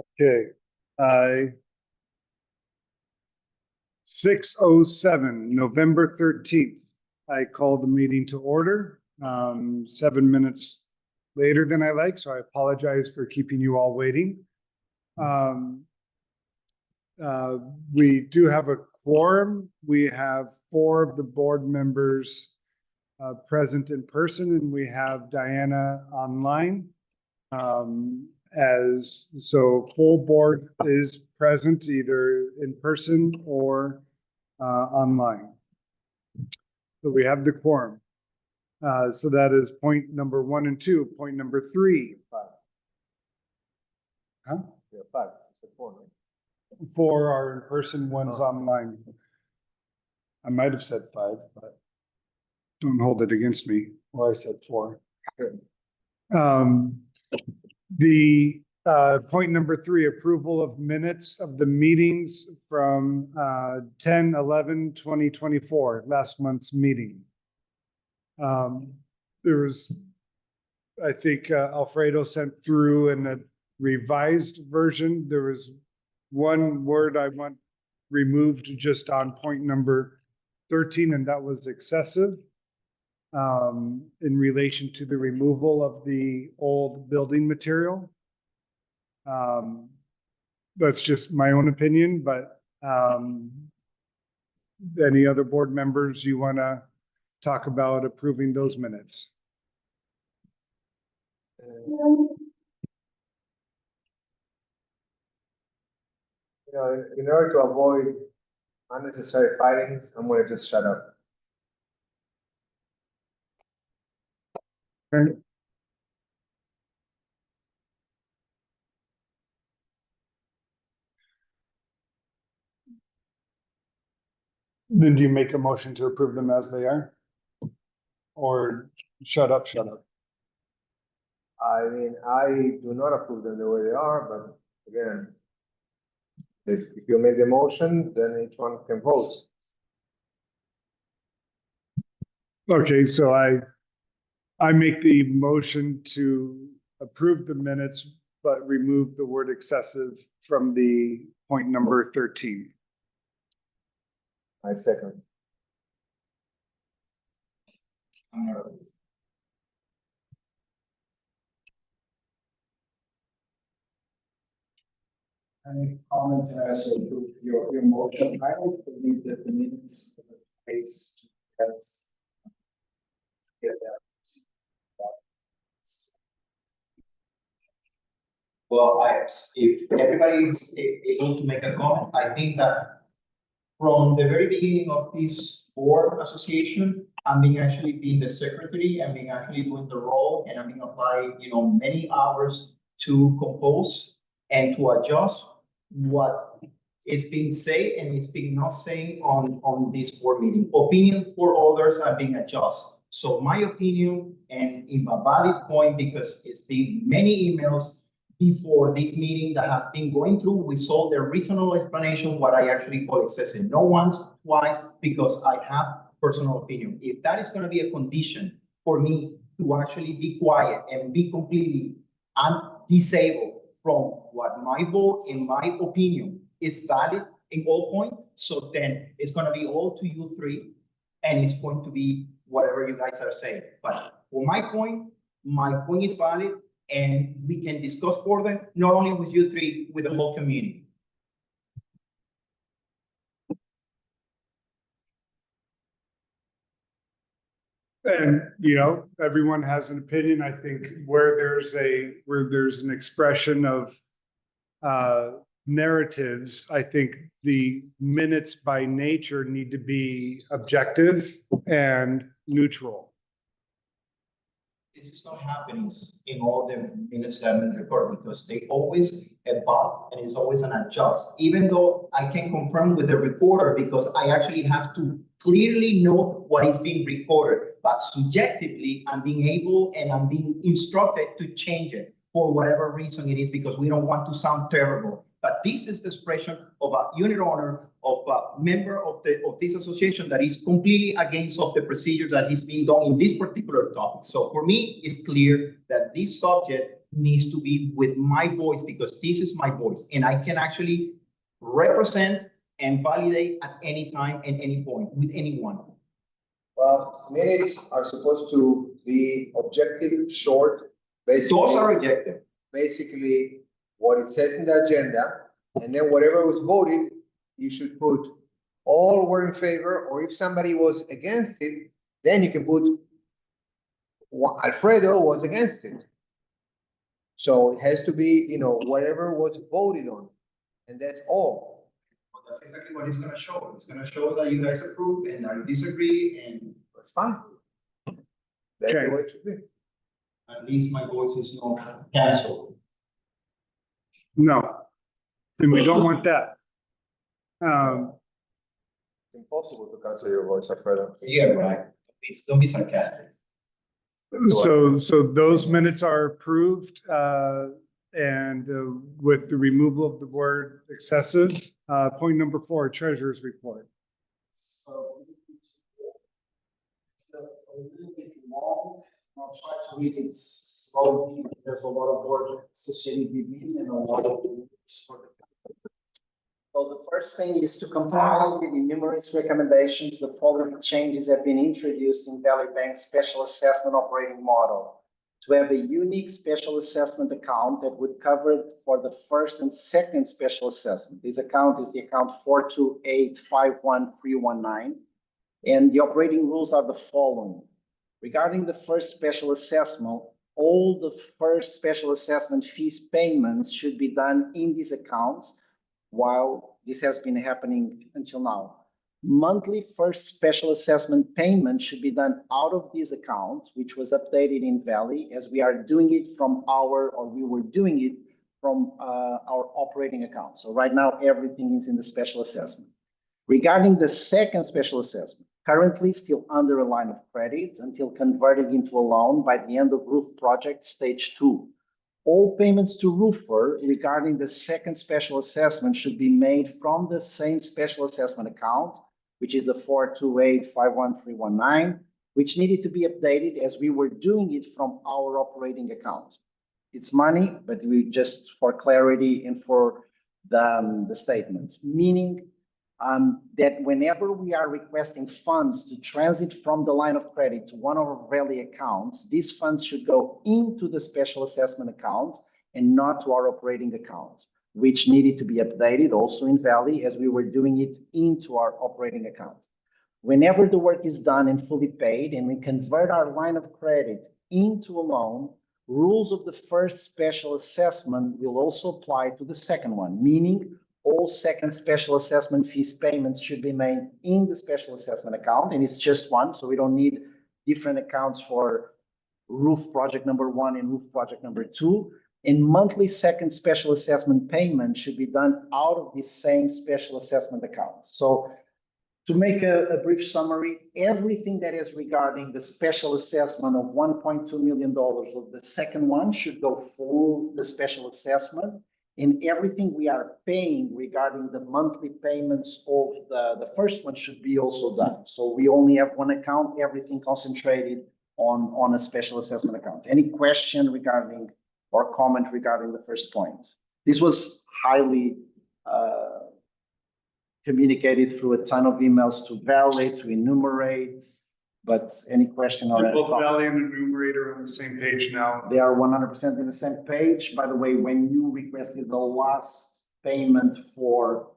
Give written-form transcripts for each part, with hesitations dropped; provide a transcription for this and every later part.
Okay. 6:07, November 13th. I called the meeting to order, 7 minutes later than I like, so I apologize for keeping you all waiting. We do have a quorum. We have 4 of the board members present in person, and we have Diana online. So full board is present either in person or online. So we have the quorum. So that is point number 1 and 2. Point number 3. 5. Huh? Yeah, 5. It's 4, right? 4 are in person, 1's online. I might have said 5, but don't hold it against me. Or I said 4. Good. The point number 3, approval of minutes of the meetings from 10/11/2024, last month's meeting. There was, I think Alfredo sent through in a revised version. There was one word I want removed just on point number 13, and that was excessive. In relation to the removal of the old building material. That's just my own opinion, but any other board members you want to talk about approving those minutes? In order to avoid unnecessary fighting, I'm going to just shut up. Okay. Then do you make a motion to approve them as they are? Or shut up, shut up? I mean, I do not approve them the way they are, but again, if you make the motion, then each one can vote. Okay, so I make the motion to approve the minutes, but remove the word excessive from the point number 13. I second. Any comments as to your motion? I don't believe that the minutes of the case that's get that. Well, if everybody is able to make a comment, I think that from the very beginning of this board association, I'm being actually being the secretary, I'm being actually doing the role, and I'm being applying, many hours to compose and to adjust what is being said and is being not saying on this board meeting. Opinion for others are being adjusted. So my opinion, and in a valid point, because it's been many emails before this meeting that has been going through, we saw the reasonable explanation, what I actually call excessive. No once, twice, because I have personal opinion. If that is going to be a condition for me to actually be quiet and be completely disabled from what my vote and my opinion is valid in all points, so then it's going to be all to you three, and it's going to be whatever you guys are saying. But for my point is valid, and we can discuss further, not only with you three, with the whole community. And, everyone has an opinion. I think where there's an expression of narratives, I think the minutes by nature need to be objective and neutral. This is not happening in all the minutes that have been recorded, because they always evolve and it's always an adjust. Even though I can confirm with the recorder, because I actually have to clearly know what is being recorded, but subjectively I'm being able and I'm being instructed to change it for whatever reason it is, because we don't want to sound terrible. But this is the expression of a unit owner, of a member of this association that is completely against of the procedure that is being done in this particular topic. So for me, it's clear that this subject needs to be with my voice because this is my voice and I can actually represent and validate at any time and any point with anyone. Well, minutes are supposed to be objective, short, Those are basically, objective. basically what it says in the agenda, and then whatever was voted, you should put all were in favor, or if somebody was against it, then you can put Alfredo was against it. So it has to be, you know, whatever was voted on, and that's all. But that's exactly what it's gonna show. It's gonna show that you guys approve and I disagree, and That's fine. That's Okay. the way it should be. at least my voice is not canceled. No, and we don't want that. It's impossible to cancel your voice, Alfredo. Yeah, right. Don't be sarcastic. So those minutes are approved, and with the removal of the word excessive. Point number 4, treasurer's report. So it's a little bit long. I'll try to read it slowly. There's a lot of work associated with this and a lot of rules for the. So the first thing is to comply with the numerous recommendations. The following changes have been introduced in Valley Bank's special assessment operating model. To have a unique special assessment account that would cover for the first and second special assessment. This account is the account 428-51319. And the operating rules are the following. Regarding the first special assessment, all the first special assessment fees payments should be done in these accounts, while this has been happening until now. Monthly first special assessment payment should be done out of this account, which was updated in Valley, as we are doing it from we were doing it from our operating account. So right now, everything is in the special assessment. Regarding the second special assessment, currently still under a line of credit until converted into a loan by the end of roof project stage 2. All payments to roofer regarding the second special assessment should be made from the same special assessment account, which is the 428-51319, which needed to be updated as we were doing it from our operating account. It's money, but we just for clarity and for the statements, meaning that whenever we are requesting funds to transit from the line of credit to one of our Valley accounts, these funds should go into the special assessment account and not to our operating account, which needed to be updated also in Valley as we were doing it into our operating account. Whenever the work is done and fully paid and we convert our line of credit into a loan, rules of the first special assessment will also apply to the second one, meaning all second special assessment fees payments should be made in the special assessment account, and it's just one, so we don't need different accounts for roof project number 1 and roof project number 2. And monthly second special assessment payment should be done out of the same special assessment account. So to make a brief summary, everything that is regarding the special assessment of $1.2 million of the second one should go full the special assessment. And everything we are paying regarding the monthly payments of the first one should be also done. So we only have one account, everything concentrated on a special assessment account. Any question regarding or comment regarding the first point? This was highly communicated through a ton of emails to Valley, to enumerate, but any question or any Both comment? Valley and Enumerator on the same page now. They are 100% in the same page. By the way, when you requested the last payment for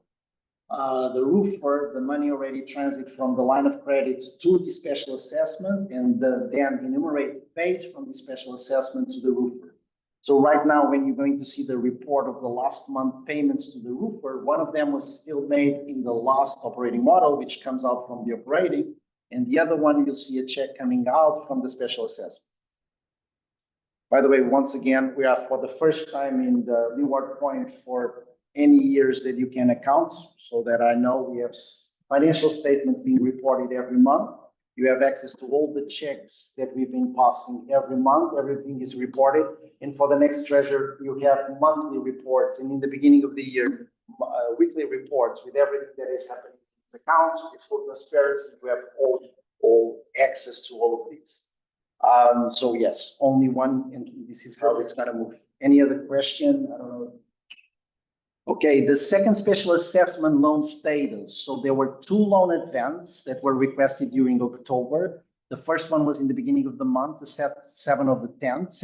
the roofer, the money already transit from the line of credit to the special assessment, and then the enumerate pays from the special assessment to the roofer. So right now, when you're going to see the report of the last month payments to the roofer, one of them was still made in the last operating model, which comes out from the operating. And the other one, you'll see a check coming out from the special assessment. By the way, once again, we are for the first time in the Leeward point for any years that you can account, so that I know we have financial statements being reported every month. You have access to all the checks that we've been passing every month. Everything is reported. And for the next treasurer, you have monthly reports. And in the beginning of the year, weekly reports with everything that is happening in this account. It's full transparency. We have all access to all of these. So yes, only one, and this is how it's going to move. Any other question? I don't know. Okay, the second special assessment loan status. So there were two loan advances that were requested during October. The first one was in the beginning of the month, the 7th of the 10th,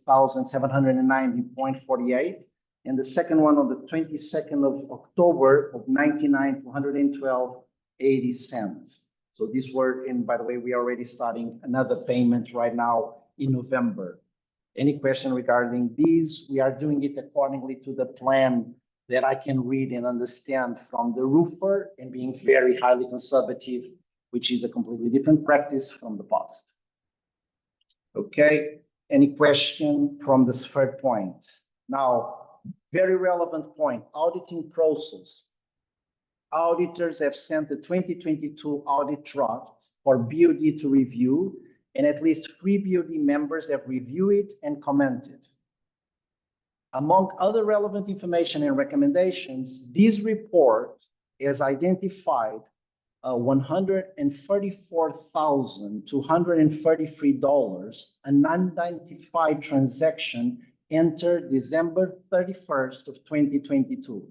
78,790.48. And the second one on the 22nd of October of 99 to 112.80 cents. So these were in, by the way, we are already starting another payment right now in November. Any question regarding these? We are doing it accordingly to the plan that I can read and understand from the roofer and being very highly conservative, which is a completely different practice from the past. Okay, any question from this third point? Now, very relevant point, auditing process. Auditors have sent the 2022 audit draft for BOD to review, and at least 3 BOD members have reviewed it and commented. Among other relevant information and recommendations, this report has identified $134,233, an unidentified transaction entered December 31st of 2022.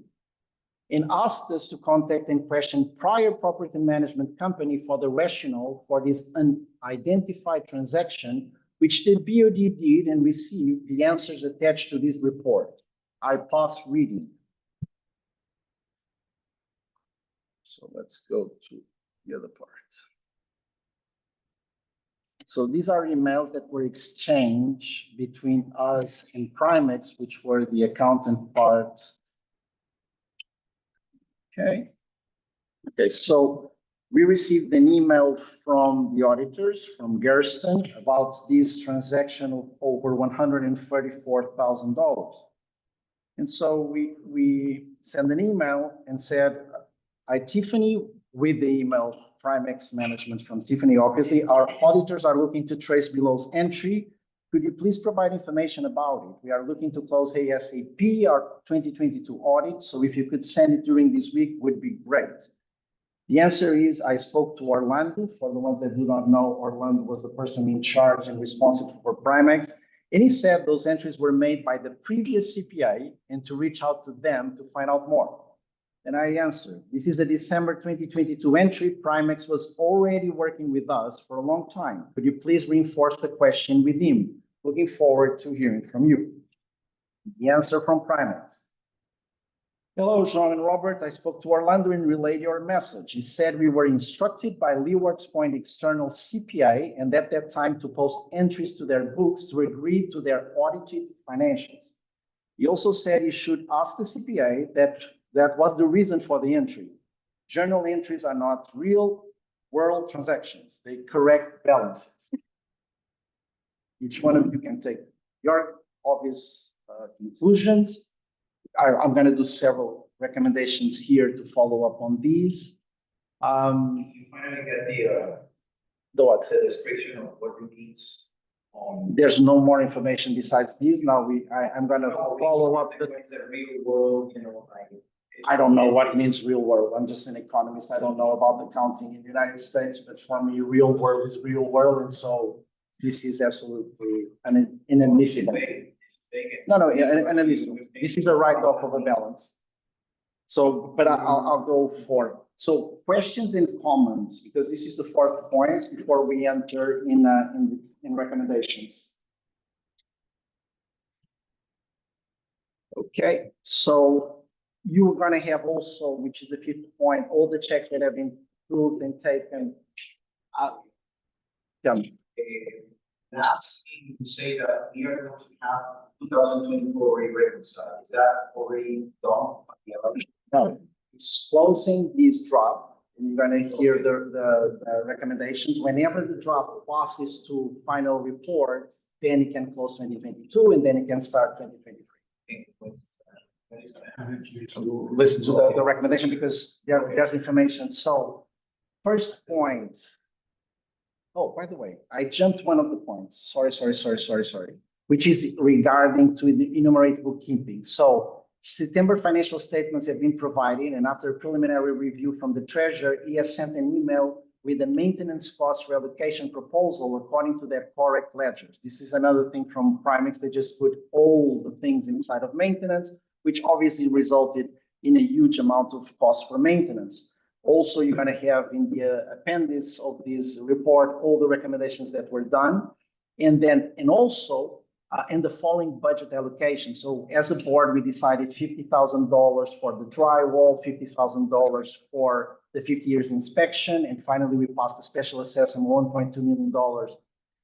And asked us to contact and question prior property management company for the rationale for this unidentified transaction, which the BOD did and received the answers attached to this report. I pass reading. So let's go to the other part. So these are emails that were exchanged between us and Primex, which were the accountant parts. Okay. Okay, so we received an email from the auditors, from Gersten, about this transaction of over $134,000. And so we sent an email and said, Tiffany, with the email, Primex management from Tiffany, obviously, our auditors are looking to trace Below's entry. Could you please provide information about it? We are looking to close ASAP, our 2022 audit. So if you could send it during this week, would be great. The answer is I spoke to Orlando. For the ones that do not know, Orlando was the person in charge and responsible for Primex. And he said those entries were made by the previous CPA and to reach out to them to find out more. And I answered, this is a December 2022 entry. Primex was already working with us for a long time. Could you please reinforce the question with him? Looking forward to hearing from you. The answer from Primex. Hello, Jean and Robert. I spoke to Orlando and relayed your message. He said we were instructed by Leeward's Point external CPA and at that time to post entries to their books to agree to their audited financials. He also said he should ask the CPA that was the reason for the entry. Journal entries are not real world transactions. They correct balances. Each one of you can take your obvious conclusions. I'm going to do several recommendations here to follow up on these. You finally get the description of what it means. There's no more information besides these. Now I'm going to follow up. The real world, I don't know what means real world. I'm just an economist. I don't know about accounting in the United States, but for me, real world is real world. And so this is absolutely inadmissible. No, inadmissible. This is a write-off of a balance. So, but I'll go for, so questions and comments, because this is the fourth point before we enter in recommendations. Okay, so you're going to have also, which is the fifth point, all the checks that have been approved and taken. Tell me. Asking to say that we are going to have 2024 already reconciled. Is that already done? No, it's closing this draft, and you're going to hear the recommendations. Whenever the draft passes to final report, then it can close 2022, and then it can start 2023. Listen to the recommendation because there's information. So, first point. Oh, by the way, I jumped one of the points. Sorry. Which is regarding to the enumerated bookkeeping. So September financial statements have been provided, and after a preliminary review from the treasurer, he has sent an email with the maintenance cost reallocation proposal according to their correct ledgers. This is another thing from Primex. They just put all the things inside of maintenance, which obviously resulted in a huge amount of cost for maintenance. Also, you're going to have in the appendix of this report all the recommendations that were done, and also in the following budget allocation. So as a board, we decided $50,000 for the drywall, $50,000 for the 50 years inspection, and finally we passed the special assessment, $1.2 million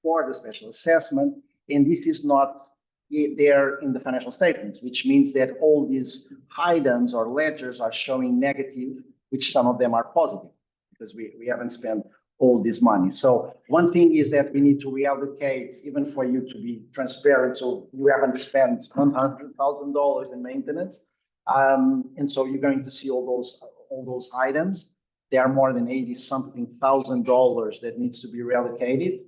for the special assessment. And this is not there in the financial statements, which means that all these items or ledgers are showing negative, which some of them are positive because we haven't spent all this money. So one thing is that we need to reallocate, even for you to be transparent. So you haven't spent $100,000 in maintenance. And so you're going to see all those items. There are more than 80-something thousand dollars that needs to be reallocated.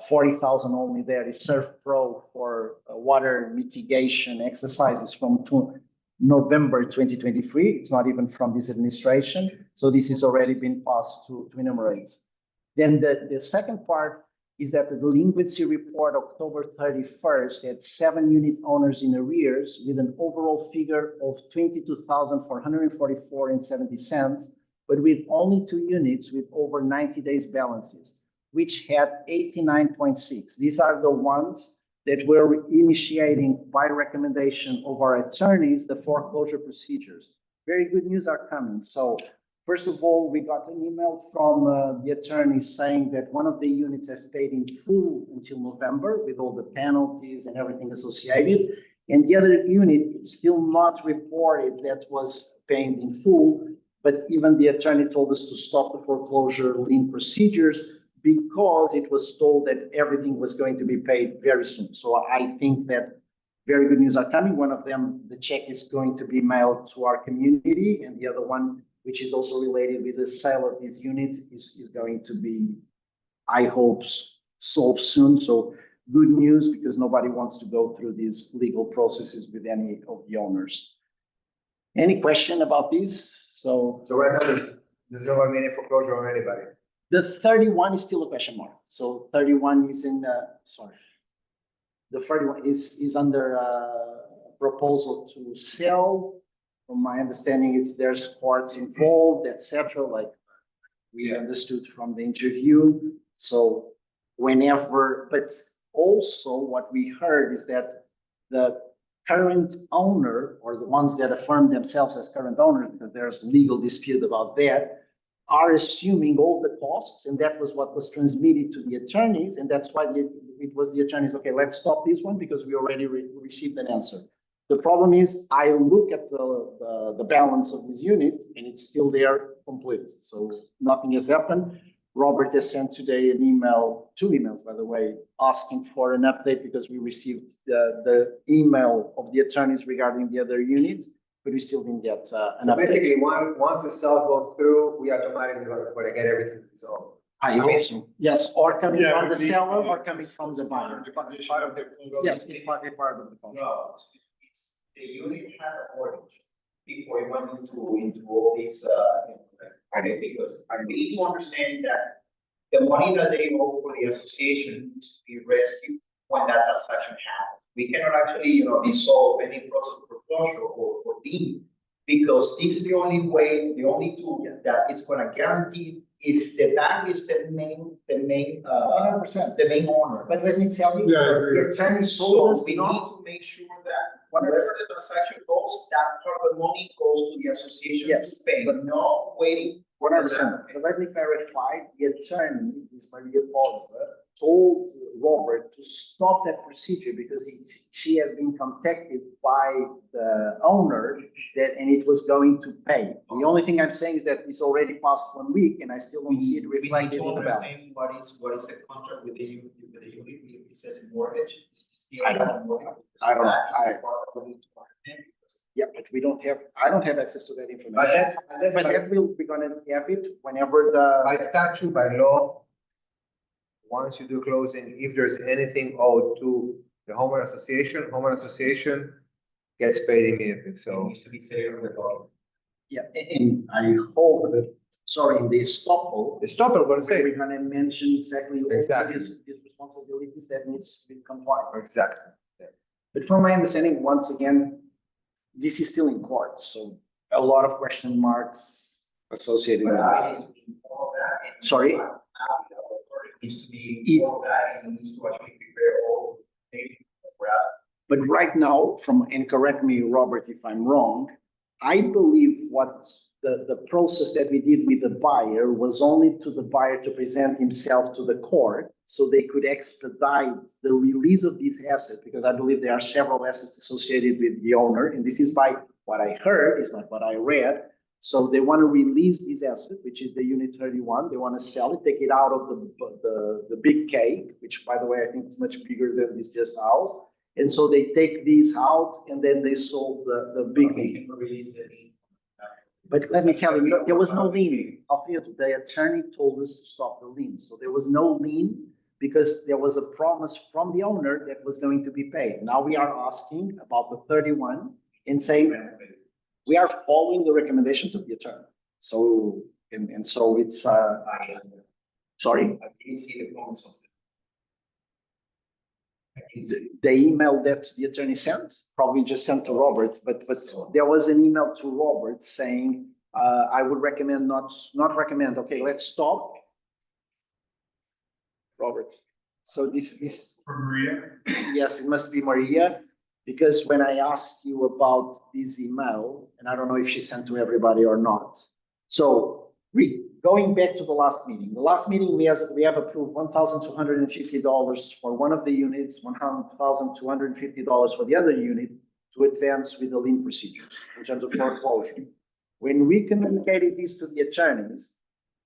40,000 only there is Surf Pro for water mitigation exercises from November 2023. It's not even from this administration. So this has already been passed to enumerate. Then the second part is that the delinquency report October 31st had 7 unit owners in arrears with an overall figure of $22,444.70, but with only 2 units with over 90 days balances, which had 89.6. These are the ones that we're initiating by recommendation of our attorneys, the foreclosure procedures. Very good news are coming. So first of all, we got an email from the attorneys saying that one of the units has paid in full until November with all the penalties and everything associated. And the other unit is still not reported that was paying in full, but even the attorney told us to stop the foreclosure lien procedures because it was told that everything was going to be paid very soon. So I think that very good news are coming. One of them, the check is going to be mailed to our community, and the other one, which is also related with the sale of this unit, is going to be, I hope, solved soon. So good news, because nobody wants to go through these legal processes with any of the owners. Any question about this? So right now, there's not going to be any foreclosure on anybody. the 31 is still a question mark. So 31 is in, the 31 is under proposal to sell. From my understanding, there's courts involved, etc. Like we understood from the interview. So whenever, but also what we heard is that the current owner, or the ones that affirm themselves as current owners, because there's legal dispute about that, are assuming all the costs, and that was what was transmitted to the attorneys, and that's why it was the attorneys, okay, let's stop this one because we already received an answer. The problem is, I look at the balance of this unit, and it's still there complete, so nothing has happened. Robert has sent today an email, 2 emails, by the way, asking for an update because we received the email of the attorneys regarding the other unit, but we still didn't get an update. Basically, once the sale goes through, we automatically going to get everything resolved. I hope so. Yes, or coming from the seller or coming from the buyer. Yes, it's part of the contract. No, the unit had a mortgage before it went into all these, because I need to understand that the money that they owe for the association needs to be rescued when that transaction happens. We cannot actually, dissolve any process of foreclosure or lien, because this is the only way, the only tool that is going to guarantee if the bank is the main 100%, the main owner. But let me tell you, the attorneys told us we need to make sure that whenever the transaction goes, that part of the money goes to the association to pay, but not waiting. 100%. But let me clarify, the attorney, this Maria Pausa, told Robert to stop that procedure because she has been contacted by the owner and it was going to pay. The only thing I'm saying is that it's already past 1 week and I still don't see it reflected in the balance. What is the contract with the unit? It says mortgage. I don't know. Yeah, but we don't have, I don't have access to that information. But that we're gonna have it whenever by statute, by law, once you do closing, if there's anything owed to the homeowner association gets paid immediately, It so. needs to be clear on the document. Yeah, and I hope that sorry, in the estoppel, Stop, I'm gonna say. we're gonna mention exactly all Exactly. these responsibilities that needs to be complied. Exactly. But from my understanding, once again, this is still in court, so a lot of question marks associated with this. Sorry? Needs to be all that and needs to actually prepare all the But right now, and correct me, Robert, if I'm wrong, I believe what the process that we did with the buyer was only to the buyer to present himself to the court so they could expedite the release of this asset, because I believe there are several assets associated with the owner, and this is by what I heard, is not what I read. So they want to release this asset, which is the unit 31. They want to sell it, take it out of the big cake, which, by the way, I think is much bigger than this just house. And so they take these out and then they sold the big thing. release the lien. But let me tell you, there was no lien. Alfredo, the attorney told us to stop the lien. So there was no lien because there was a promise from the owner that was going to be paid. Now we are asking about the 31 and saying we are following the recommendations of the attorney. So, and so it's, sorry? I didn't see the comments of The email that the attorney sent, probably just sent to Robert, but there was an email to Robert saying, I would recommend not recommend, okay, let's stop. Robert, so this. For Maria? Yes, it must be Maria, because when I asked you about this email, and I don't know if she sent to everybody or not. So going back to the last meeting, we have approved $1,250 for one of the units, $1,250 for the other unit to advance with the lien procedures in terms of foreclosure. When we communicated this to the attorneys,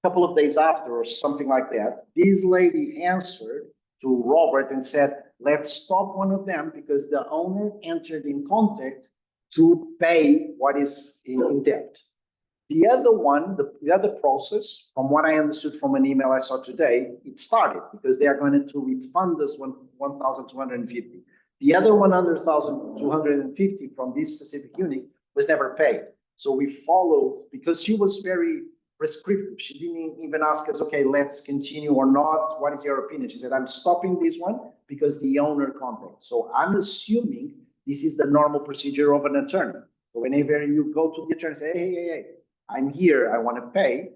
a couple of days after or something like that, this lady answered to Robert and said, let's stop one of them because the owner entered in contact to pay what is in debt. The other one, the other process, from what I understood from an email I saw today, it started because they are going to refund us $1,250. The other $100,250 from this specific unit was never paid. So we followed, because she was very prescriptive. She didn't even ask us, okay, let's continue or not. What is your opinion? She said, I'm stopping this one because the owner contacted. So I'm assuming this is the normal procedure of an attorney. So whenever you go to the attorney and say, hey, I'm here, I want to pay,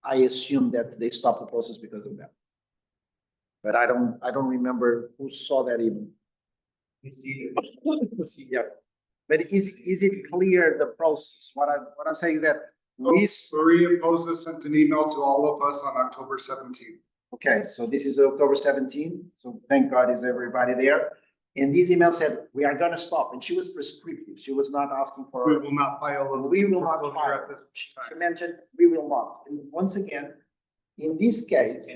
I assume that they stop the process because of that. But I don't remember who saw that even. Yeah. But is it clear, the process? What I'm saying is that Maria Posa sent an email to all of us on October 17th. Okay, so this is October 17th. So thank God is everybody there. And this email said, we are going to stop. And she was prescriptive. She was not asking for. We will not file a. We will not foreclosure file. at this She time. mentioned, we will not. And once again, in this case,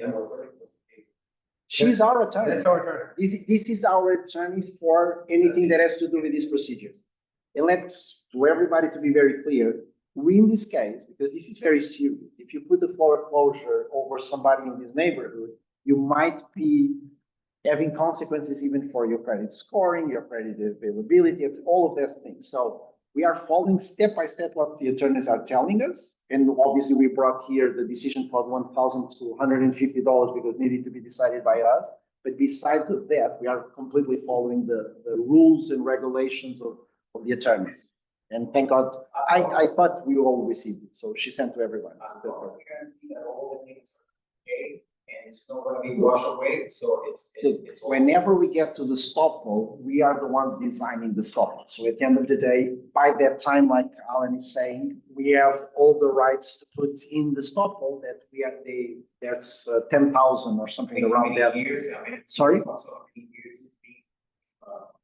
she's our attorney. That's our turn. This is our attorney for anything that has to do with this procedure. And let's, to everybody to be very clear, we in this case, because this is very serious, if you put the foreclosure over somebody in this neighborhood, you might be having consequences even for your credit scoring, your credit availability, it's all of those things. So we are following step by step what the attorneys are telling us. And obviously we brought here the decision for $1,250 because it needed to be decided by us. But besides of that, we are completely following the rules and regulations of the attorneys. And thank God, I thought we all received it. So she sent to everyone. And it's not going to be washed away, so it's Whenever we get to the stop vote, we are the ones designing the stop vote. So at the end of the day, by that time, like Alan is saying, we have all the rights to put in the stop vote that we have there's 10,000 or something around that. Sorry?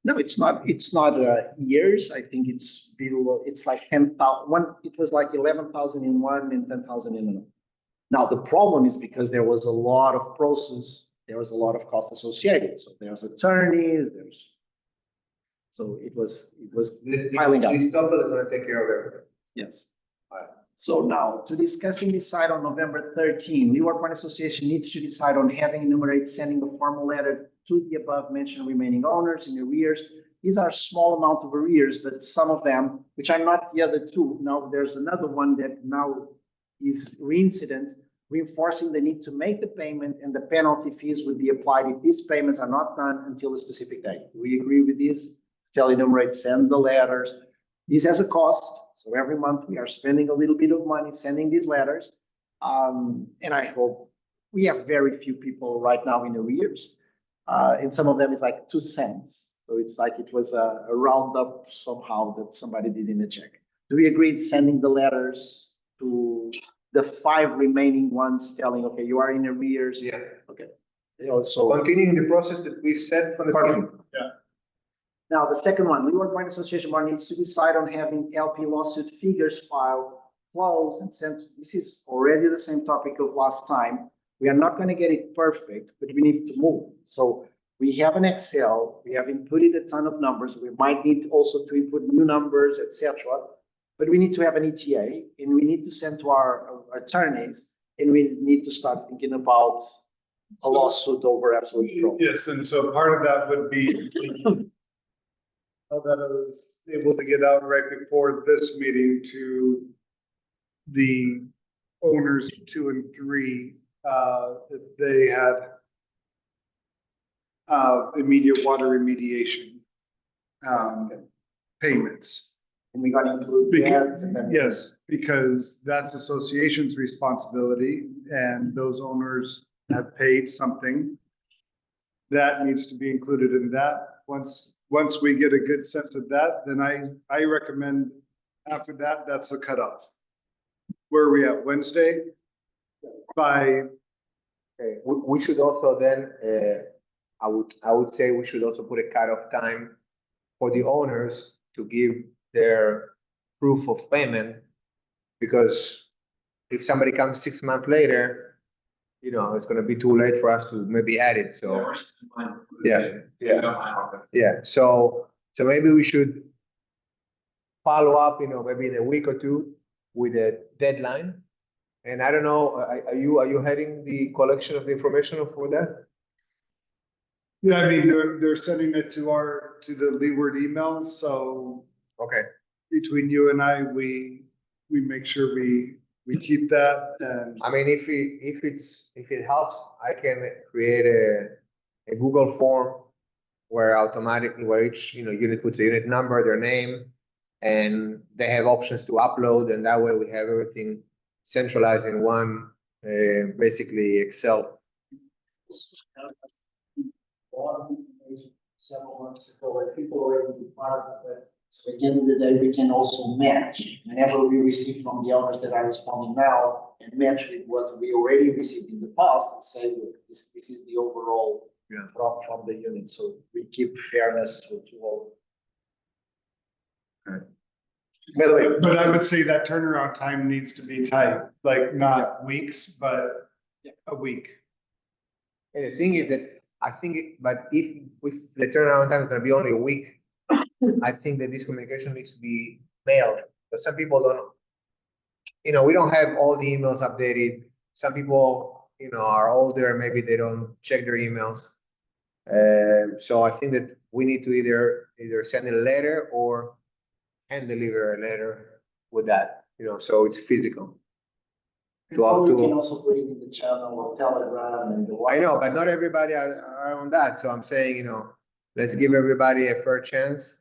No, it's not years. I think it's below, it's like 10,000. It was like 11,000 in one and 10,000 in another. Now, the problem is because there was a lot of process, there was a lot of costs associated. So there's attorneys, so it was piling up. This couple is gonna take care of everything. Yes. So now, to discuss and decide on November 13, Leeward Park Association needs to decide on having enumerate sending a formal letter to the above mentioned remaining owners in arrears. These are small amount of arrears, but some of them, which are not the other two. Now, there's another one that now is reincident, reinforcing the need to make the payment and the penalty fees would be applied if these payments are not done until a specific date. Do we agree with this? Tell enumerate, send the letters. This has a cost. So every month we are spending a little bit of money sending these letters. And I hope we have very few people right now in arrears. And some of them is like 2 cents. So it's like it was a roundup somehow that somebody did in a check. Do we agree sending the letters to the 5 remaining ones telling, okay, you are in arrears? Yeah. Okay. So Continuing the process that we set from the beginning. Yeah. now the second one, Leeward Point Association Board needs to decide on having LP lawsuit figures filed, closed and sent. This is already the same topic of last time. We are not going to get it perfect, but we need to move. So we have an Excel, we have inputted a ton of numbers. We might need also to input new numbers, etc. But we need to have an ETA and we need to send to our attorneys and we need to start thinking about a lawsuit over absolute control. Yes, and so part of that would be how that I was able to get out right before this meeting to the owners 2 and 3, if they had immediate water remediation payments. And we're gonna include that. And then- Yes, because that's association's responsibility and those owners have paid something. That needs to be included in that. Once we get a good sense of that, then I recommend after that, that's the cutoff. Where are we at, Wednesday? By, Okay, we should also then, I would say we should also put a cutoff time for the owners to give their proof of payment. Because if somebody comes 6 months later, you know, it's gonna be too late for us to maybe add it, so. Yeah, so maybe we should follow up, you know, maybe in a week or 2 with a deadline. And I don't know, are you heading the collection of the information for that? yeah, I mean, they're sending it to the Leeward emails, so Okay, between you and I, we make sure we keep that and. I mean, if it helps, I can create a Google form where automatically, where each, you know, unit puts a unit number, their name, and they have options to upload, and that way we have everything centralized in one, basically Excel. Several months ago, where people already do part of that. So at the end of the day, we can also match whenever we receive from the owners that are responding now and match with what we already received in the past and say, look, this is the overall from the unit. So we keep fairness to all. Okay. By the way, But I would say that turnaround time needs to be tight, like not weeks, but a week. And the thing is that I think, but if the turnaround time is gonna be only a week, I think that this communication needs to be mailed, but some people don't, you know, we don't have all the emails updated. Some people, you know, are older, maybe they don't check their emails. So I think that we need to either send a letter or hand deliver a letter with that, you know, so it's physical. or you can also put it in the channel or Telegram and the. I know, but not everybody are on that, so I'm saying, you know, let's give everybody a fair chance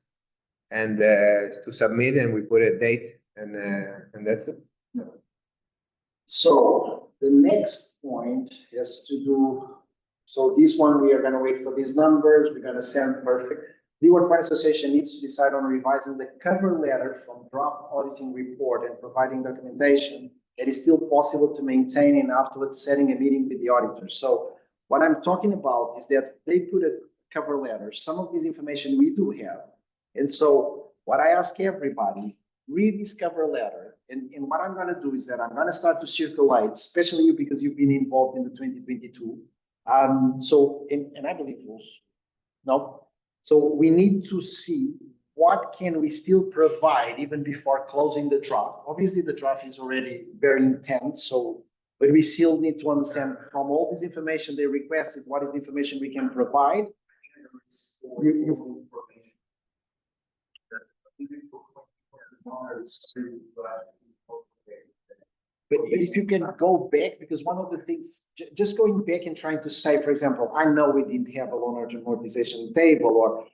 and to submit, and we put a date, and that's it. So the next point has to do, so this one, we are gonna wait for these numbers, we're gonna send perfect. Leeward Point Association needs to decide on revising the cover letter from draft auditing report and providing documentation that is still possible to maintain and afterwards setting a meeting with the auditor. So what I'm talking about is that they put a cover letter. Some of this information we do have. And so what I ask everybody, read this cover letter. And what I'm gonna do is that I'm gonna start to circulate, especially you because you've been involved in the 2022. So, and I believe rules. No. So we need to see what can we still provide even before closing the draft. Obviously, the draft is already very intense, so, but we still need to understand from all this information they requested, what is the information we can provide. But if you can go back, because one of the things, just going back and trying to say, for example, I know we didn't have a loan urgent amortization table or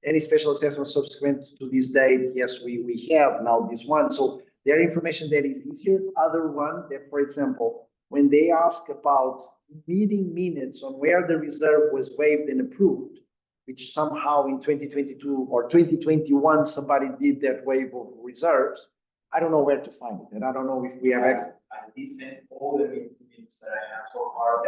any special assessment subsequent to this date. Yes, we have now this one. So there information that is easier. Other one that, for example, when they ask about meeting minutes on where the reserve was waived and approved, which somehow in 2022 or 2021, somebody did that waive of reserves. I don't know where to find it, and I don't know if we have access. I did send all the meetings that I have so far,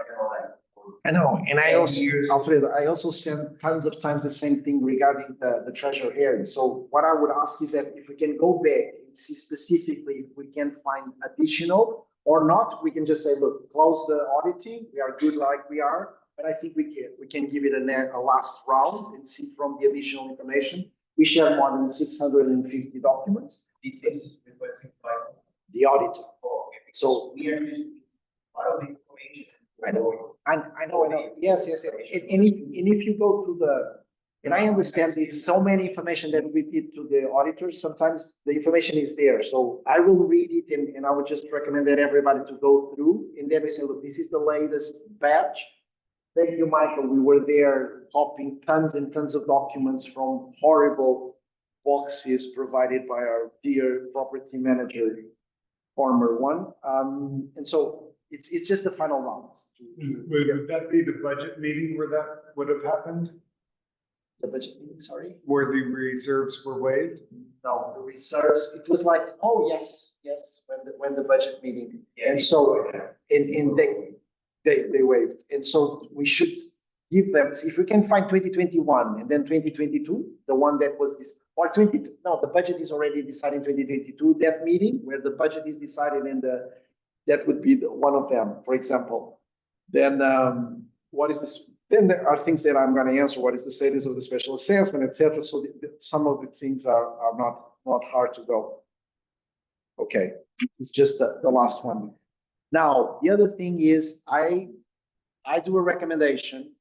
I know, and I also, years. Alfredo, I also sent tons of times the same thing regarding the treasure area. So what I would ask is that if we can go back and see specifically if we can find additional or not, we can just say, look, close the auditing. We are good like we are, but I think we can give it a last round and see from the additional information. We share more than 650 documents. This is requesting by The auditor. so we are using a lot of information. I know. Yes. And if you go to and I understand it's so many information that we did to the auditors, sometimes the information is there. So I will read it and I would just recommend that everybody to go through and then we say, look, this is the latest batch. Thank you, Michael. We were there copying tons and tons of documents from horrible boxes provided by our dear property manager, former one. And so it's just the final round. Would that be the budget meeting where that would have happened? The budget meeting, sorry? Where the reserves were waived? No, the reserves, it was like, oh, yes, when the budget meeting. And so, and they waived. And so we should give them, if we can find 2021 and then 2022, the one that was this, or no, the budget is already decided in 2022, that meeting where the budget is decided and that would be one of them, for example. Then what is this? Then there are things that I'm going to answer. What is the status of the special assessment, etc. So some of the things are not hard to go. Okay, it's just the last one. Now, the other thing is I do a recommendation.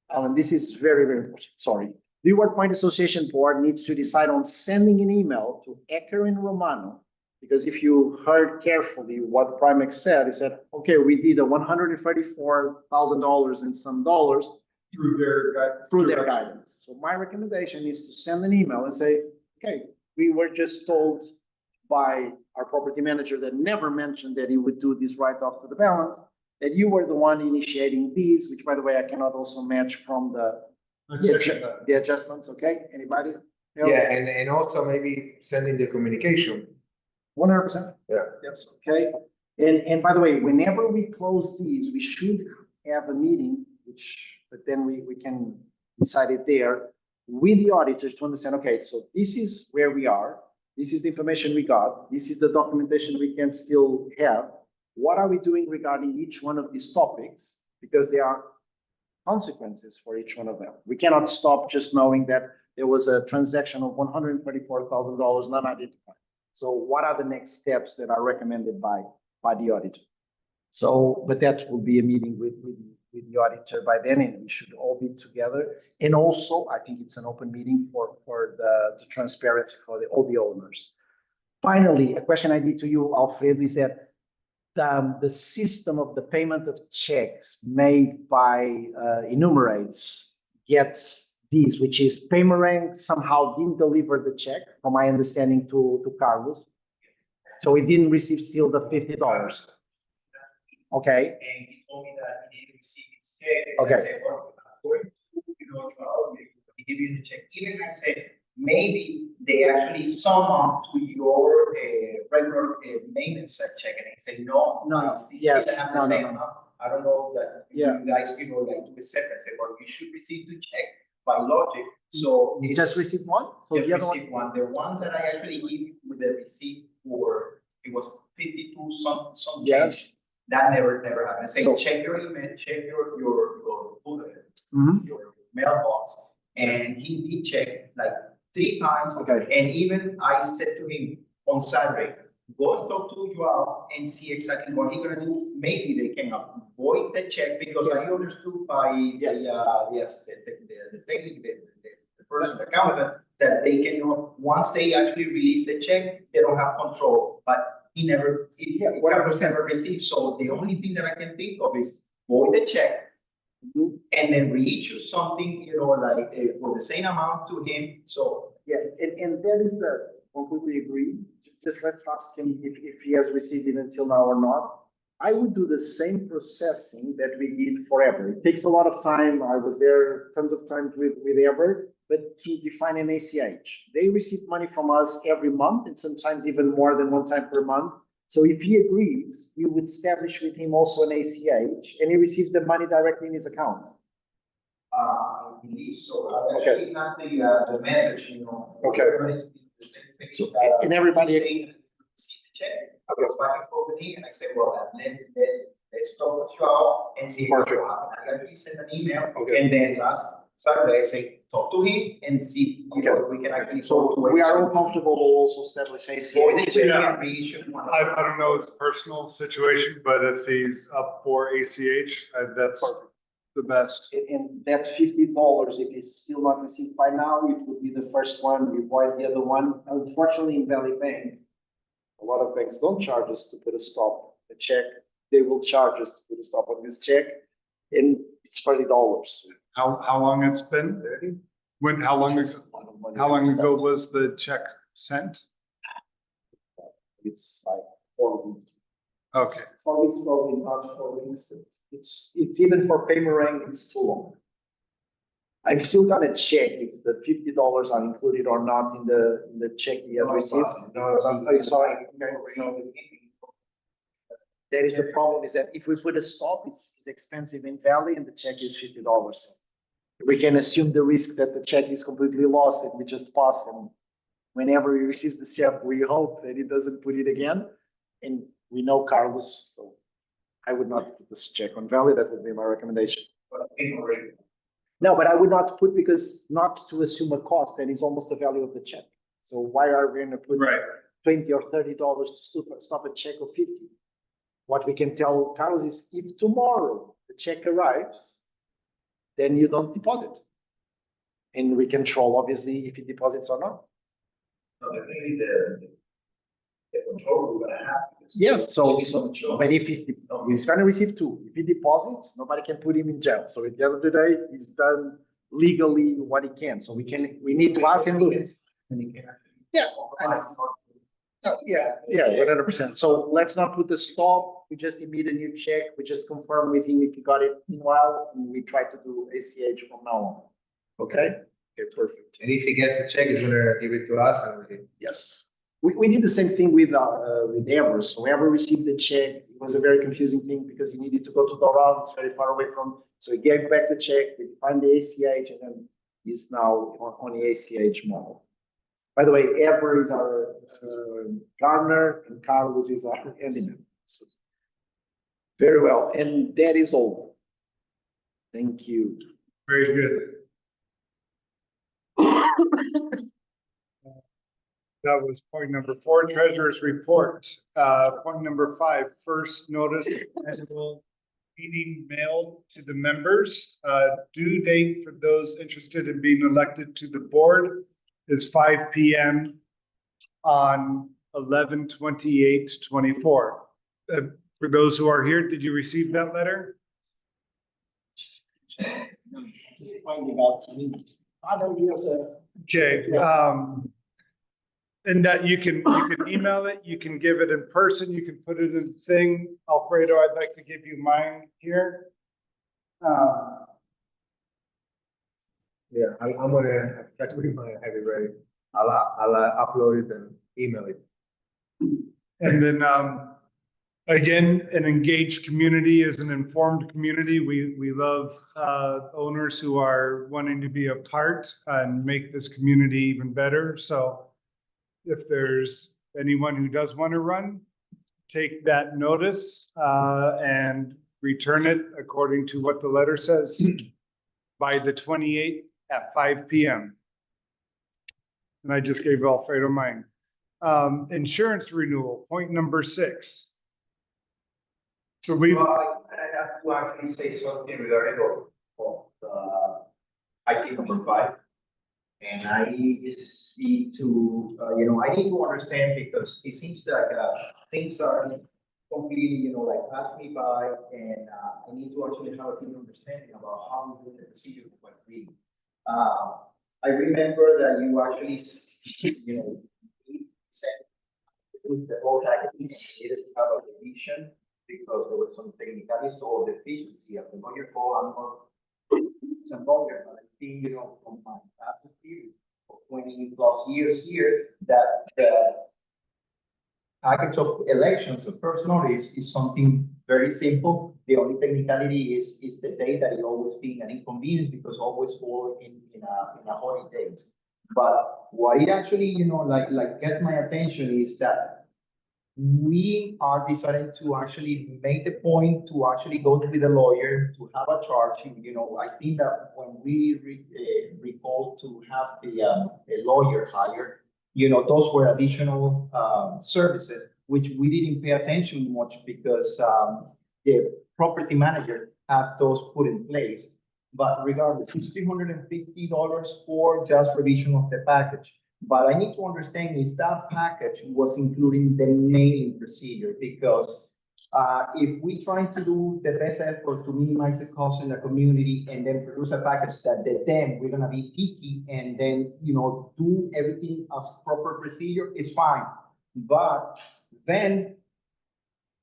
And this is very, very important. Sorry. The Leeward Point Association Board needs to decide on sending an email to Ecker and Romano, because if you heard carefully what Primex said, he said, okay, we did a $134,000 and some dollars Through their guidance. So my recommendation is to send an email and say, okay, we were just told by our property manager that never mentioned that he would do this right off to the balance, that you were the one initiating these, which by the way, I cannot also match from the adjustments. Okay, anybody else? Yeah, and also maybe sending the communication. 100%. Yeah. Yes, okay. And by the way, whenever we close these, we should have a meeting, but then we can decide it there with the auditors to understand, okay, so this is where we are. This is the information we got. This is the documentation we can still have. What are we doing regarding each one of these topics? Because there are consequences for each one of them. We cannot stop just knowing that there was a transaction of $134,000 non-identified. So what are the next steps that are recommended by the auditor? So, but that will be a meeting with the auditor by then, and we should all be together. And also, I think it's an open meeting for the transparency for all the owners. Finally, a question I did to you, Alfredo, is that the system of the payment of checks made by enumerates gets these, which is Paymerang somehow didn't deliver the check, from my understanding, to Carlos. So he didn't receive still the $50. Okay. And he told me that he didn't receive his check. Okay. I said, well, according to, he give you the check. Even I said, maybe they actually sum up to your regular maintenance check, and they say, no, yes, I don't know that you guys, like do a separate. I said, well, you should receive the check by logic. So you just received one? So just the other received one. The one that I actually give with the receipt for, it was 52 some yes. change. That never happened. I say, So, check your email, check your mailbox. And he did check like 3 times. Okay. And even I said to him on Saturday, go and talk to Joao and see exactly what he's gonna do. Maybe they can avoid the check, because I understood by the person, the accountant, that they can, once they actually release the check, they don't have control. But he never, Carlos never received. So the only thing that I can think of is void the check and then reissue something, like for the same amount to him. So Yeah, and that is completely agree. Just let's ask him if he has received it until now or not. I would do the same processing that we did forever. It takes a lot of time. I was there tons of times with Ever, but to define an ACH. They receive money from us every month and sometimes even more than one time per month. So if he agrees, we would establish with him also an ACH and he receives the money directly in his account. I believe so. I Okay. actually have the message, Okay. everybody did the same thing. So, and everybody- He's saying, "See the check." I was back and forth with him and I said, well, let's talk with you out and see exactly what happened. I actually sent an email Okay. and then last Saturday I say, talk to him and see, if we can actually. So we are all comfortable to also establish ACH. For the check Yeah. and reissue one. I don't know his personal situation, but if he's up for ACH, that's the best. And that $50, if it's still not received by now, it would be the first one, we avoid the other one. Unfortunately, in Valley Bank, a lot of banks don't charge us to put a stop, a check. They will charge us to put a stop on this check, and it's $30. How long it's been? How long ago was the check sent? It's like 4 weeks. Okay, 4 weeks, probably not 4 weeks, but it's even for payment, it's too long. I'm still gonna check if the $50 are included or not in the check he has received. Are you sorry? Okay, so that is the problem, is that if we put a stop, it's expensive in Valley and the check is $50. We can assume the risk that the check is completely lost and we just pass, and whenever he receives the check, we hope that he doesn't put it again. And we know Carlos, so I would not put this check on Valley. That would be my recommendation. No, but I would not put, because not to assume a cost that is almost the value of the check. So why are we going to put right. $20 or $30 to stop a check of 50? What we can tell Carlos is, if tomorrow the check arrives, then you don't deposit. And we control, obviously, if he deposits or not. Definitely the control we're gonna have. Yes, but if he's gonna receive two, if he deposits, nobody can put him in jail. So at the end of the day, he's done legally what he can. So we need to ask him. Yeah, I know. No, yeah, 100%. So let's not put the stop. We just emit a new check. We just confirm with him if he got it meanwhile, and we try to do ACH from now on. Okay? Okay, perfect. And if he gets the check, he's gonna give it to us and we. Yes. We did the same thing with Ever. So Ever received the check. It was a very confusing thing because he needed to go to Doral. It's very far away from. So he gave back the check. We defined the ACH, and then he's now on the ACH model. By the way, Ever is our Garner, and Carlos is our handyman. So, very well, and that is all. Thank you. Very good. That was point number 4, treasurer's report. Point number 5, first notice of annual meeting mailed to the members. Due date for those interested in being elected to the board is 5 p.m. on 11/28/24. For those who are here, did you receive that letter? Just finding out to me. I know he has a. Okay, and that you can email it, you can give it in person, you can put it in thing. Alfredo, I'd like to give you mine here. Yeah, I'm gonna try to have it ready. I'll upload it and email it. And then, again, an engaged community is an informed community. We love owners who are wanting to be a part and make this community even better. So if there's anyone who does want to run, take that notice and return it according to what the letter says by the 28th at 5 p.m. And I just gave Alfredo mine. Insurance renewal, point number 6. So we. Well, I have to actually say something regarding of item number 5. And I just need to, I need to understand because it seems like things are completely, like pass me by, and I need to actually have a clear understanding about how we do the procedure of what we. I remember that you actually, said with the whole package, needed to have a revision because there was some technicalities or deficiency of the lawyer call. I'm not some lawyer, but I think, from my past experience of 20+ years here, that the package of elections of first notice is something very simple. The only technicality is the day that it always being an inconvenience because always fall in a holidays. But what it actually, like get my attention is that we are deciding to actually make the point to actually go with a lawyer to have a charge. I think that when we recall to have a lawyer hired, those were additional services, which we didn't pay attention much because the property manager has those put in place. But regardless, it's $350 for just revision of the package. But I need to understand if that package was including the mailing procedure, because if we try to do the best effort to minimize the cost in the community and then produce a package that then we're gonna be picky and then, do everything as proper procedure, it's fine. But then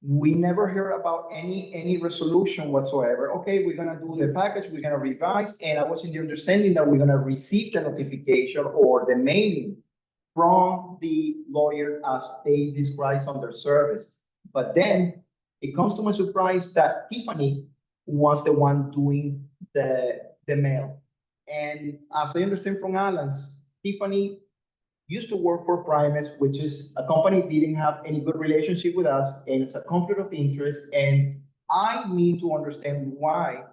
we never hear about any resolution whatsoever. Okay, we're gonna do the package, we're gonna revise, and I was in the understanding that we're gonna receive the notification or the mailing from the lawyer as they describe on their service. But then it comes to my surprise that Tiffany was the one doing the mail. And as I understand from Alan's, Tiffany used to work for Primus, which is a company didn't have any good relationship with us, and it's a conflict of interest. And I need to understand why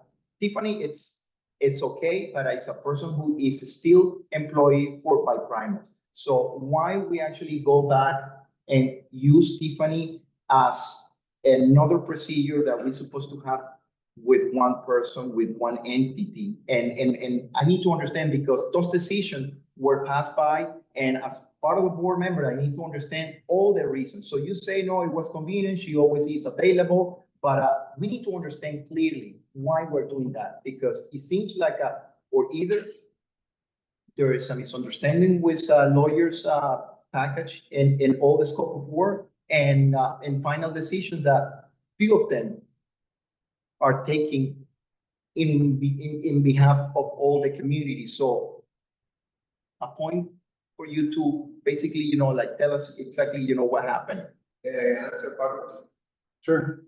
Tiffany, it's okay, but it's a person who is still employed by Primus. So why we actually go back and use Tiffany as another procedure that we're supposed to have with one person, with one entity. And I need to understand because those decisions were passed by, and as part of the board member, I need to understand all the reasons. So you say, no, it was convenient, she always is available, but we need to understand clearly why we're doing that, because it seems like or either there is a misunderstanding with lawyers package and all the scope of work and final decision that few of them are taking in behalf of all the community. So a point for you to basically, like tell us exactly, what happened. Can I answer part of it? Sure.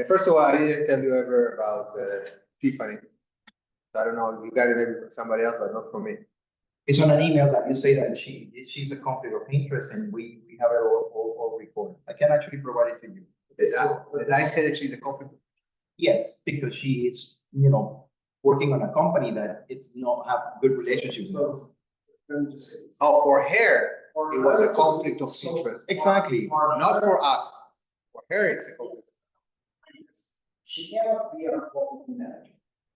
First of all, I didn't tell you ever about Tiffany. So I don't know if you got it maybe from somebody else, but not from me. It's on an email that you say that she's a conflict of interest, and we have it all recorded. I can actually provide it to you. Did I say that she's a conflict? Yes, because she is, working on a company that it's not have good relationship with. Oh, for her, it was a conflict of interest. Exactly. Not for us. For her, it's a conflict. She cannot be a property manager,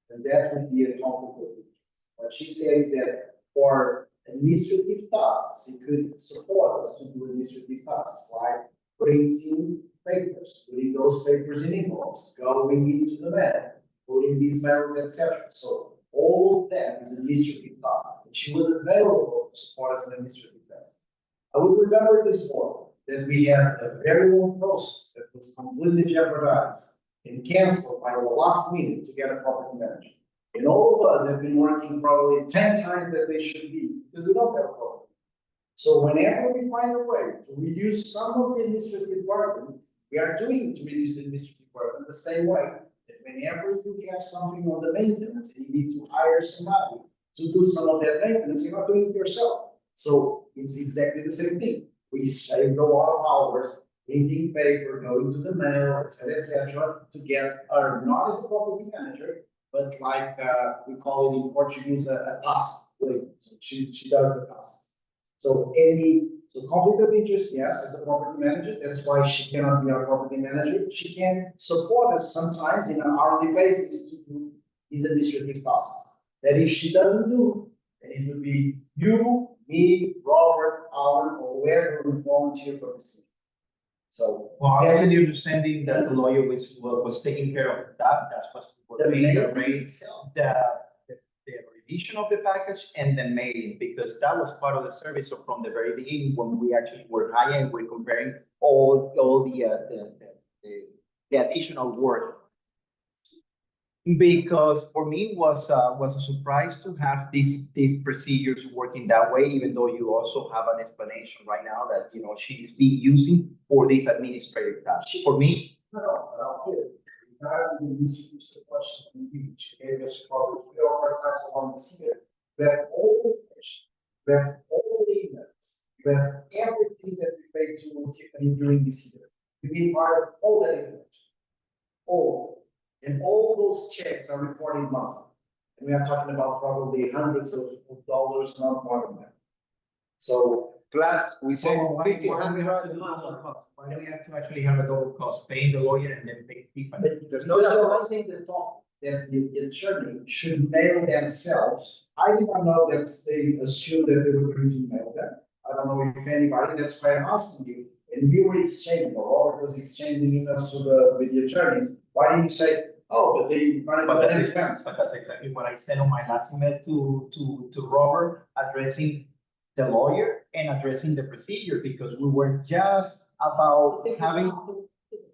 and that would be a conflict of interest. What she says that for administrative tasks, she could support us to do administrative tasks like printing papers, putting those papers in envelopes, going into the mail, putting these mails, etc. So all of that is administrative tasks. And she was available to support us in administrative tasks. I would remember this board that we had a very long process that was completely jeopardized and canceled by the last minute to get a property manager. And all of us have been working probably 10 times that they should be because we don't have a property. So whenever we find a way to reduce some of the administrative burden, we are doing to reduce the administrative burden the same way that whenever you have something on the maintenance and you need to hire somebody to do some of that maintenance, you're not doing it yourself. So it's exactly the same thing. We saved a lot of hours printing paper, going to the mail, etc., to get her not as a property manager, but like we call it in Portuguese a task lady. So she does the tasks. So conflict of interest, yes, as a property manager, that's why she cannot be our property manager. She can support us sometimes in an hourly basis to do these administrative tasks. That if she doesn't do, And it would be you, me, Robert, Alan, or whoever would volunteer for the city. So. Well, I was in the understanding that the lawyer was taking care of that, that's what we were paying the rate, itself. the revision of the package and the mailing, because that was part of the service. So from the very beginning, when we actually were hiring, we're comparing all the additional work. Because for me was a surprise to have these procedures working that way, even though you also have an explanation right now that, you know, she's being using for this administrative task. For me, The question which gave us probably 3 or 4 times along this year. We have all the information, we have all the emails, we have everything that we paid to Tiffany during this year. We've been part of all that information. All. And all those checks are reported monthly. And we are talking about probably hundreds of dollars, not more than that. So Plus, we said why do we have to $1,500 a do month. double cost? Why do we have to actually have a double cost, paying the lawyer and then pay people? There's no because doubt. you're raising the thought that the attorney should mail themselves. I did not know that they assumed that they were going to mail them. I don't know if anybody, that's why I'm asking you. And we were exchanging, or Robert was exchanging emails with the attorneys. Why didn't you say, oh, but they wanted But to that's, advance? but that's exactly what I sent on my last email to Robert, addressing the lawyer and addressing the procedure, because we were just about having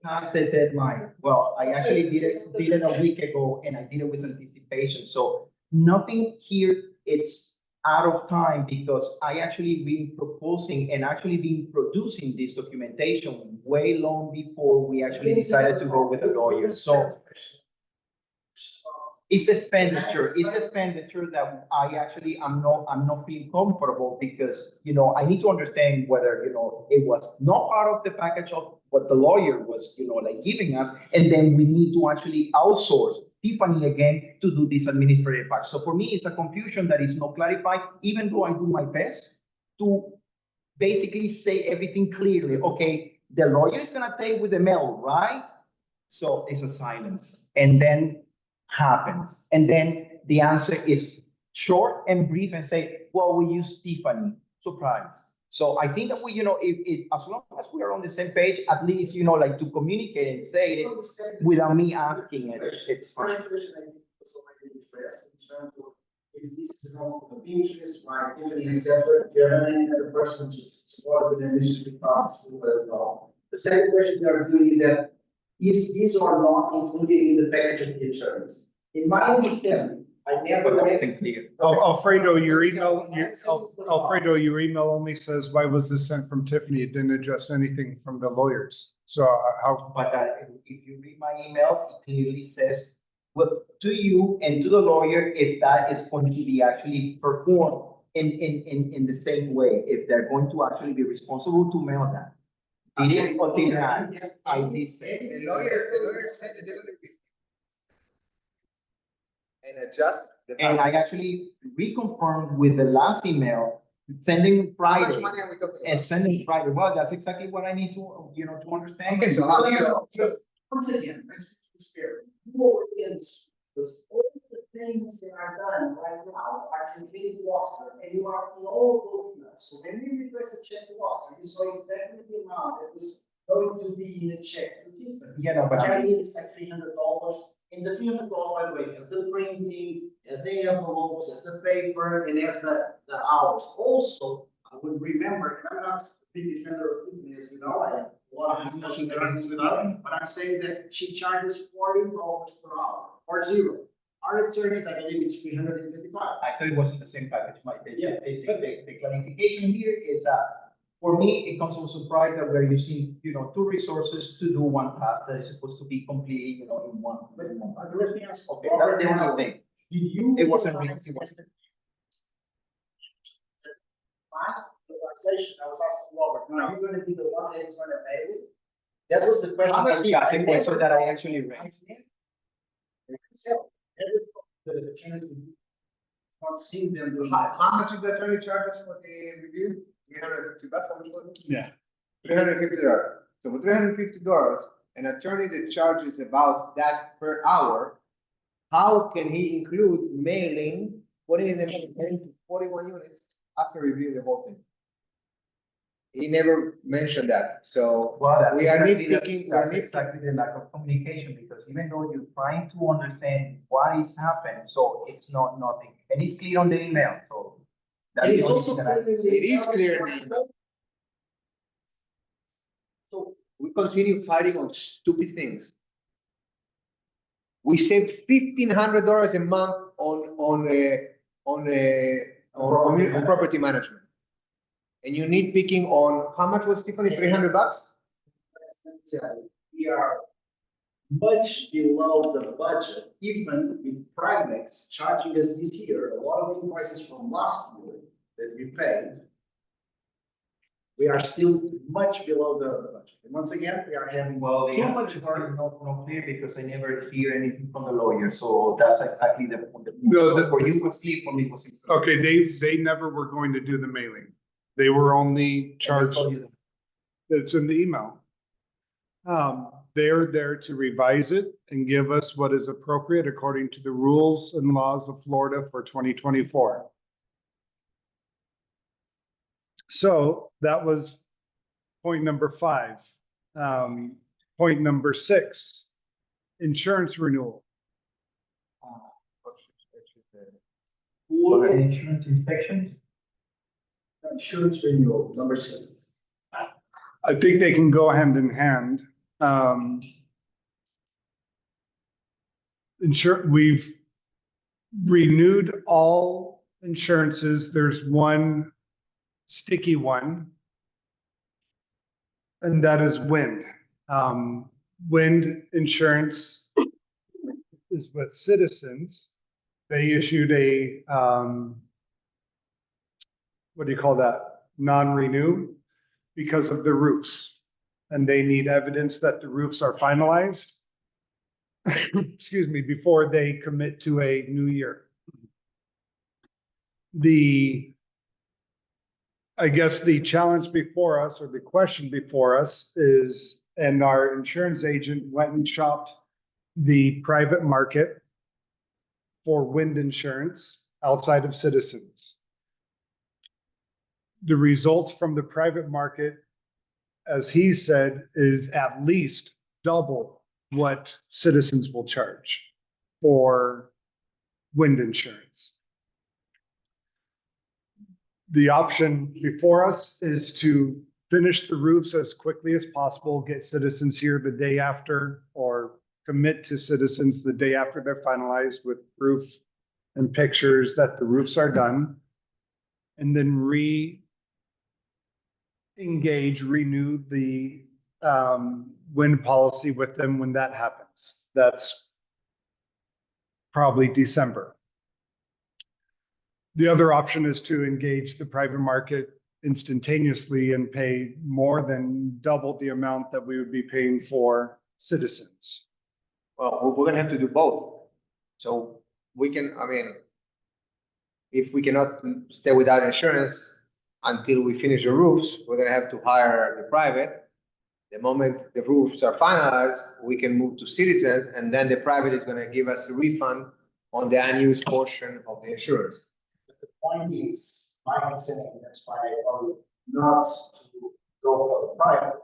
passed the deadline. Well, I actually did it a week ago, and I did it with anticipation. So nothing here, it's out of time, because I actually been proposing and actually been producing this documentation way long before we actually decided to go with a lawyer. So it's expenditure that I actually, I'm not feeling comfortable, because, you know, I need to understand whether, you know, it was not part of the package of what the lawyer was, you know, like giving us, and then we need to actually outsource Tiffany again to do this administrative part. So for me, it's a confusion that is not clarified, even though I do my best to basically say everything clearly. Okay, the lawyer is gonna take with the mail, right? So it's a silence, and then happens. And then the answer is short and brief and say, well, we use Tiffany, surprise. So I think that we, you know, as long as we are on the same page, at least, you know, like to communicate and say it without me asking it, it's fine. First question I think was already addressed in terms of if this is a conflict of interest, why Tiffany, etc. If you have any other person to support with an administrative process, we let it know. The second question we are doing is that these are not included in the package of the insurance. In my understanding, I never But that read. wasn't clear. Alfredo, your email only says, why was this sent from Tiffany? It didn't address anything from the lawyers. So how, But if you read my emails, it clearly says, well, to you and to the lawyer, if that is going to be actually performed in the same way, if they're going to actually be responsible to mail that. Did it or did not? I did say. The lawyer said that they're gonna be. And adjust. the And I package. actually reconfirmed with the last email, sending How much Friday money are we talking and about? sending Friday. Well, that's exactly what I need to, you know, to understand. Okay, so Once again, let's be fair. You already understood, because all the things that are done right now are contained in Oscar, and you are in all those emails. So when we request a check to Oscar, you saw exactly the amount that was going to be in a check to Tiffany. Yeah, no, but Which I I mean, it's like $300. And the $300, by the way, has the printing, as the envelopes, as the paper, and as the hours. Also, I would remember, and I'm not a big defender of Tiffany, as you know, I have a lot of discussions around this with her, but I'm saying that she charges $40 per hour, 40. Our attorneys, I believe it's 355. I thought it was in the same package. Yeah. The clarification here is, for me, it comes as a surprise that we're using, you know, 2 resources to do one task that is supposed to be completely, you know, in one. Let me ask. Okay, that's the only thing. Did you? It wasn't really, it wasn't. My realization, I was asking Robert, now you're gonna be the one that is gonna pay it? That was the question. That's the question that I actually read. Not seeing them doing How, that. how much is the attorney charges for the review? $350, how much was it? yeah. $350. So for $350, an attorney that charges about that per hour, how can he include mailing, putting in the mail, 41 units after reviewing the whole thing. He never mentioned that, so Well, that's we are exactly the- nitpicking, That's exactly the lack of communication, because even though you're trying to understand what is happening, so it's not nothing, and it's clear on the email, so. that's It the is only also thing that I- clear in the It is email. clear in the email. So We continue fighting on stupid things. We saved $1,500 a month on property management. And you nitpicking on, how much was Tiffany, $300? we are much below the budget, even with Primex charging us this year, a lot of invoices from last year that we paid. We are still much below the budget. And once again, we are having Well, the too answer much is work. not clear, because I never hear anything from the lawyer, so that's exactly the point. No, So the- for you was clear, for me was. clear. Okay, they never were going to do the mailing. They were only charged, told you that. it's in the email. They're there to revise it and give us what is appropriate according to the rules and laws of Florida for 2024. So that was point number 5. Point number 6, insurance renewal. For the insurance inspection, Insurance renewal, number 6. I think they can go hand in hand. We've renewed all insurances. There's one sticky one, and that is wind. Wind insurance is with Citizens. They issued a, what do you call that? Non-renew because of the roofs. And they need evidence that the roofs are finalized. Excuse me, before they commit to a new year. I guess the challenge before us, or the question before us is, and our insurance agent went and shopped the private market for wind insurance outside of Citizens. The results from the private market, as he said, is at least double what Citizens will charge for wind insurance. The option before us is to finish the roofs as quickly as possible, get Citizens here the day after, or commit to Citizens the day after they're finalized with proof and pictures that the roofs are done, and then renew the wind policy with them when that happens. That's probably December. The other option is to engage the private market instantaneously and pay more than double the amount that we would be paying for Citizens. Well, we're gonna have to do both. So we can, I mean, if we cannot stay without insurance until we finish the roofs, we're gonna have to hire the private. The moment the roofs are finalized, we can move to Citizens, and then the private is gonna give us a refund on the unused portion of the insurance. The point is, my understanding, that's why I wanted not to go for the private.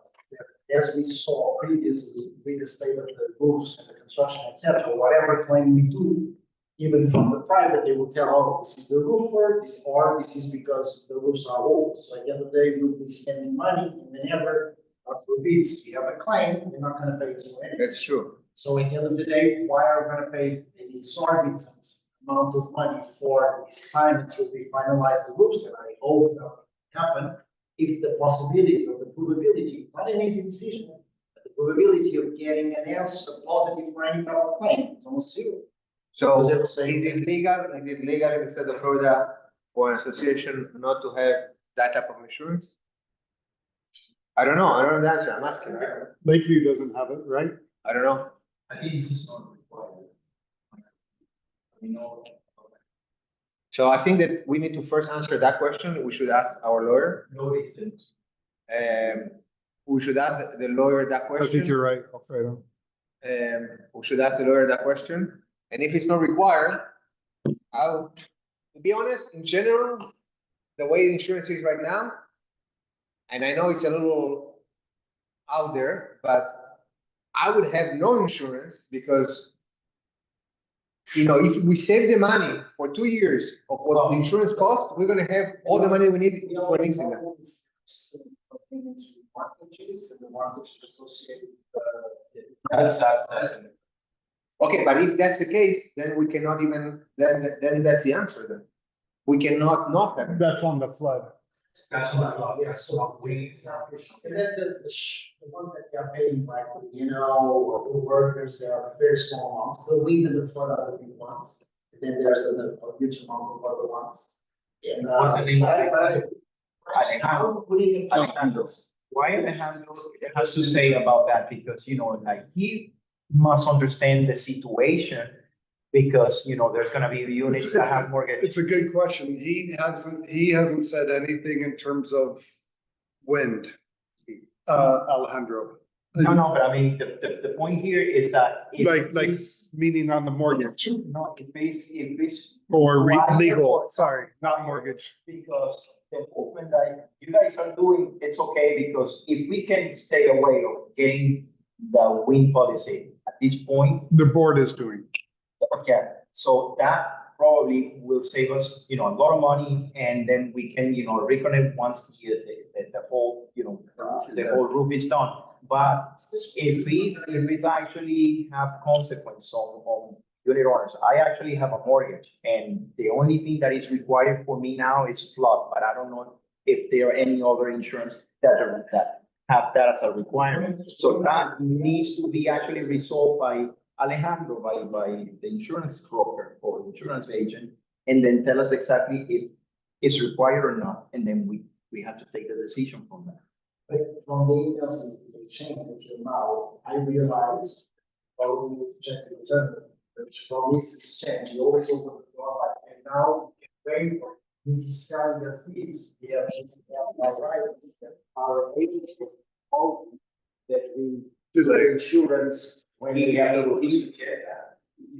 As we saw previously with the state of the roofs and the construction, etc., whatever claim we do, even from the private, they will tell, oh, this is the roofer, this is because the roofs are old. So at the end of the day, we'll be spending money, and whenever, God forbid, we have a claim, we're not gonna pay it for anything. That's true. So at the end of the day, why are we gonna pay an exorbitant amount of money for this time until we finalize the roofs? And I hope that will happen if the possibility or the probability, not an easy decision, but the probability of getting an answer positive for any type of claim is almost zero. So Because they will is say- it legal in the state of Florida for an association not to have that type of insurance? I don't know the answer, I'm asking, Lakeview doesn't have it, right? I don't know. I think this is not required. We know. So I think that we need to first answer that question. We should ask our lawyer. No distance. We should ask the lawyer that I question. think you're right, Alfredo. We should ask the lawyer that question. And if it's not required, To be honest, in general, the way insurance is right now, and I know it's a little out there, but I would have no insurance because, you know, if we save the money for 2 years of what the insurance costs, we're gonna have all the money we need for an incident. Mortgages and the mortgages associated. That's. Okay, but if that's the case, then we cannot even, then that's the answer then. We cannot not have it. That's on the flood. That's what, yes, so we. And then the ones that they are paying like, you know, or workers, they are very small amounts, the wind and the flood are the big ones. And then there's a huge amount of other ones. And, What's the name of it? Alejandro. Alejandro. Why Alejandro has to say about that? Because, you know, like he must understand the situation because, you know, there's gonna be units that have mortgage. It's a good question. He hasn't said anything in terms of wind, Alejandro. No, but I mean, the point here is that. if Like it's- meaning on the mortgage No, if it's. or Why- legal, sorry, not mortgage. Because the movement that you guys are doing, it's okay, because if we can stay away of getting the wind policy at this point, The board is doing. okay, so that probably will save us, you know, a lot of money, and then we can, you know, reconnect once the whole, you know, the whole roof is done. But if it's actually have consequence on unit owners, I actually have a mortgage, and the only thing that is required for me now is flood, but I don't know if there are any other insurance that have that as a requirement. So that needs to be actually resolved by Alejandro, by the insurance broker or insurance agent, and then tell us exactly if it's required or not, and then we have to take the decision from that. But from the emails and the exchange until now, I realized, oh, we need to check the return. But from this exchange, you always open the door, like, and now, very important. If he's telling us this, we have by right, that our agents will all that we do the insurance when we have to. He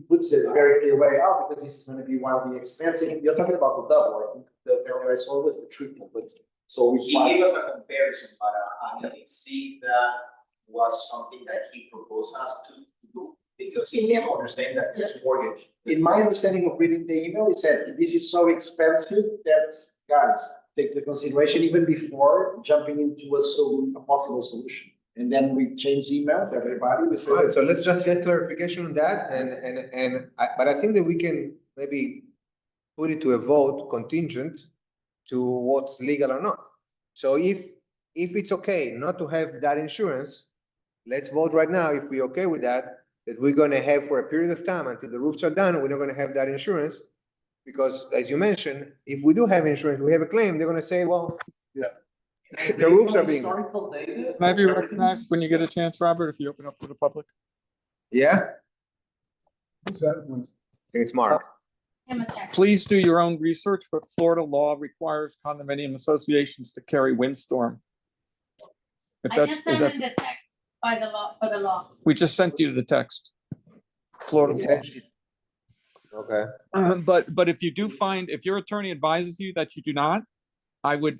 puts it very clear way out because this is gonna be wildly expensive. You're talking about the double, I think the value I saw was the triple, but so we. He gave us a comparison, but I didn't see that was something that he proposed us to do, because he didn't understand that it's mortgage. In my understanding of reading the email, it said, this is so expensive that, guys, take the consideration even before jumping into a possible solution. And then we change emails, everybody, we say. All right, so let's just get clarification on that, but I think that we can maybe put it to a vote contingent to what's legal or not. So if it's okay not to have that insurance, let's vote right now, if we're okay with that we're gonna have for a period of time until the roofs are done, we're not gonna have that insurance. Because as you mentioned, if we do have insurance, we have a claim, they're gonna say, well, yeah, the roofs are being. Historical data. Can I be recognized when you get a chance, Robert, if you open up to the public? Yeah, Who's that one? it's Mark. Please do your own research, but Florida law requires condominium associations to carry windstorm. If I that's, just is sent that, in the text by the law, for the law. we just sent you the text. Florida law. Okay, But if you do find, if your attorney advises you that you do not, I would,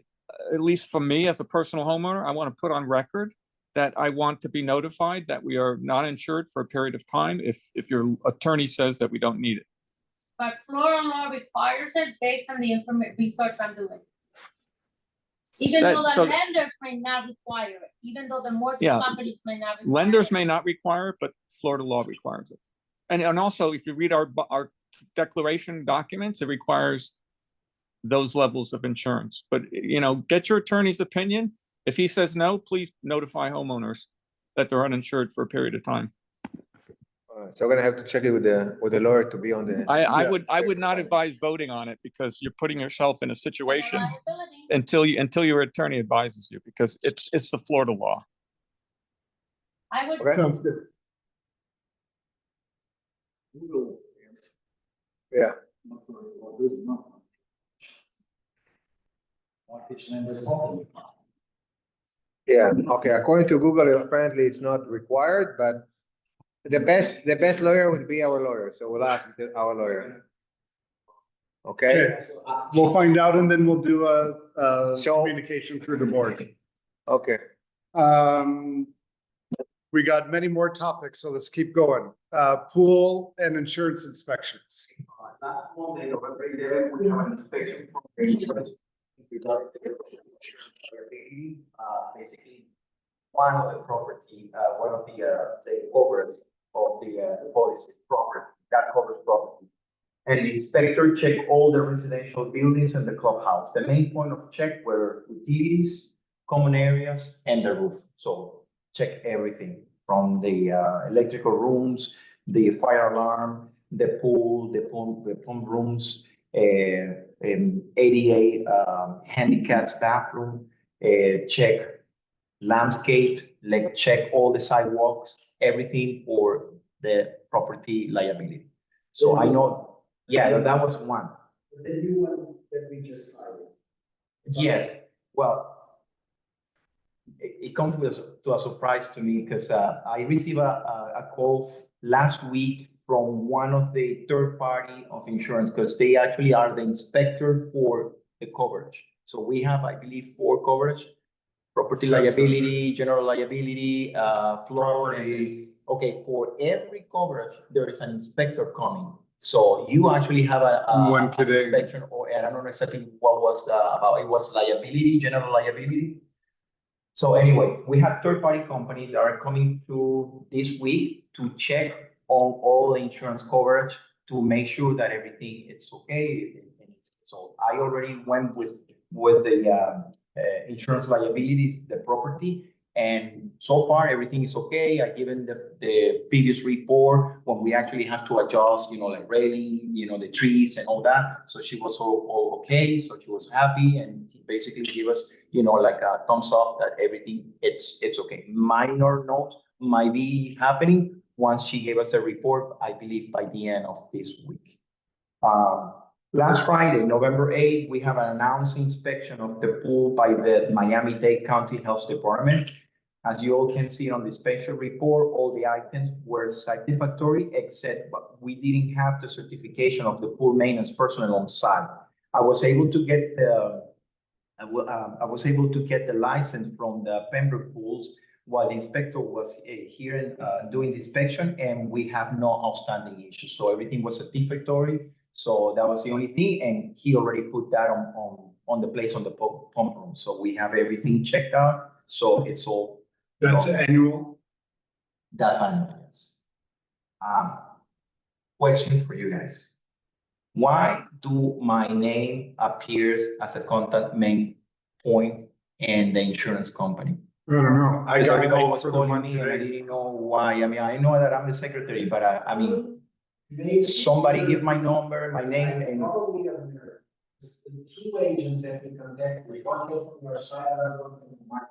at least for me as a personal homeowner, I want to put on record that I want to be notified that we are not insured for a period of time if your attorney says that we don't need it. But Florida law requires it based on the research I'm doing. Even though So- the lenders may not require it, even though the mortgage Yeah. companies may not. require Lenders it. may not require it, but Florida law requires it. And also, if you read our declaration documents, it requires those levels of insurance. But, you know, get your attorney's opinion. If he says no, please notify homeowners that they're uninsured for a period of time. all right, so we're gonna have to check it with the lawyer to be on the. I Yeah. would not advise voting on it because you're putting yourself in a situation Liability. until your attorney advises you, because it's the Florida law. I would, Okay. Sounds good. Yeah. Yeah, okay, according to Google, apparently it's not required, but the best lawyer would be our lawyer, so we'll ask our lawyer. Okay? We'll find out and then we'll do a So- communication through the board. Okay. We got many more topics, so let's keep going. Pool and insurance inspections. Last Monday, November 11, we have an inspection from the insurance regarding the basically one of the property, one of the coverage of the policy property, that covers property. And the inspector checked all the residential buildings and the clubhouse. The main point of check were utilities, common areas, and the roof. So check everything from the electrical rooms, the fire alarm, the pool, the pump rooms, ADA, handicapped bathroom, check landscape, like check all the sidewalks, everything for the property liability. So I know, yeah, that was one. The new one that we just hired. Yes, well, it comes to a surprise to me because I received a call last week from one of the third party of insurance because they actually are the inspector for the coverage. So we have, I believe, 4 coverage: property liability, general liability, flood. Okay, for every coverage, there is an inspector coming. So you actually have One an today. inspection, or I don't know exactly what was about. It was liability, general liability. So anyway, we have third-party companies that are coming through this week to check on all the insurance coverage to make sure that everything is okay. So I already went with the insurance liability, the property, and so far everything is okay. I given the previous report when we actually have to adjust, like railing, the trees and all that. So she was all okay. So she was happy, and he basically gave us, like a thumbs up that everything it's okay. Minor notes might be happening once she gave us a report, I believe by the end of this week. Last Friday, November 8th, we have an announced inspection of the pool by the Miami-Dade County Health Department. As you all can see on the inspection report, all the items were satisfactory, except we didn't have the certification of the pool maintenance personnel on site. I was able to get the license from the Pembroke pools while the inspector was here and doing the inspection, and we have no outstanding issues. So everything was satisfactory. So that was the only thing, and he already put that on the place on the pump room. So we have everything checked out. So it's all. That's annual. That's annual, yes. Question for you guys. Why do my name appears as a contact main point in the insurance company? I don't know. I Because got everybody called was for the calling one me and I today. didn't know why. I mean, I know that I'm the secretary, but I mean, somebody give my number, my name, and Probably the 2 agents that we contacted, one came from your side, another one from mine.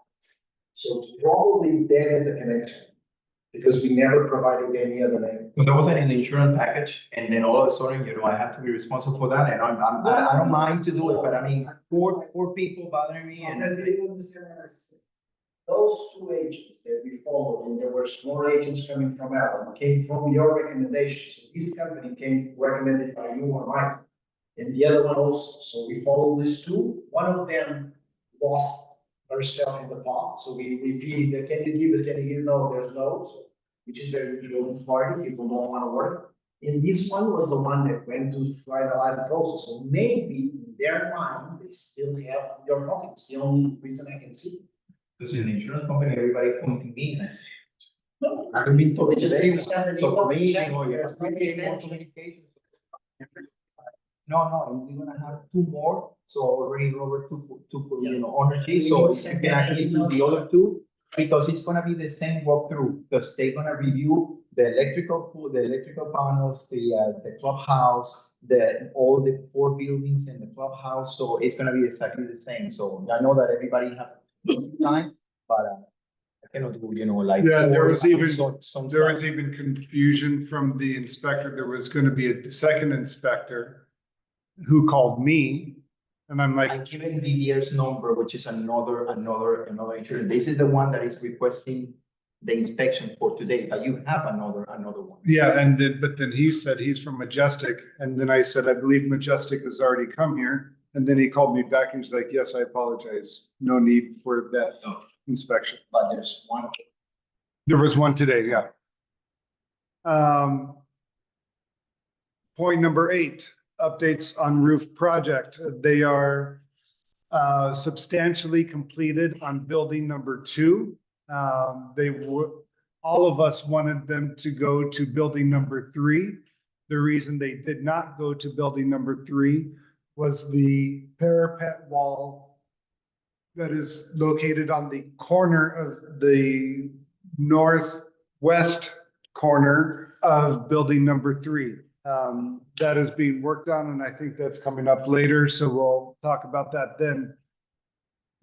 So probably that is the connection, because we never provided any other name. because I wasn't in the insurance package, and then all of a sudden, I have to be responsible for that, and I don't mind to do it, but I mean, four people bothering me, and that's it. Those 2 agents that we followed, and there were small agents coming from Allen, came from your recommendation. So this company came recommended by you or Mike, and the other one also. So we followed these 2. One of them lost herself in the pot. So we repeated that, can you give? No, there's no. So, which is very usual in Florida, people don't want to work. And this one was the one that went to finalize the process. So maybe in their mind, they still have your contact. It's the only reason I can see. Because in the insurance company, everybody coming to me, and I say, No, I've been told we just today, need to send an so for email, me, check, you there's have to be more communication. No, we're gonna have 2 more, so already Robert took ownership, so you can actually do the other 2, because it's gonna be the same walkthrough, because they're gonna review the electrical pool, the electrical panels, the clubhouse, all the 4 buildings in the clubhouse, so it's gonna be exactly the same, so I know that everybody have time, but I cannot do, like. Yeah, there 4 was even, some there was sites. even confusion from the inspector. There was gonna be a second inspector who called me, and I'm I like, given Didier's number, which is another insurance. This is the one that is requesting the inspection for today, but you have another one. Yeah, but then he said he's from Majestic, and then I said, I believe Majestic has already come here. And then he called me back and he's like, yes, I apologize. No need for that inspection. But there's one. There was one today, yeah. Point number 8, updates on roof project. They are substantially completed on building number 2. All of us wanted them to go to building number 3. The reason they did not go to building number 3 was the parapet wall that is located on the corner of the northwest corner of building number 3. That is being worked on, and I think that's coming up later, so we'll talk about that then.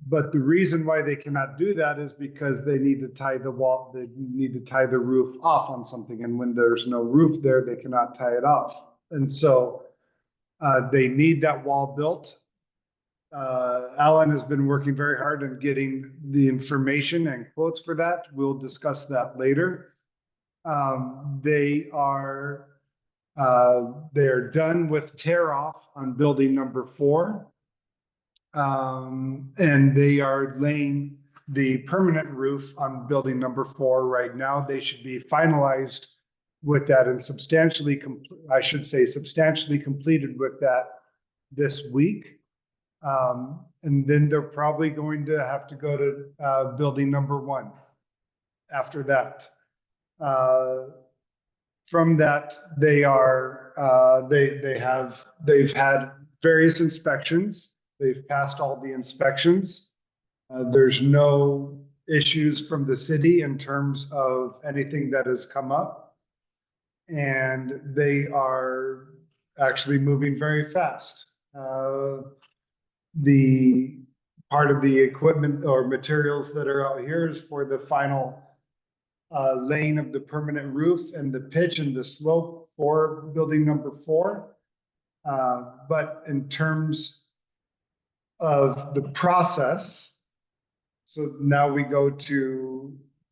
But the reason why they cannot do that is because they need to tie the wall, they need to tie the roof off on something, and when there's no roof there, they cannot tie it off. And so they need that wall built. Alan has been working very hard on getting the information and quotes for that. We'll discuss that later. They are done with tear off on building number 4. And they are laying the permanent roof on building number 4 right now. They should be finalized with that and substantially completed with that this week. And then they're probably going to have to go to building number 1 after that. From that, they've had various inspections. They've passed all the inspections. There's no issues from the city in terms of anything that has come up. And they are actually moving very fast. The part of the equipment or materials that are out here is for the final laying of the permanent roof and the pitch and the slope for building number 4. But in terms of the process, so now we go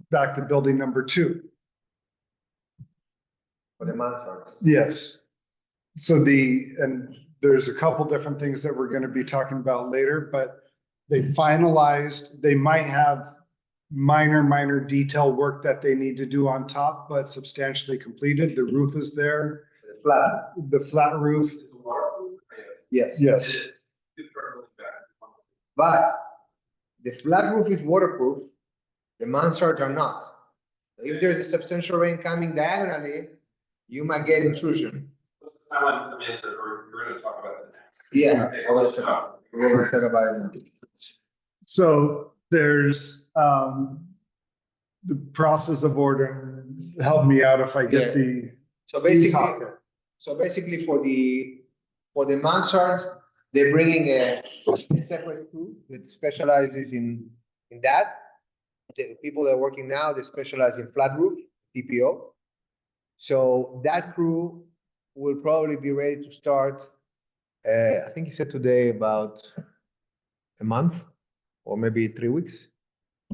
back to building number 2. For the mansards. Yes. So and there's a couple different things that we're going to be talking about later, but they might have minor detail work that they need to do on top, but substantially completed. The roof is there. The flat roof. Yes. Yes. But the flat roof is waterproof. The mansards are not. If there's a substantial rain coming diagonally, you might get intrusion. We're going to talk about it next. Yeah, we're going to talk about it now. So there's the process of order. Help me out if I get the. So basically for the mansards, they're bringing a separate crew that specializes in that. The people that are working now, they specialize in flat roof, TPO. So that crew will probably be ready to start, I think he said today, about a month or maybe 3 weeks.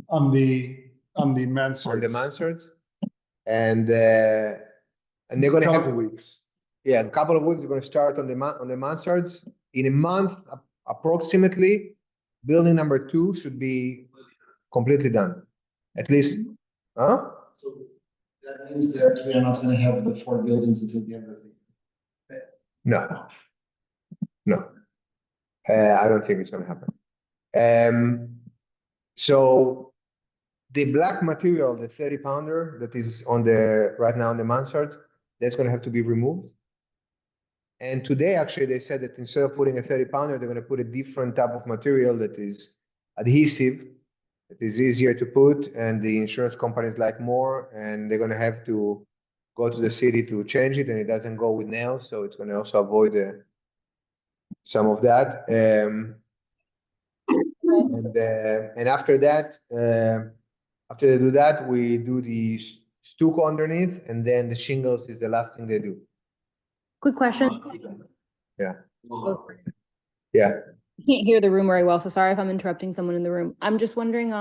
On the mansards. On the mansards. And they're going to have weeks. Yeah, a couple of weeks. They're going to start on the mansards. In a month, approximately, building number 2 should be completely done. At least, So that means that we are not going to have the 4 buildings until the end of the year. No. I don't think it's going to happen. So the black material, the 30-pounder that is right now on the mansards, that's going to have to be removed. And today, actually, they said that instead of putting a 30-pounder, they're going to put a different type of material that is adhesive, that is easier to put, and the insurance companies like more, and they're going to have to go to the city to change it, and it doesn't go with nails, so it's going to also avoid some of that. And after that, after they do that, we do the stucco underneath, and then the shingles is the last thing they do. Quick question. Yeah. Yeah. Can't hear the room very well, so sorry if I'm interrupting someone in the room. I'm just wondering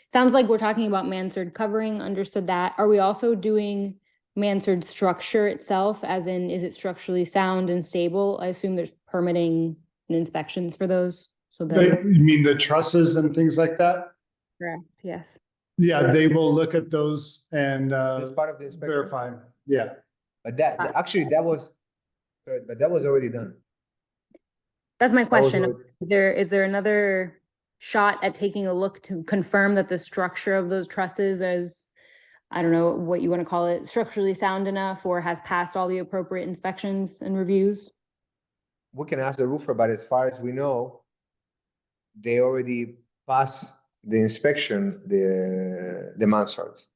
sounds like we're talking about mansard covering, understood that. Are we also doing mansard structure itself, as in, is it structurally sound and stable? I assume there's permitting and inspections for those, so that. You mean the trusses and things like that? Correct, yes. Yeah, they will look at those and That's part of the inspection. verify. Yeah. But actually, that was already done. That's my That was question. already- Is there another shot at taking a look to confirm that the structure of those trusses is, I don't know what you want to call it, structurally sound enough or has passed all the appropriate inspections and reviews? We can ask the roofer, but as far as we know, they already passed the inspection, the mansards.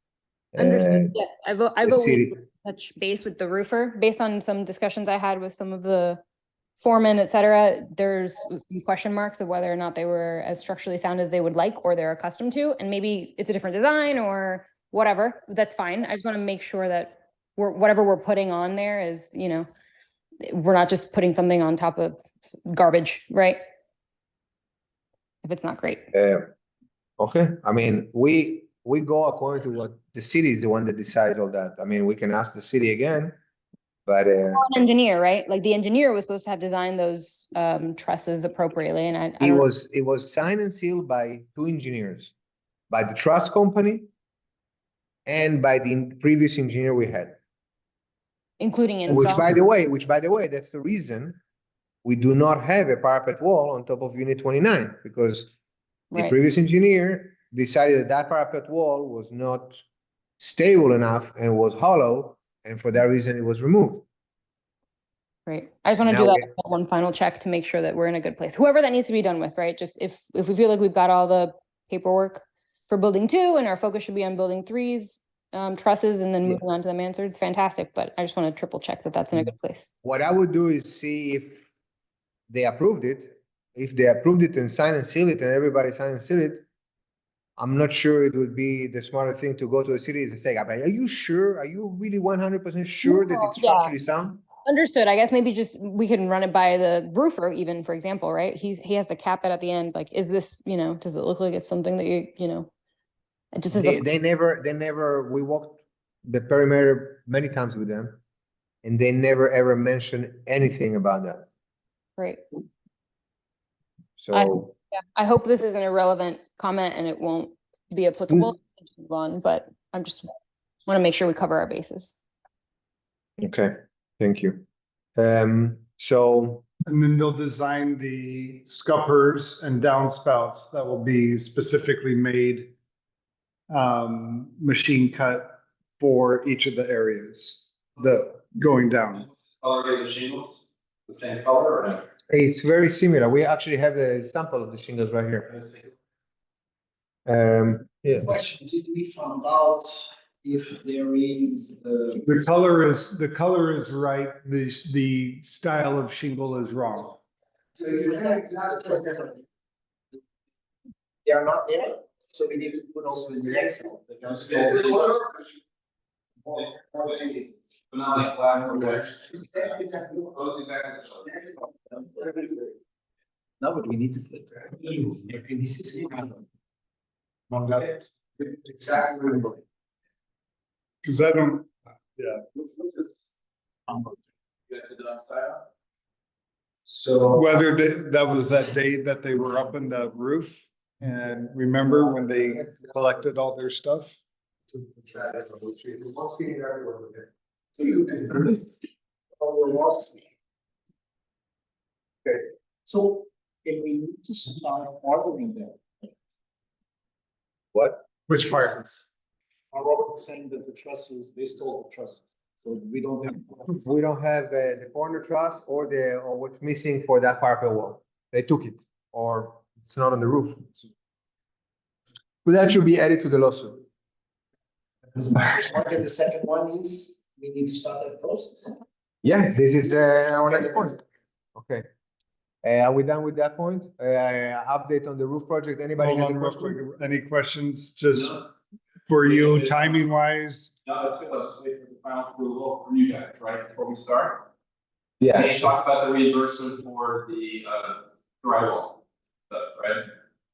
Understood, yes. I've the always city- touch base with the roofer, based on some discussions I had with some of the foremen, et cetera. There's some question marks of whether or not they were as structurally sound as they would like or they're accustomed to, and maybe it's a different design or whatever, that's fine. I just want to make sure that whatever we're putting on there is, we're not just putting something on top of garbage, right? If it's not great. Okay, I mean, we go according to what the city is the one that decides all that. I mean, we can ask the city again, but An engineer, right? Like the engineer was supposed to have designed those trusses appropriately, and I it don't. was signed and sealed by two engineers, by the trust company and by the previous engineer we had. Including Which install. by the way, that's the reason we do not have a parapet wall on top of unit 29, because the Right. previous engineer decided that parapet wall was not stable enough and was hollow, and for that reason it was removed. Right. I just want to Now do we- that one final check to make sure that we're in a good place. Whoever that needs to be done with, right? Just if we feel like we've got all the paperwork for building 2 and our focus should be on building 3's trusses and then Yeah. moving on to the mansards, fantastic. But I just want to triple check that that's in a good place. What I would do is see if they approved it. If they approved it and signed and sealed it and everybody signed and sealed it, I'm not sure it would be the smarter thing to go to the city and say, are you sure? Are you really 100% sure that it's Yeah. structurally sound? Understood. I guess maybe just we can run it by the roofer even, for example, right? He has to cap it at the end. Like, is this, does it look like it's something that it just is They never, we walked the perimeter many times with them, and they never ever mentioned anything about that. right. So, Yeah, I hope this is an irrelevant comment and it won't be applicable. Move on, but I'm just want to make sure we cover our bases. okay, thank you. So, And then they'll design the scuppers and downspouts that will be specifically made, machine cut for each of the areas, the going down. Color of the shingles, the same color or no? it's very similar. We actually have a sample of the shingles right here. Yeah. Question, did we find out if there is The color is right, the style of shingle is wrong. So if you have exact choices, they are not there, so we need to put also in the Excel. the But not like black or white. That's exactly what- Oh, exactly. No, but we need to put. And this is. Among others. Exactly. Cause I don't, yeah. You guys did it on site? So. Whether that was that day that they were up in the roof, and remember when they collected all their stuff? So you can this. Okay, so if we need to start ordering them. What? Which part? Robert was saying that the trusses, they stole the trusses, so we don't have. We don't have the corner truss or what's missing for that parapet wall. They took it, or it's not on the roof. But that should be added to the lawsuit. Okay, the second one is, we need to start that process. Yeah, this is our next point. Okay. Are we done with that point? Update on the roof project. Anybody Hold has a on real quick. question? Any questions, just for you, timing wise? No, that's good. Let's wait for the final approval from you guys, right, before we start. Yeah. And you talked about the reimbursement for the drywall. stuff, right?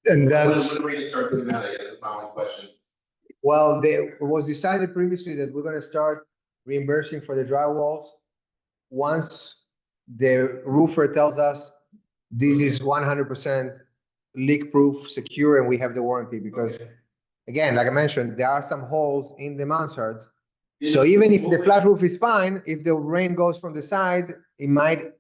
And When that's, when are we gonna start doing that, I guess, is my only question. Well, it was decided previously that we're gonna start reimbursing for the drywalls once the roofer tells us this is 100% leak-proof, secure, and we have the warranty, because again, like I mentioned, there are some holes in the mansards. So even if the flat roof is fine, if the rain goes from the side, it might.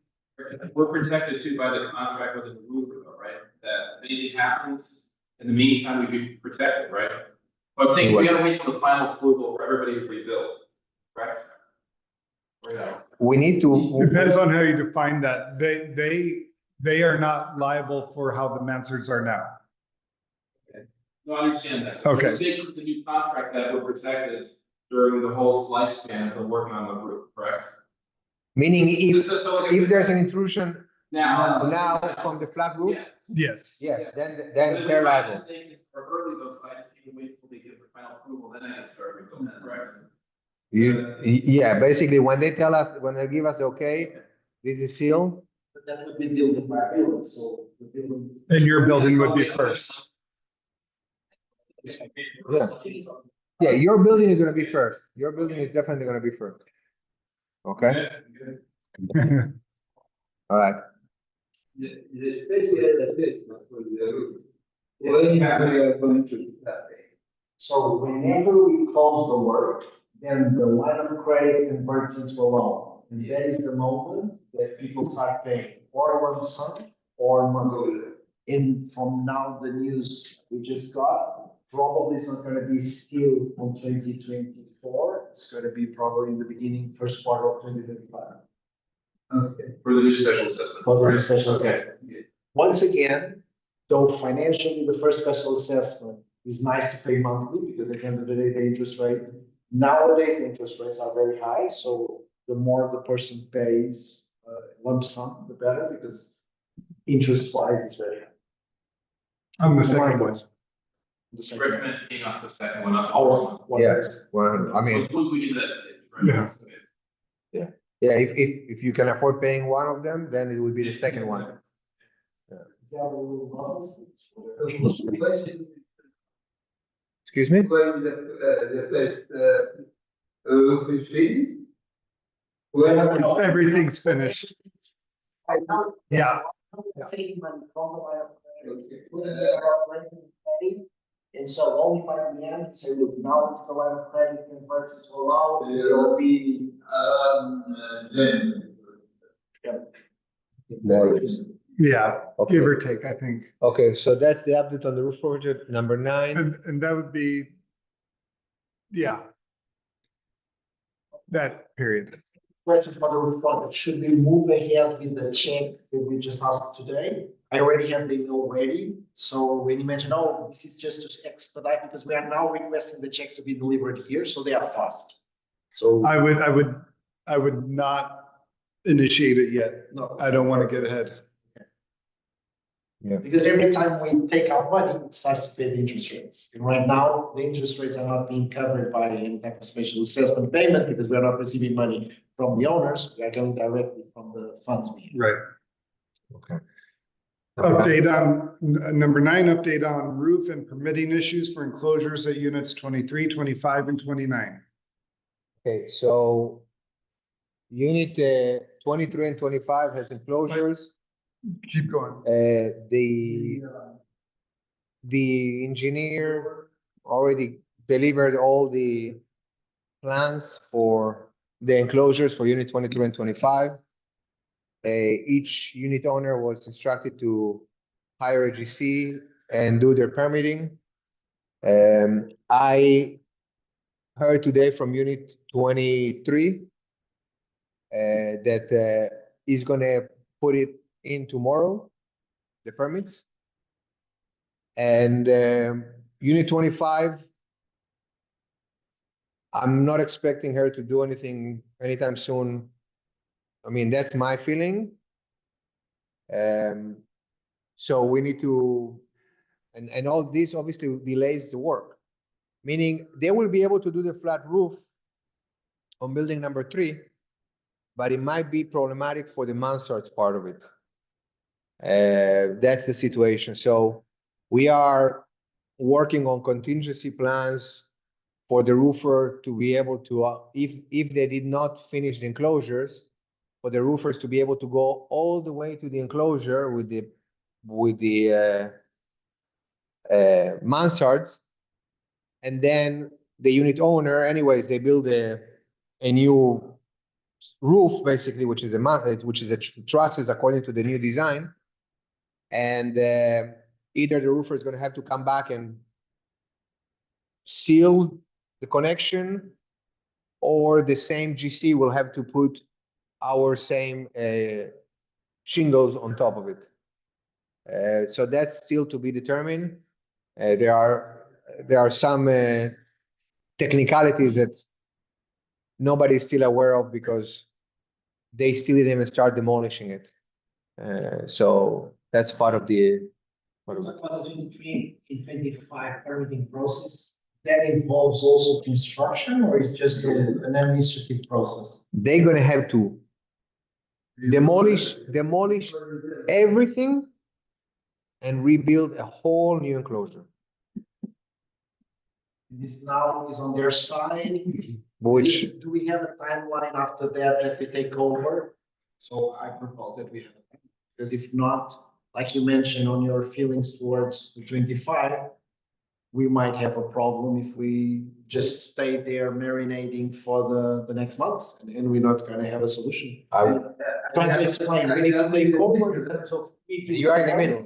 We're protected too by the contract with the roofer, though, right? That if anything happens, in the meantime, we'd be protected, right? But I'm saying we gotta wait till the final approval for everybody to rebuild, correct? Or no? We need to. depends on how you define that. They are not liable for how the mansards are now. No, I understand that. Okay. We're taking the new contract that we're protected during the whole lifespan of the working on the roof, correct? Meaning So like if there's an intrusion now from the flat roof, yeah. Yes. yes, then But if they're my liable. mistake is for early though, so I just need to wait till they give the final approval, then I can start rebuilding, correct? Yeah, basically, when they tell us, when they give us the okay, this is sealed. But that would be building by building, so the building. And your building would be first. Yeah. Yeah, your building is gonna be first. Your building is definitely gonna be first. Okay, all right. So whenever we close the work, then the line of credit converts into a loan. And that is the moment that people start paying or lump sum or monthly. And from now, the news we just got, probably it's not gonna be still on 2024. It's gonna be probably in the beginning, first quarter of 2025. Okay. For the new special assessment. For the special Okay. assessment. Once again, though financially, the first special assessment is nice to pay monthly, because at the end of the day, the interest rate, nowadays, the interest rates are very high, so the more the person pays lump sum, the better, because interest wise is very high. On the second one. The second one. Recommend paying off the second one, not the Oh, first one. Yeah, well, I mean, Once we get to that stage, right? Yeah. yeah, if you can afford paying one of them, then it will be the second one. Excuse me? Everything's finished. Yeah. Taking money from the line of credit. And so only by the end, say, look, now it's the line of credit converts to allow, it'll be, More or less. Yeah, Okay. give or take, I think. Okay, so that's the update on the roof project, number 9. And that would be, yeah. That period. question for the roof project, should we move ahead with the check that we just asked today? I already have the email ready, so when you mention, oh, this is just to expedite, because we are now requesting the checks to be delivered here, so they are fast. So. I would not initiate it yet. No. I don't want to get ahead. Yeah. Because every time we take out money, it starts to pay the interest rates. And right now, the interest rates are not being covered by any type of special assessment payment, because we are not receiving money from the owners. We are getting directly from the funds. Right. Okay. Update on number 9, update on roof and permitting issues for enclosures at units 23, 25, and 29. Okay, so unit 23 and 25 has enclosures. Keep going. The engineer already delivered all the plans for the enclosures for unit 23 and 25. Each unit owner was instructed to hire a GC and do their permitting. I heard today from unit 23 that he's gonna put it in tomorrow, the permits. And unit 25, I'm not expecting her to do anything anytime soon. I mean, that's my feeling. So we need to, and all this obviously delays the work. Meaning they will be able to do the flat roof on building number 3, but it might be problematic for the mansards part of it. That's the situation. So we are working on contingency plans for the roofer to be able to, if they did not finish the enclosures, for the roofers to be able to go all the way to the enclosure with the mansards, and then the unit owner, anyways, they build a new roof basically, which is a trusses according to the new design, and either the roofer is going to have to come back and seal the connection, or the same GC will have to put our same shingles on top of it. So that's still to be determined. There are some technicalities that nobody is still aware of because they still didn't even start demolishing it. So that's part of the. What about the 23 and 25 permitting process? That involves also construction, or is just an administrative process? They're gonna have to demolish everything and rebuild a whole new enclosure. This now is on their side. Which, Do we have a timeline after that we take over? So I propose that we have, because if not, like you mentioned on your feelings towards the 25, we might have a problem if we just stay there marinating for the next months, and we're not gonna have a solution. Trying to explain, we need to take over in terms of. you are in the middle.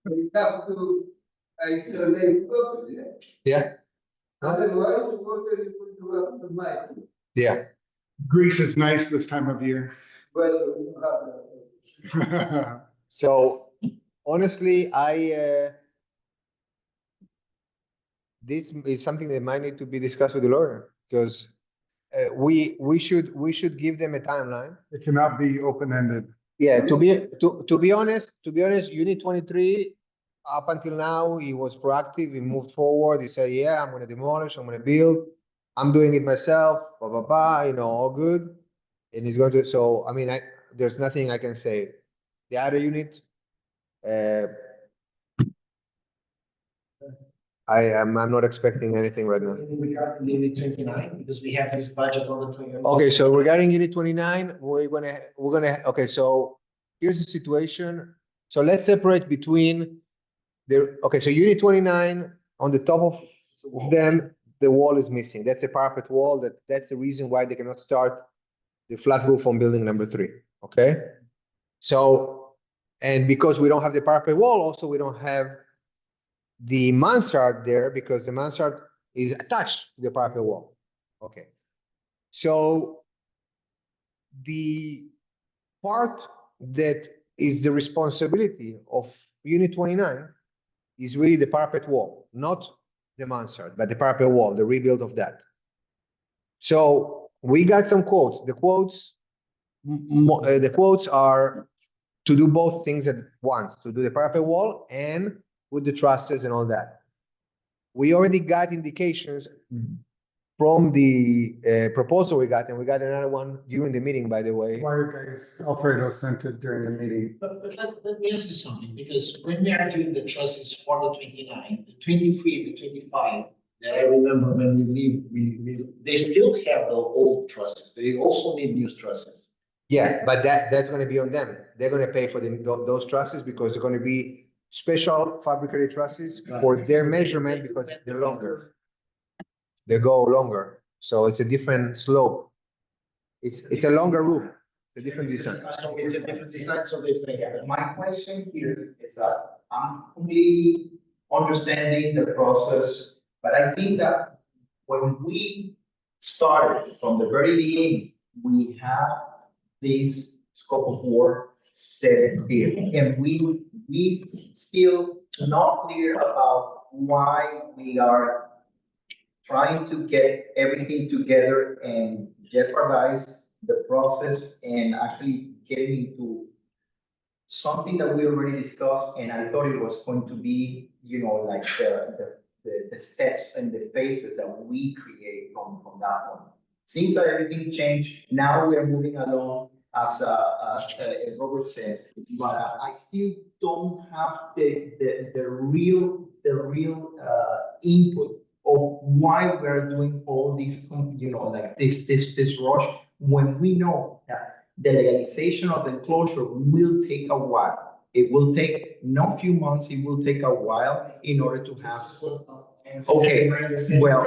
We have to isolate properly. Yeah, Otherwise, what are you going to have to make? yeah. Greece is nice this time of year. Well, you have So honestly, this is something that might need to be discussed with the lawyer, because we should give them a timeline. It cannot be open-ended. Yeah, to be honest, Unit 23, up until now, he was proactive, he moved forward, he said, yeah, I'm gonna demolish, I'm gonna build, I'm doing it myself, blah, blah, blah, all good. And he's going to, so, I mean, there's nothing I can say. The other unit, I'm not expecting anything right now. Regarding Unit 29, because we have this budget on the 20. Okay, so regarding Unit 29, we're gonna, okay, so here's the situation. So let's separate between so Unit 29, on the top of them, the wall is missing. That's a parapet wall. That's the reason why they cannot start the flat roof on building number 3, okay? So, and because we don't have the parapet wall, also we don't have the mansard there, because the mansard is attached to the parapet wall. Okay. So the part that is the responsibility of Unit 29 is really the parapet wall, not the mansard, but the parapet wall, the rebuild of that. So we got some quotes. The quotes are to do both things at once, to do the parapet wall and with the trusses and all that. We already got indications from the proposal we got, and we got another one during the meeting, by the way. Wire guys, Alfredo sent it during the meeting. But let me ask you something, because when we are doing the trusses for the 29, the 23, the 25, that I remember when we leave, they still have the old trusses. They also need new trusses. Yeah, but that's going to be on them. They're going to pay for those trusses, because they're going to be special fabricated trusses for their measurement, because they're longer. They go longer, so it's a different slope. It's a longer roof. It's a different design. It's a different design, so they pay. My question here is that I'm completely understanding the process, but I think that when we started from the very beginning, we have this scope of work set here, and we still not clear about why we are trying to get everything together and jeopardize the process and actually getting into something that we already discussed, and I thought it was going to be, like the steps and the phases that we create from that one. Since everything changed, now we are moving along as Robert says, but I still don't have the real input of why we're doing all this, like this rush, when we know that the legalization of the enclosure will take a while. It will take not a few months, it will take a while in order to have. Okay, well,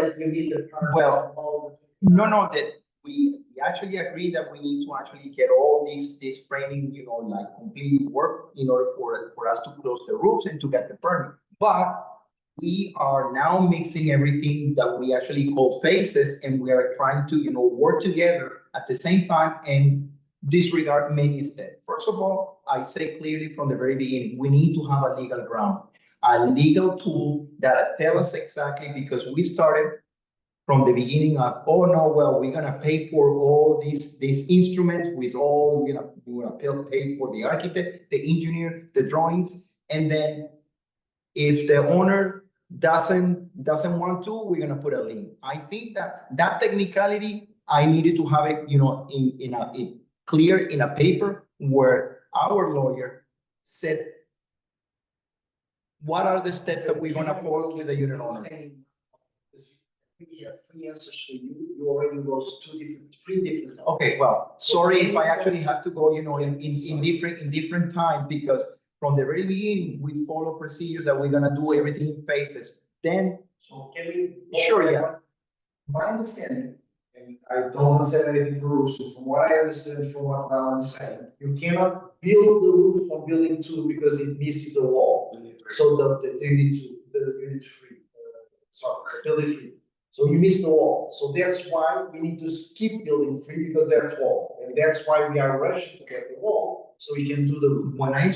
no, that we actually agree that we need to actually get all this framing, like completely work in order for us to close the roofs and to get the permit. But we are now mixing everything that we actually call phases, and we are trying to, work together at the same time and disregard many steps. First of all, I say clearly from the very beginning, we need to have a legal ground, a legal tool that tell us exactly, because we started from the beginning of, oh no, well, we're gonna pay for all these instruments with all, we're gonna pay for the architect, the engineer, the drawings, and then if the owner doesn't want to, we're gonna put a lien. I think that technicality, I needed to have it, in clear in a paper where our lawyer said, what are the steps that we're gonna follow with the unit owner? We have three answers for you. You already goes three different. Okay, well, sorry if I actually have to go, in different time, because from the very beginning, we follow procedures that we're gonna do everything in phases. Then, So can we? Sure, yeah. My understanding, and I don't understand anything from roofs, so from what I understand from what I'm saying, you cannot build the roof on building 2 because it misses a wall. So the unit 2, the unit 3, building 3. So you miss the wall. So that's why we need to skip building 3 because there's wall. And that's why we are rushing to get the wall so we can do the roof. when I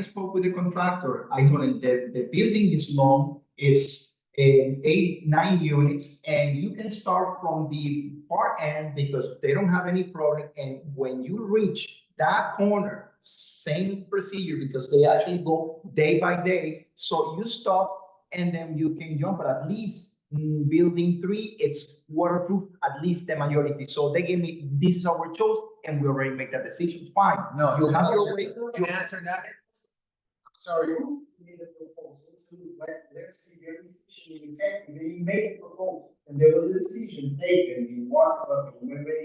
spoke with the contractor, I told him that the building is long, it's 8-9 units, and you can start from the far end because they don't have any problem. And when you reach that corner, same procedure, because they actually go day by day. So you stop and then you can jump, but at least building 3, it's waterproof, at least the majority. So they gave me, this is our choice, and we already make that decision. Fine. No, You have your way. Can I answer that? Sorry. Made a proposal. Let's be very efficient. In fact, they made a proposal, and there was a decision taken in WhatsApp,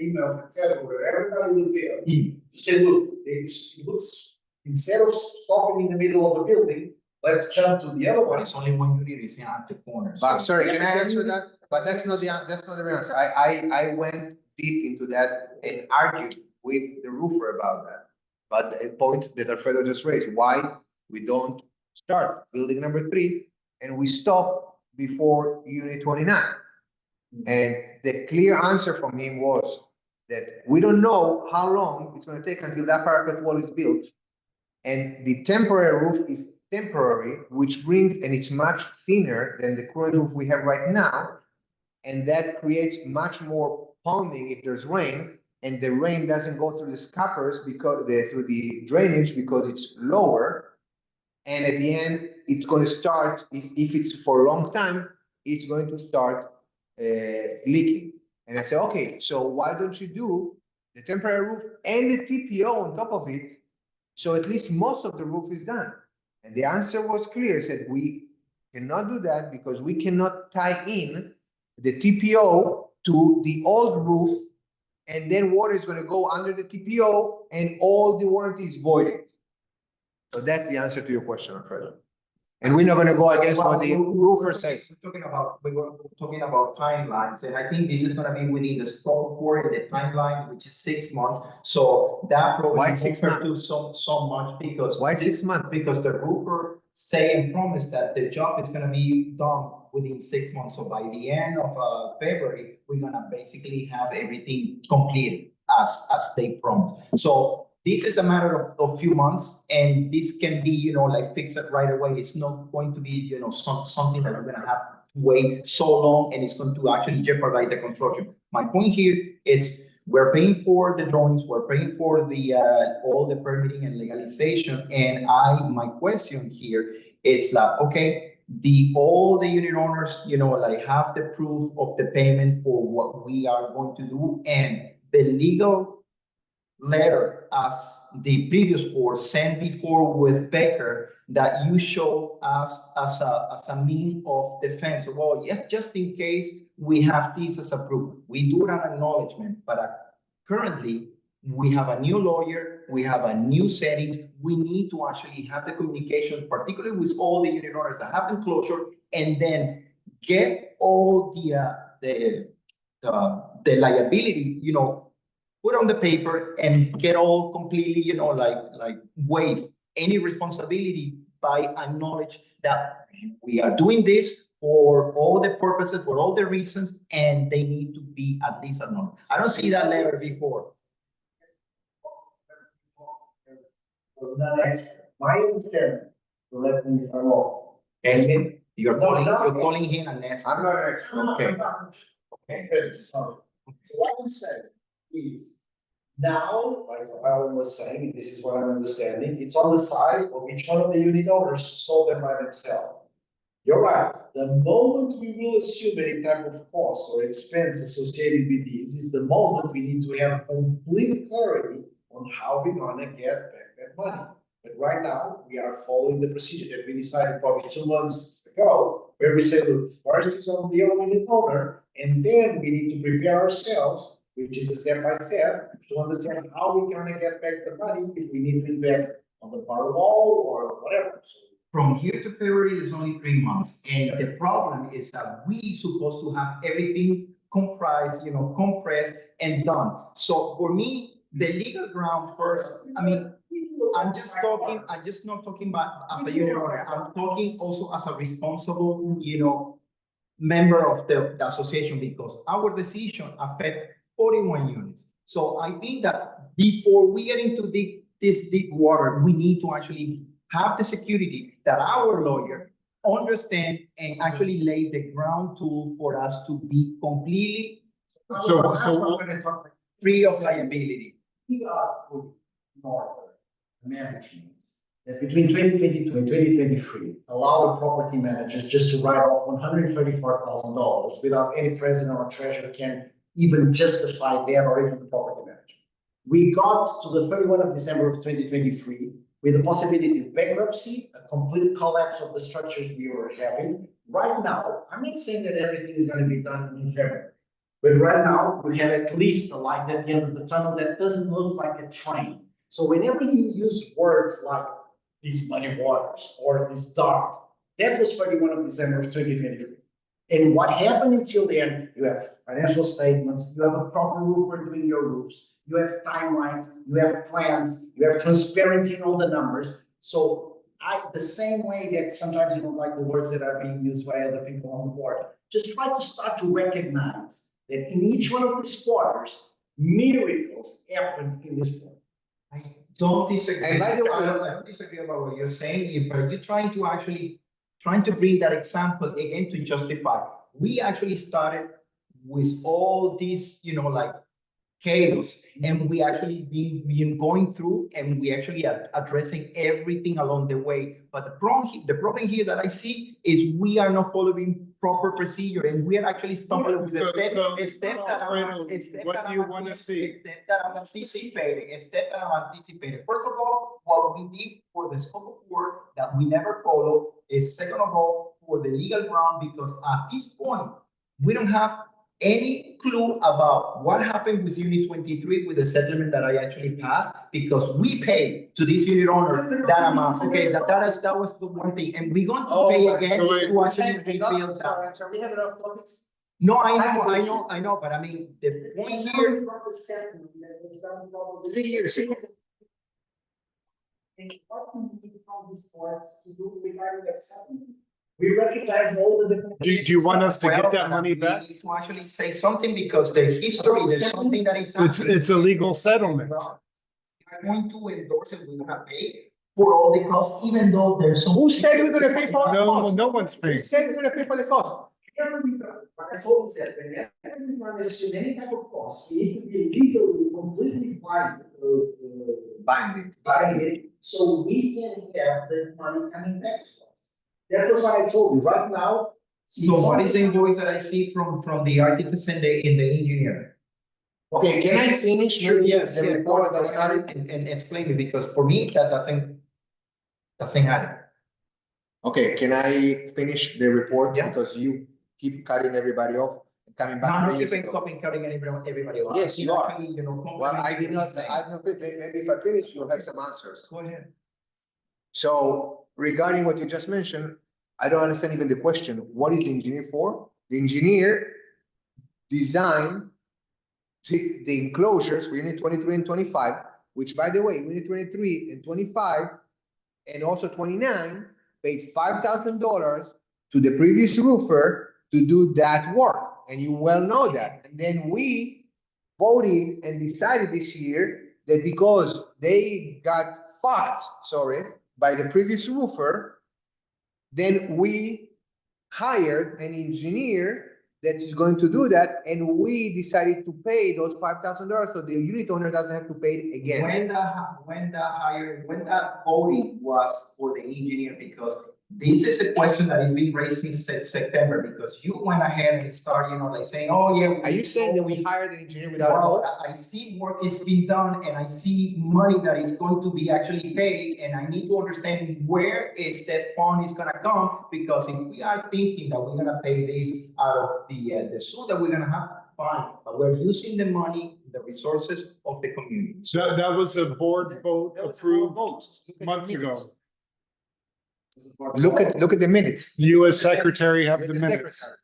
emails, etc., where everybody was there. You said, look, it looks, instead of stopping in the middle of the building, let's jump to the other But one. it's only one unit, it's at the corner. But sorry, can I answer that? But that's not the answer. I went deep into that and argued with the roofer about that. But a point that Alfredo just raised, why we don't start building number 3 and we stop before unit 29. And the clear answer from him was that we don't know how long it's going to take until that parapet wall is built. And the temporary roof is temporary, which brings, and it's much thinner than the current roof we have right now. And that creates much more ponding if there's rain, and the rain doesn't go through the scuppers because through the drainage because it's lower. And at the end, it's going to start, if it's for a long time, it's going to start leaking. And I said, okay, so why don't you do the temporary roof and the TPO on top of it? So at least most of the roof is done. And the answer was clear. It said, we cannot do that because we cannot tie in the TPO to the old roof, and then water is going to go under the TPO and all the warranty is voided. So that's the answer to your question, Alfredo. And we're not going to go against what the roofer says. We were talking about timelines, and I think this is going to be within the scope for the timeline, which is 6 months. So that probably Why 6 months? do so much because Why 6 months? Because the roofer say and promise that the job is going to be done within 6 months. So by the end of February, we're going to basically have everything completed as they promised. So this is a matter of few months, and this can be, like fix it right away. It's not going to be, something that we're going to have to wait so long, and it's going to actually jeopardize the construction. My point here is we're paying for the drawings, we're paying for the all the permitting and legalization. And my question here, it's like, okay, all the unit owners, like have the proof of the payment for what we are going to do, and the legal letter as the previous board sent before with Baker that you show us as a mean of defense. Well, yes, just in case we have this as approved. We do an acknowledgement, but currently we have a new lawyer, we have a new settings. We need to actually have the communication, particularly with all the unit owners that have enclosure, and then get all the liability, put on the paper and get all completely, like waive any responsibility by acknowledge that we are doing this for all the purposes, for all the reasons, and they need to be at least acknowledged. I don't see that letter before. My understanding, let me follow. Esmin, you're calling him an expert. I'm not an expert. Okay. Okay, sorry. So what I'm saying is, now, like Alan was saying, this is what I'm understanding, it's on the side of each one of the unit owners to solve them by themselves. You're right, the moment we will assume any type of cost or expense associated with this is the moment we need to have complete clarity on how we're gonna get back that money. But right now, we are following the procedure that we decided probably 2 months ago, where we say, look, first is on the unit owner, and then we need to prepare ourselves, which is a step by step, to understand how we're gonna get back the money if we need to invest on the bar wall or whatever. From here to February is only 3 months, and the problem is that we supposed to have everything comprised, compressed and done. So for me, the legal ground first, I'm just not talking about as a unit owner, I'm talking also as a responsible, member of the association, because our decision affect 41 units. So I think that before we get into this deep water, we need to actually have the security that our lawyer understand and actually lay the ground tool for us to be completely free of liability. We are putting northern management that between 2022 and 2023 allow the property managers just to write off $134,000 without any president or treasurer can even justify that or even the property manager. We got to the 31 of December of 2023 with the possibility of bankruptcy, a complete collapse of the structures we were having. Right now, I'm not saying that everything is going to be done in February, but right now we have at least a light at the end of the tunnel that doesn't look like a train. So whenever you use words like these muddy waters or this dark, that was 31 of December of 2023. And what happened until then, you have financial statements, you have a proper roofer doing your roofs, you have timelines, you have plans, you have transparency in all the numbers. So the same way that sometimes you don't like the words that are being used by other people on the board, just try to start to recognize that in each one of these quarters, miracles happen in this point. I don't disagree. And by the way, I don't disagree about what you're saying, but you're trying to bring that example again to justify. We actually started with all these, chaos, and we actually been going through, and we actually are addressing everything along the way. But the problem here that I see is we are not following proper procedure, and we are actually stumbling with a step that I'm anticipating. First of all, what we did for the scope of work that we never follow is, second of all, for the legal ground, because at this point, we don't have any clue about what happened with Unit 23 with the settlement that I actually passed, because we paid to this unit owner that amount. Okay, that was the one thing, and we're going to pay again to actually rebuild that. Sorry, we have enough topics. No, I know, but I mean, the point here. 3 years ago. And what we need from this board to do regarding that settlement? We recognize all the different. Do you want us to get that Well, money back? we need to actually say something, because the history, there's something that is. It's a legal settlement. Well, we're going to endorse it, we're gonna pay for all the costs, even though there's some. Who said we're gonna pay for all the No, cost? no one's Who paying. said we're gonna pay for the cost? I told you that whenever we want to assume any type of cost, we need to be legally completely binding, so we can have the money coming back to us. That was what I told you. Right now. So what is the invoice that I see from the architects and the engineer? Okay, can I finish Sure, maybe yes, the yeah, report that I go ahead started? and explain it, because for me, that doesn't add. Okay, can I finish the report? Yeah. Because you keep cutting everybody off and coming back. I'm not 3 years keeping ago. cutting everybody off. Yes, you are. Actually, Well, I did not, maybe if I finish, you'll have some answers. Go ahead. So regarding what you just mentioned, I don't understand even the question. What is the engineer for? The engineer designed the enclosures for unit 23 and 25, which by the way, unit 23 and 25 and also 29 paid $5,000 to the previous roofer to do that work. And you well know that. And then we voted and decided this year that because they got fucked, by the previous roofer, then we hired an engineer that is going to do that, and we decided to pay those $5,000 so the unit owner doesn't have to pay it again. When that voting was for the engineer, because this is a question that is being raised since September, because you went ahead and started, like saying, oh yeah. Are you saying that we hired an engineer without a vote? Well, I see work is being done and I see money that is going to be actually paid, and I need to understand where is that fund is gonna come, because if we are thinking that we're gonna pay this out of the suit that we're gonna have, fine, but we're using the money, the resources of the community. So that was a board vote That was a approved vote. Look at the months minutes. ago. Look at the minutes. You as secretary have You're the the minutes. secretary.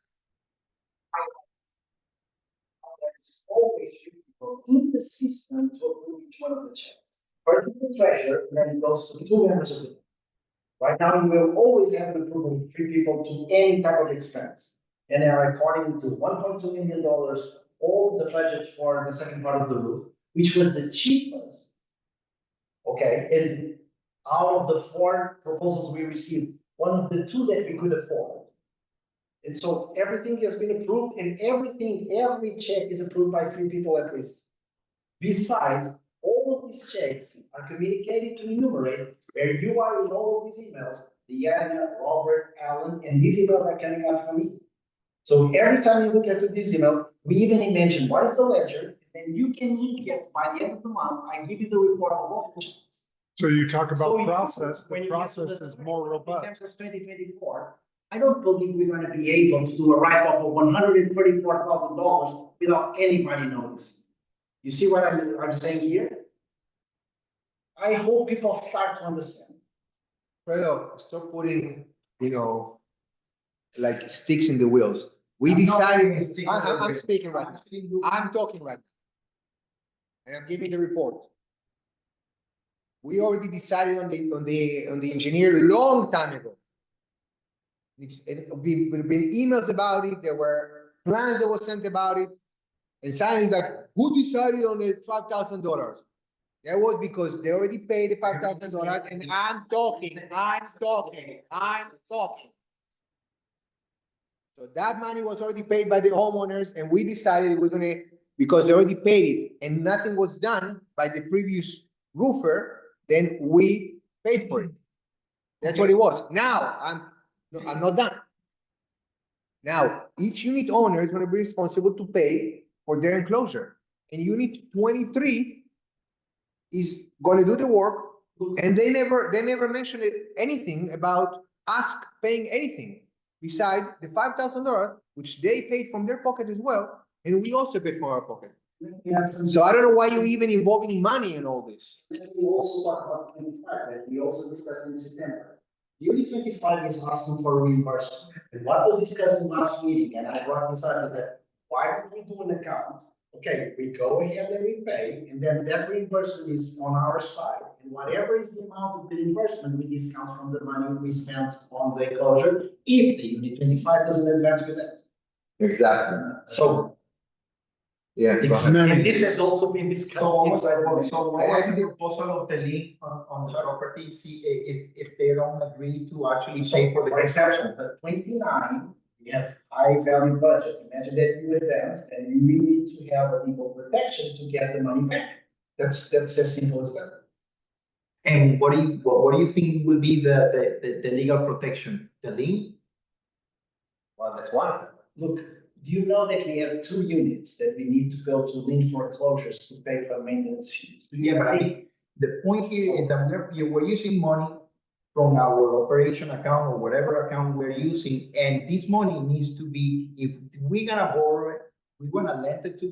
Always should go in the system to approve each one of the checks. First is the treasurer, and then it goes to 2 members of the board. Right now, you will always have an approval of 3 people to any type of expense. And they are according to $1.2 million, all the budget for the second part of the roof, which was the cheapest. Okay, and out of the 4 proposals we received, one of the 2 that we could afford. And so everything has been approved, and every check is approved by 3 people at least. Besides, all of these checks are communicated to enumerate where you are in all of these emails, Deanna, Robert, Alan, and these emails are coming out from me. So every time you look at these emails, we even mention what is the ledger, and you can look at by the end of the month, I give you the report of all the checks. So you talk So about process, when the you get to process is more in robust. terms of 2024, I don't believe we're going to be able to do a write-off of $134,000 without anybody noticing. You see what I'm saying here? I hope people start to understand. Fredo, stop putting, like sticks in the wheels. We I'm not decided, putting sticks in the I'm wheels. speaking right now. I'm talking right now. And I'm giving the report. We already decided on the engineer a long time ago. We've been emails about it. There were plans that were sent about it. And suddenly it's like, who decided on the $5,000? That was because they already paid the $5,000 and I'm talking. So that money was already paid by the homeowners, and we decided we're gonna, because they already paid it and nothing was done by the previous roofer, then we paid for it. That's what it was. Now, I'm not done. Now, each unit owner is gonna be responsible to pay for their enclosure. And unit 23 is gonna do the work, and they never mentioned anything about us paying anything besides the $5,000, which they paid from their pocket as well, and we also paid from our pocket. So I don't know why you're even involving money in all this. We also talk about 25 that we also discussed in September. Unit 25 is asking for reimbursement. And what was discussed in last meeting, and I brought this up, is that why don't we do an account? Okay, we go ahead and we pay, and then that reimbursement is on our side. And whatever is the amount of the reimbursement, we discount from the money we spent on the closure if the unit 25 doesn't advance with that. Exactly. So. Yeah. And this has also been discussed. So inside what the- was the proposal of the lien on the property, see if they don't agree to actually pay for the. For example, the 29, we have high value budget. Imagine that you advance and you really need to have a legal protection to get the money back. That's as simple as that. And what do you think will be the legal protection? The lien? Well, that's one of them. Look, Do you know that we have 2 units that we need to go to lien foreclosures to pay for maintenance fees? Yeah, but I mean, the point here is that we're using money from our operation account or whatever account we're using, and this money needs to be, if we're gonna borrow it, we're gonna lend it to,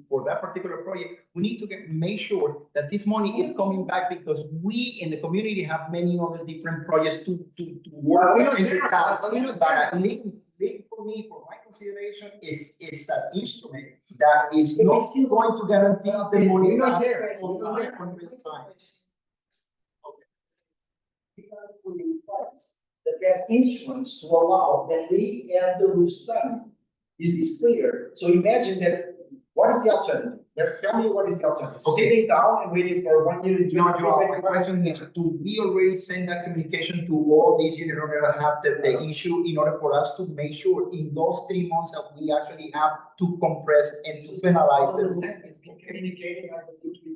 for that particular project, we need to make sure that this money is coming back, because we in the community have many other different projects to work. Well, on. But link for me, for my consideration, it's an instrument that is not going to guarantee the money. We're not back there. on We're not there. time, on real time. We gotta put in place the best instruments to allow that we have the roofs done. Is this clear? So imagine that, what is the alternative? Tell me what is the alternative? Okay. Sitting down and waiting for 1 year. No, Joe, my question is, do we already send that communication to all these units that have the issue in order for us to make sure in those 3 months that we actually have to compress and to penalize them?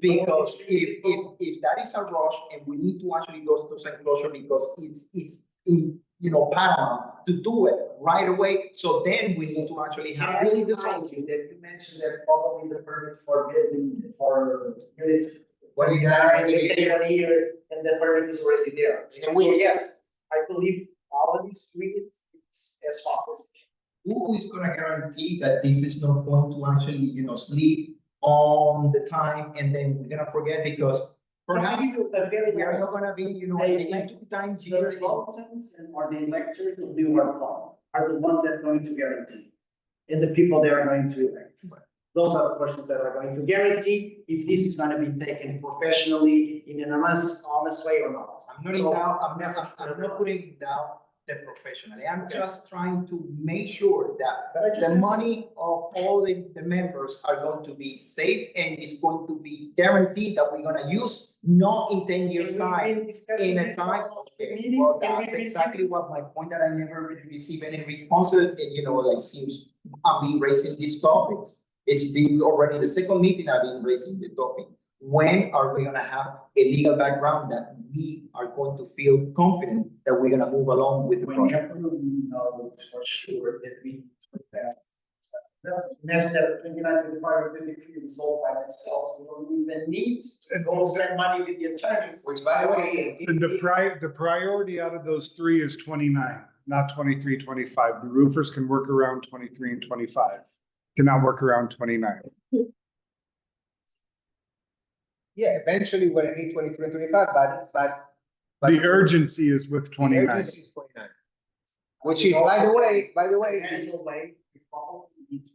Because if that is a rush and we need to actually go to enclosure because it's in, paramount to do it right away, so then we need to actually have really That you mentioned that probably the permit for building for units. When you got They take 1 year and the permit is already there. In a week. So yes, I believe all of these units, it's as fast as. who is gonna guarantee that this is not going to actually, sleep on the time and then we're gonna forget because perhaps we are not gonna be, in 2 times The year. consultants or the electors of Leeward are the ones that are going to guarantee. And the people they are going to elect. Those are the persons that are going to guarantee if this is going to be taken professionally in an honest way or not. I'm not in doubt, I'm not putting in doubt the professionally. I'm just trying to make sure that the money of all the members are going to be safe and it's going to be guaranteed that we're gonna use not in 10 years time. In a time, okay, well, that's exactly what my point, that I never received any responses, and like seems I've been raising these topics. It's been already the second meeting I've been raising the topic. When are we gonna have a legal background that we are going to feel confident that we're gonna move along with the project? Whenever we know for sure that we that. Imagine that 29, 25, or 23 resolved by themselves, we don't even need to go spend money with the attorneys. Which, by the way, And the priority out of those 3 is 29, not 23, 25. The roofers can work around 23 and 25, cannot work around 29. yeah, eventually we're gonna need 23 and 25, but. The urgency is with The 29. urgency is 29. Which is, by the way, Financial way, we probably need to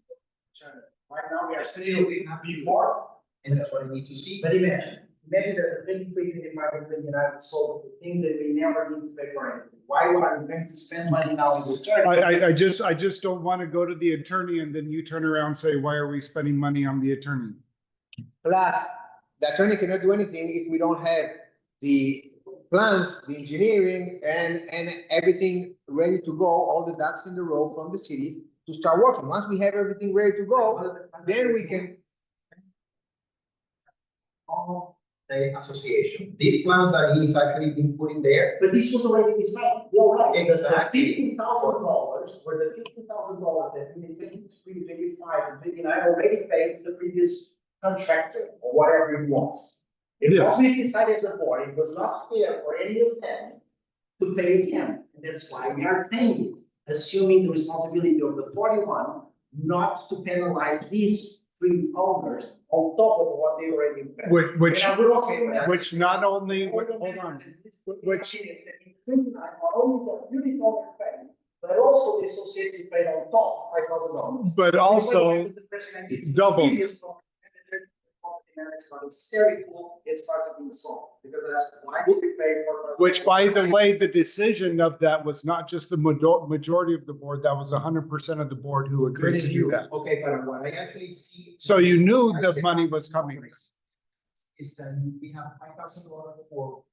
turn it. Right now, we are still before, And that's what I need to see. but imagine that the 23, 25, and 29 sold the things that we never need to pay for anything. Why are we going to spend money now in the attorney? I just don't want to go to the attorney and then you turn around and say, why are we spending money on the attorney? plus, the attorney cannot do anything if we don't have the plans, the engineering, and everything ready to go, all the ducks in the row from the city to start working. Once we have everything ready to go, then we can. The association, these plans that he's actually been putting there. But this was already decided. You're right. Exactly. $15,000 were the $15,000 that we in 23, 25, and 29 already paid to the previous contractor or whatever it was. It Yes. was we decided as a board, it was not fair for any of them to pay again. And that's why we are paying it, assuming the responsibility of the 41 not to penalize these 3 owners on top of what they already paid. Which not only, hold on, which, Not only the unit owner paid, but also the association paid on top, $5,000. but also double. It started being solved because that's why did we pay for. Which, by the way, the decision of that was not just the majority of the board, that was 100% of the board who agreed to do that. Okay, but what I actually see. So you knew the money was coming. Is that we have $5,000 for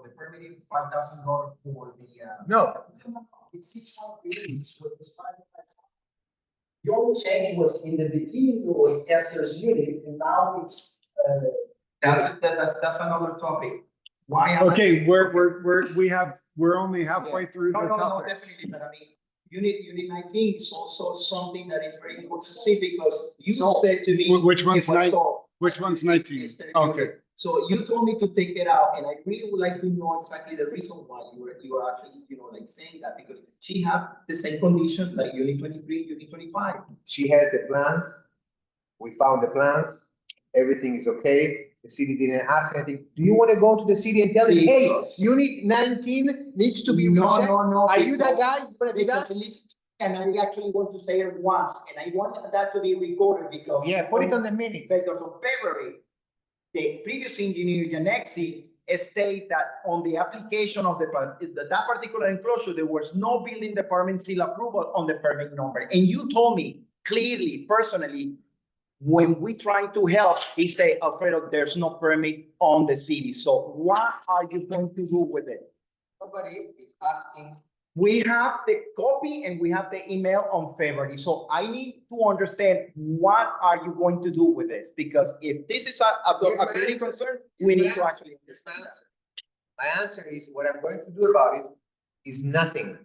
the permitting, $5,000 for the. No. It's 600 units with this 5,000. The only change was in the beginning, it was Esther's unit, and now it's, That's another topic. Why? Okay, we're only halfway through the No, topics. definitely, but I mean, unit 19 is also something that is very important to see because you So, said to me. Which one's it was 19? sold. Which one's 19? It's 30 Okay. units. So you told me to take it out, and I really would like to know exactly the reason why you were actually, like saying that, because she have the same condition like unit 23, unit 25. She has the plans. We found the plans. Everything is okay. The city didn't ask anything. Do you want to go to the city and tell them, hey, Because- unit 19 needs to be No, rechecked? no. Are you that because- guy? You wanna do that? Because listen, and I actually want to say it once, and I want that to be recorded because. Yeah, put it on the minutes. Because of February, the previous engineer, Janexi, state that on the application of that particular enclosure, there was no building department seal approval on the permit number. And you told me clearly, personally, when we trying to help, he say, Alfredo, there's no permit on the city. So what are you going to do with it? Nobody is asking. We have the copy and we have the email on February. So I need to understand what are you going to do with this? Because if this is a very concern, we need to actually Here's understand my that. answer. My answer is what I'm going to do about it is nothing.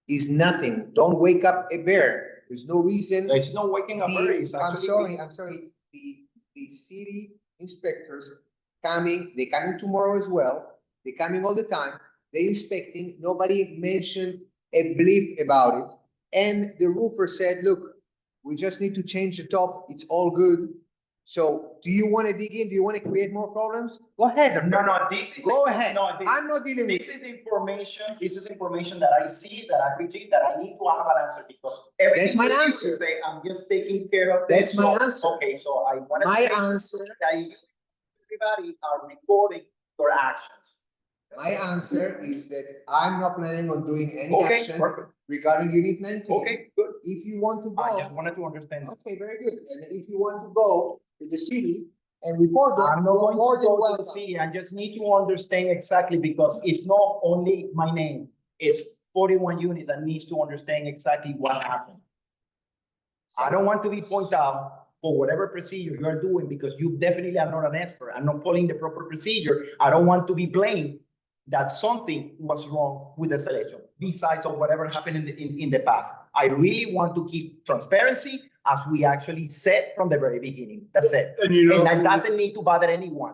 Is nothing. Don't wake up a bear. There's no reason. There's no waking up early. It's I'm actually- sorry. The city inspectors coming, they coming tomorrow as well. They coming all the time. They inspecting. Nobody mentioned a bleep about it. And the roofer said, look, we just need to change the top. It's all good. So do you want to dig in? Do you want to create more problems? Go ahead. No, this is. Go ahead. No, I'm not dealing with this is information that I see, that I received, that I need to have an answer because. That's my everything you answer. say, I'm just taking care of. That's this. my So, answer. Okay, so I want to. My answer. Everybody are recording your actions. My answer is that I'm not planning on doing any Okay, action perfect. regarding unit 19. Okay, good. If you want to I just go, wanted to understand. okay, very good. And if you want to go to the city and report them, I'm not you're going more to than go to welcome. the city. I just need to understand exactly because it's not only my name. It's 41 units that needs to understand exactly what happened. I don't want to be pointed out for whatever procedure you are doing because you definitely are not an expert. I'm not following the proper procedure. I don't want to be blamed that something was wrong with the selection besides of whatever happened in the past. I really want to keep transparency as we actually said from the very beginning. That's it. And that doesn't need to bother anyone.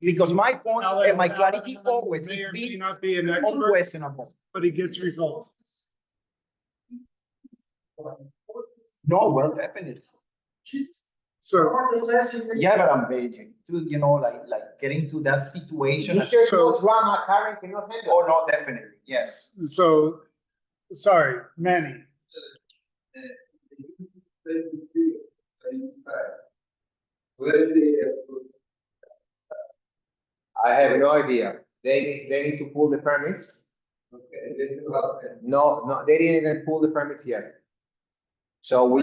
Because my point and my clarity always May is or may being not be an expert, unquestionable. but he gets results. No, well, definitely. So, Yeah, but I'm waiting to, like getting to that situation. If there's no drama, Karen cannot handle. Oh, no, definitely, yes. so, sorry, Manny. I have no idea. They need to pull the permits. No, they didn't even pull the permits yet. So I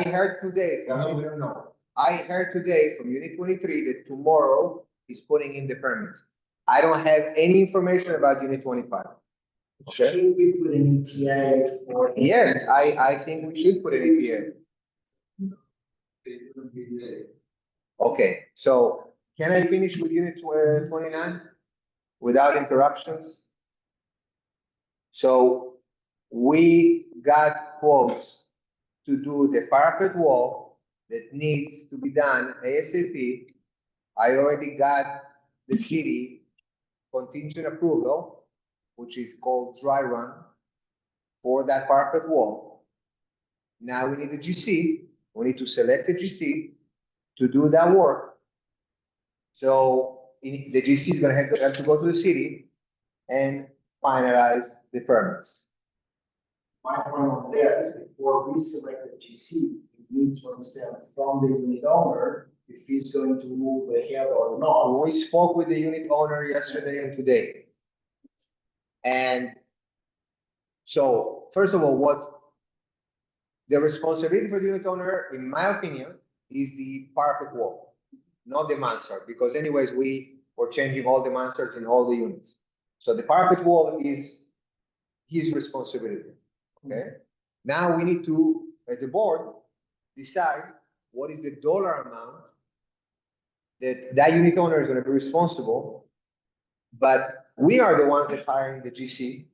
heard today. I heard today from Unit 23 that tomorrow is putting in the permits. I don't have any information about Unit 25. Okay? Should we put an ETA for? Yes, I think we should put an ETA. Okay, so can I finish with Unit 29 without interruptions? So we got quotes to do the parapet wall that needs to be done ASAP. I already got the city contingent approval, which is called dry run for that parapet wall. Now we need a GC. We need to select a GC to do that work. So the GC is gonna have to go to the city and finalize the permits. My point on that is before we select the GC, we need to understand from the unit owner if he's going to move ahead or not. We spoke with the unit owner yesterday and today. And so, first of all, what the responsibility for the unit owner, in my opinion, is the parapet wall, not the mansard, because anyways, we were changing all the mansards in all the units. So the parapet wall is his responsibility, okay? Now we need to, as a board, decide what is the dollar amount that unit owner is gonna be responsible. But we are the ones that hiring the GC.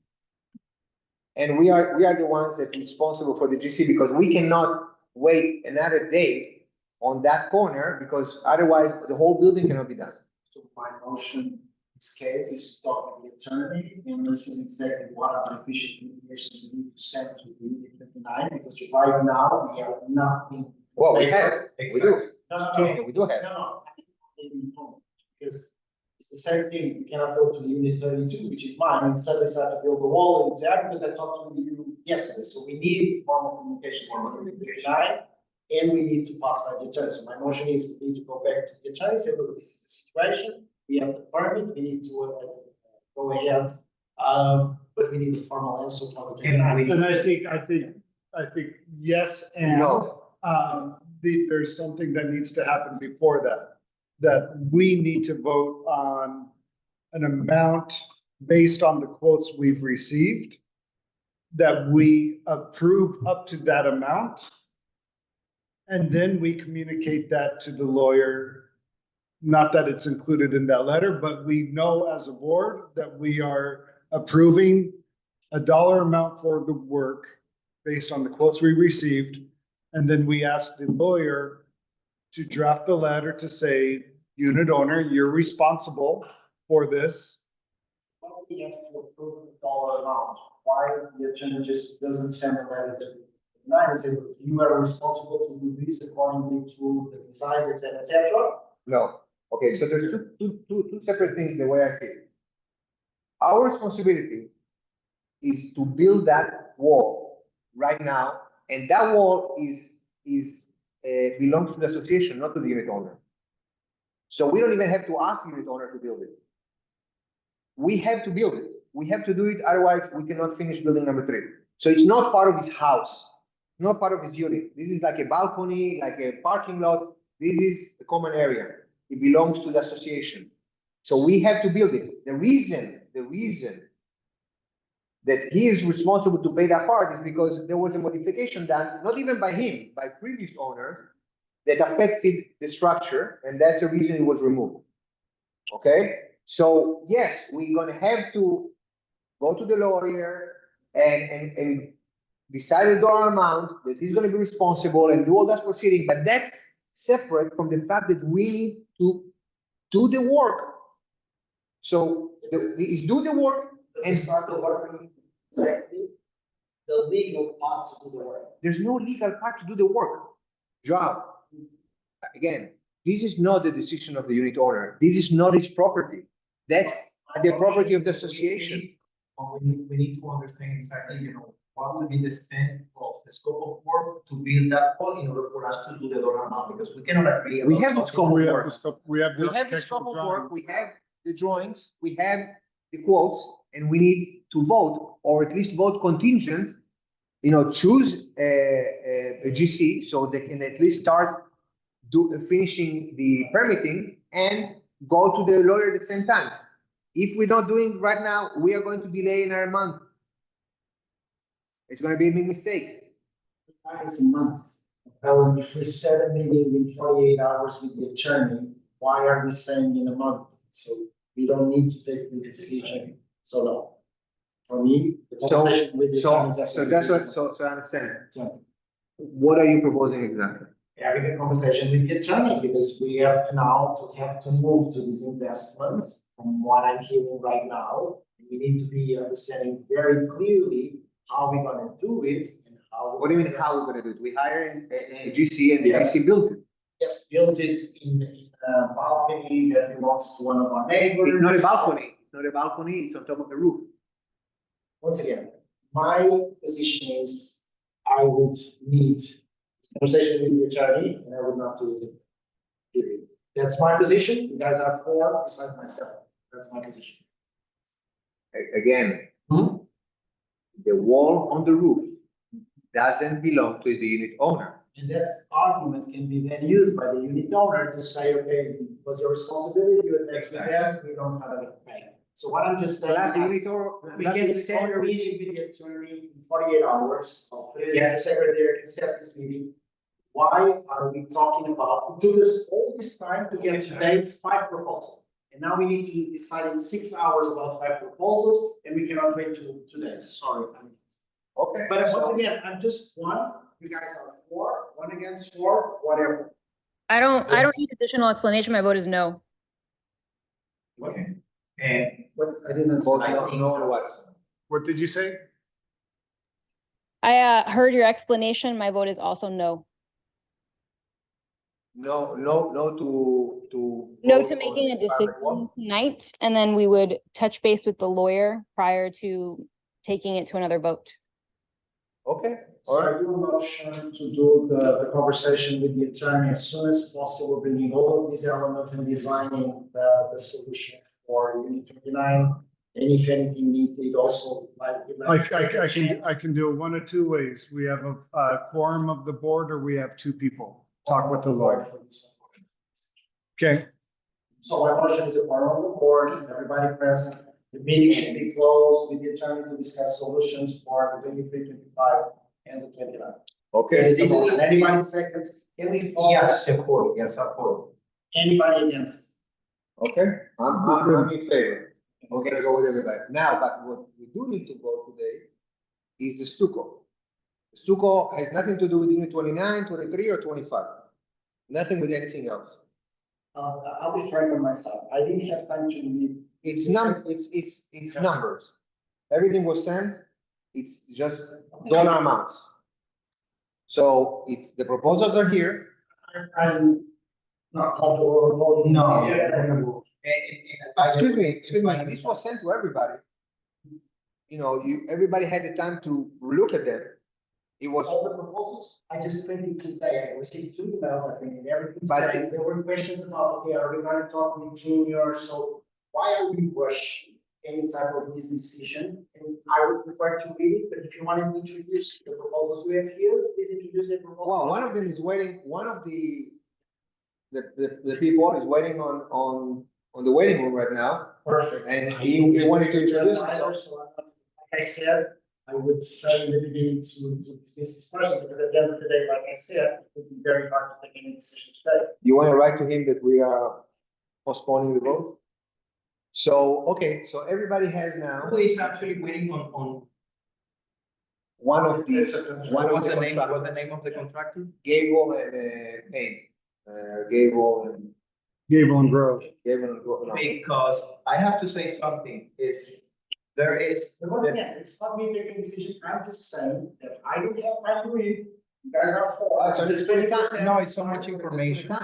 And we are the ones that responsible for the GC because we cannot wait another day on that corner because otherwise the whole building cannot be done. So my motion in this case is to talk with the attorney and listen exactly what are the official communications we need to send to the unit 29, because right now we have nothing. Well, we have, we do. No, We do have. no. Because it's the same thing, you cannot go to the unit 32, which is mine, and suddenly start to build a wall in there because I talked to you yesterday, so we need formal communication from the 39. And we need to pass by the attorney. So my motion is we need to go back to the attorney, say, look, this is the situation. We have the permit, we need to go ahead. But we need a formal answer from the attorney. And I think yes, and No. There's something that needs to happen before that we need to vote on an amount based on the quotes we've received, that we approve up to that amount. And then we communicate that to the lawyer. Not that it's included in that letter, but we know as a board that we are approving a dollar amount for the work based on the quotes we received. And then we ask the lawyer to draft the letter to say, unit owner, you're responsible for this. Why do we have to approve the dollar amount? Why the attorney just doesn't send a letter to nine and say, you are responsible to do this accordingly to the designs, etc., etc.? No. Okay, so there's two separate things the way I see it. Our responsibility is to build that wall right now, and that wall belongs to the association, not to the unit owner. So we don't even have to ask the unit owner to build it. We have to build it. We have to do it, otherwise we cannot finish building number 3. So it's not part of his house. Not part of his unit. This is like a balcony, like a parking lot. This is a common area. It belongs to the association. So we have to build it. The reason that he is responsible to pay that part is because there was a modification done, not even by him, by previous owner, that affected the structure, and that's the reason it was removed. Okay? So yes, we're gonna have to go to the lawyer and decide the dollar amount that he's going to be responsible and do all that proceeding, but that's separate from the fact that we need to do the work. So is do the work and start the work exactly the legal part to do the work. There's no legal part to do the work. Job. Again, this is not the decision of the unit owner. This is not his property. That's the property of the association. We need to understand exactly, what will be the extent of the scope of work to build that wall in order for us to do the dollar amount, because we cannot agree. We about have the something scope of that work. works. We have We have the scope of work, we have the drawings, we have the quotes, and we need to vote, or at least vote contingent, choose a GC so they can at least start finishing the permitting and go to the lawyer at the same time. If we're not doing it right now, we are going to delay another month. It's going to be a big mistake. Why is a month? Well, if we set a meeting in 48 hours with the attorney, why are we saying in a month? So we don't need to take the decision so long. For me, the conversation with the attorney is actually. So I understand. So, What are you proposing exactly? having a conversation with the attorney, because we have now to move to this investment. From what I'm hearing right now, we need to be understanding very clearly how we're gonna do it and how. What do you mean, how we're gonna do it? We hire a GC and the Yes. GC built it. Yes, built it in a balcony that belongs to one of our neighbors. It's not a balcony, it's on top of the roof. Once again, my position is I would need conversation with the attorney and I would not do it. Period. That's my position. You guys are 4 besides myself. That's my position. Again, the wall on the roof doesn't belong to the unit owner. And that argument can be then used by the unit owner to say, okay, it was your responsibility, you attached that, we don't have any pay. So what I'm just saying. That's the is unit owner. we can set a meeting with the attorney in 48 hours. The secretary can set this meeting. Why are we talking about, it took us all this time to get today 5 proposals. And now we need to decide in 6 hours about 5 proposals, and we cannot wait to 2 days, sorry. Okay. But once so- again, I'm just one, you guys are 4, 1 against 4, whatever. I don't Yes. need additional explanation. My vote is no. Okay. And But I didn't. Vote no on what? What did you say? I heard your explanation. My vote is also no. No to. No vote to on making the a decision requirement one? tonight, and then we would touch base with the lawyer prior to taking it to another vote. Okay, So all I right. do a motion to do the conversation with the attorney as soon as possible, bringing all of these elements and designing the solution for Unit 29. And if anything needed, also like. I can do it one of two ways. We have a quorum of the board, or we have 2 people. Talk with the lawyer. Okay, So my motion is a quorum of the board, everybody present. The meeting should be closed with the attorney to discuss solutions for the 23, 25, and the 29. Okay. This is anybody seconds, can we follow? yes, support, yes, support. Anybody against? Okay, I'm in favor. We're gonna go with everybody. Now, but what we do need to vote today is the stucco. The stucco has nothing to do with Unit 29, 23, or 25. Nothing with anything else. I'll be frank on myself, I didn't have time to read. It's numbers. Everything was sent, it's just dollar amounts. So it's, the proposals are here. I'm not comfortable voting. No. Yeah. Excuse me, this was sent to everybody. You know, everybody had the time to look at them. It was, All the proposals, I just printed today, I received 2 emails, I think, and everything. But- today. There were questions about, okay, are we gonna talk with Junior, so why are we rushing any type of this decision? And I would prefer to read it, but if you want to introduce the proposals we have here, please introduce the proposal. well, one of them is waiting, one of the people is waiting on the waiting room right now. Perfect. And he wanted to introduce himself. So, like I said, I would say in the beginning to dismiss this person, because at the end of the day, like I said, it would be very hard to take any decision today. You want to write to him that we are postponing the vote? So, okay, so everybody has now Who is actually waiting on, one of the, what's the name of the contractor? Gable and Payne. Gable and Grove. no. Because I have to say something, if there is. But once again, it's not me making a decision, I'm just saying that I don't have time to read. You guys are for. So let's put it time. No, it's so much information.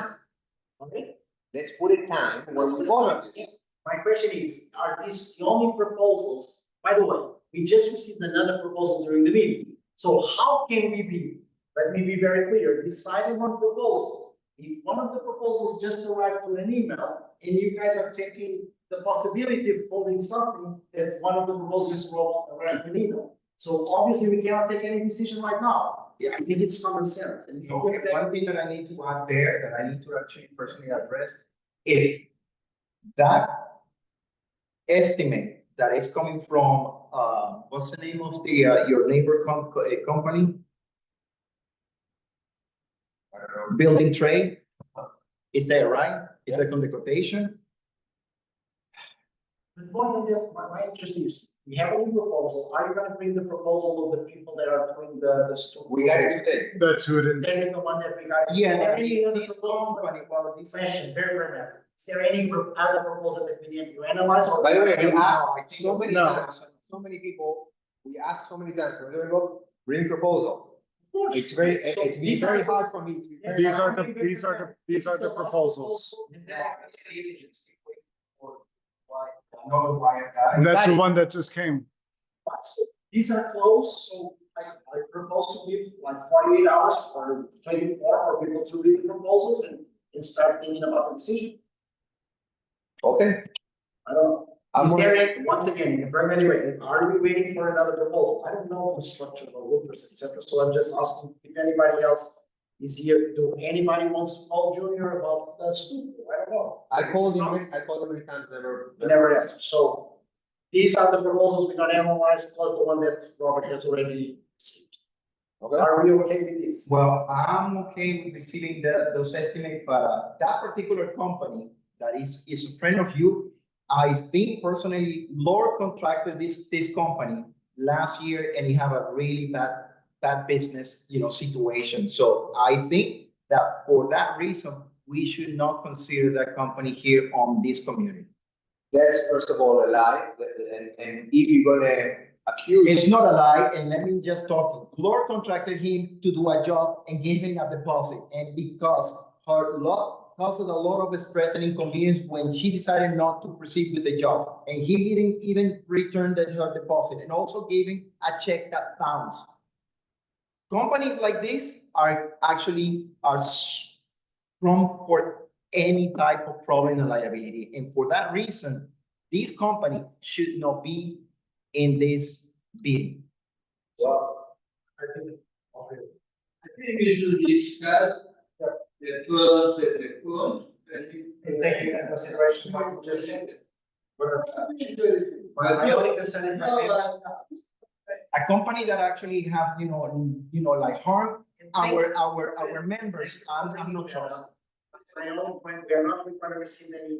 Okay? Let's put it time when we vote on this. My question is, are these the only proposals? By the way, we just received another proposal during the meeting. So how can we be, let me be very clear, deciding on proposals? If one of the proposals just arrived to an email and you guys are taking the possibility of holding something that one of the proposals just arrived an email. So obviously we cannot take any decision right now. Yeah, I think it's common sense. And it's Okay, one thing that I need to add there, that I need to actually personally address, if that estimate that is coming from, what's the name of the, your neighbor company? I don't know, building trade, is that right? Is that on the quotation? But more than that, my interest is, we have a new proposal. Are you gonna bring the proposal of the people that are doing the store? We got it today. That's who it is. That is the one that we got. Yeah, Is there any other this proposal? company, well, this. Question, very matter. Is there any other proposal that we need to analyze or? By the way, we No, I asked think so many no. times, so many people, we asked so many times, whether we go, bring proposal. Of course. It's very, So it's been these very are- hard for me to be very. These are hard. these are the proposals. Another wire guy. And that's the Got it. one that just came. These are closed, so I propose to give like 48 hours or 24 for people to read the proposals and start thinking about the decision. Okay. I don't know. I'm Is gonna- there, once again, in a very way, are we waiting for another proposal? I don't know the structure of roofers, etc. So I'm just asking if anybody else is here. Do anybody wants to call Junior about the studio? I don't know. I called him many times, never. Never answered. So these are the proposals we're gonna analyze, plus the one that Robert has already received. Okay. Are we okay with this? Well, I'm okay with receiving those estimates, but that particular company that is a friend of you. I think personally, Lord contracted this company last year and he have a really bad business, situation. So I think that for that reason, we should not consider that company here on this community. That's first of all a lie, and if you're gonna accuse. It's not a lie, and let me just talk. Lord contracted him to do a job and gave him a deposit, and because her lot caused a lot of stress and inconvenience when she decided not to proceed with the job, and he didn't even return her deposit, and also gave him a check that bounced. Companies like this are prone for any type of problem and liability, and for that reason, this company should not be in this bidding. Well, I think we should discuss the terms and the cost. And taking into consideration what you just said. My only concern is A company that actually have, like harm our members, I'm not sure. My only point, we are not going to receive any,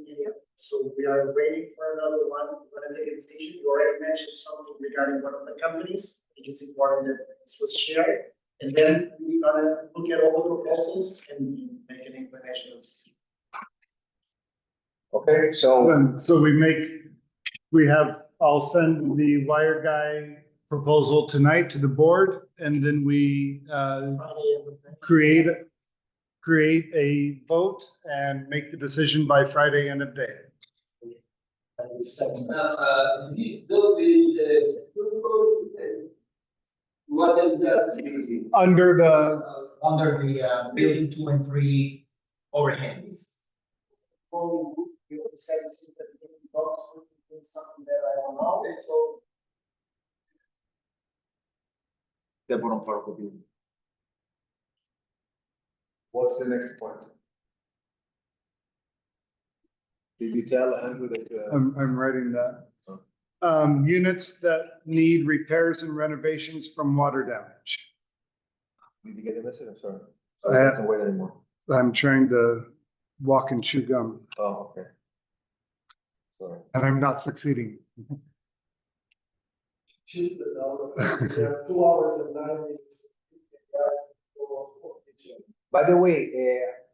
so we are waiting for another one. We're gonna take a decision. You already mentioned something regarding one of the companies. I think it's important that this was shared. And then we're gonna look at all the proposals and make an inclination of. Okay, so So I'll send the wire guy proposal tonight to the board, and then we create a vote and make the decision by Friday end of day. What is that? Under the, Building 2 and 3 overhead. Something that I don't know, so. The bottom part of the building. what's the next point? Did you tell Andrew that, I'm writing that. Units that need repairs and renovations from water damage. did you get the message? I'm sorry. I- It doesn't wait anymore. I'm trying to walk and chew gum, Oh, okay. Sorry. and I'm not succeeding. Choose the number. We have 2 hours and 9 minutes. By the way,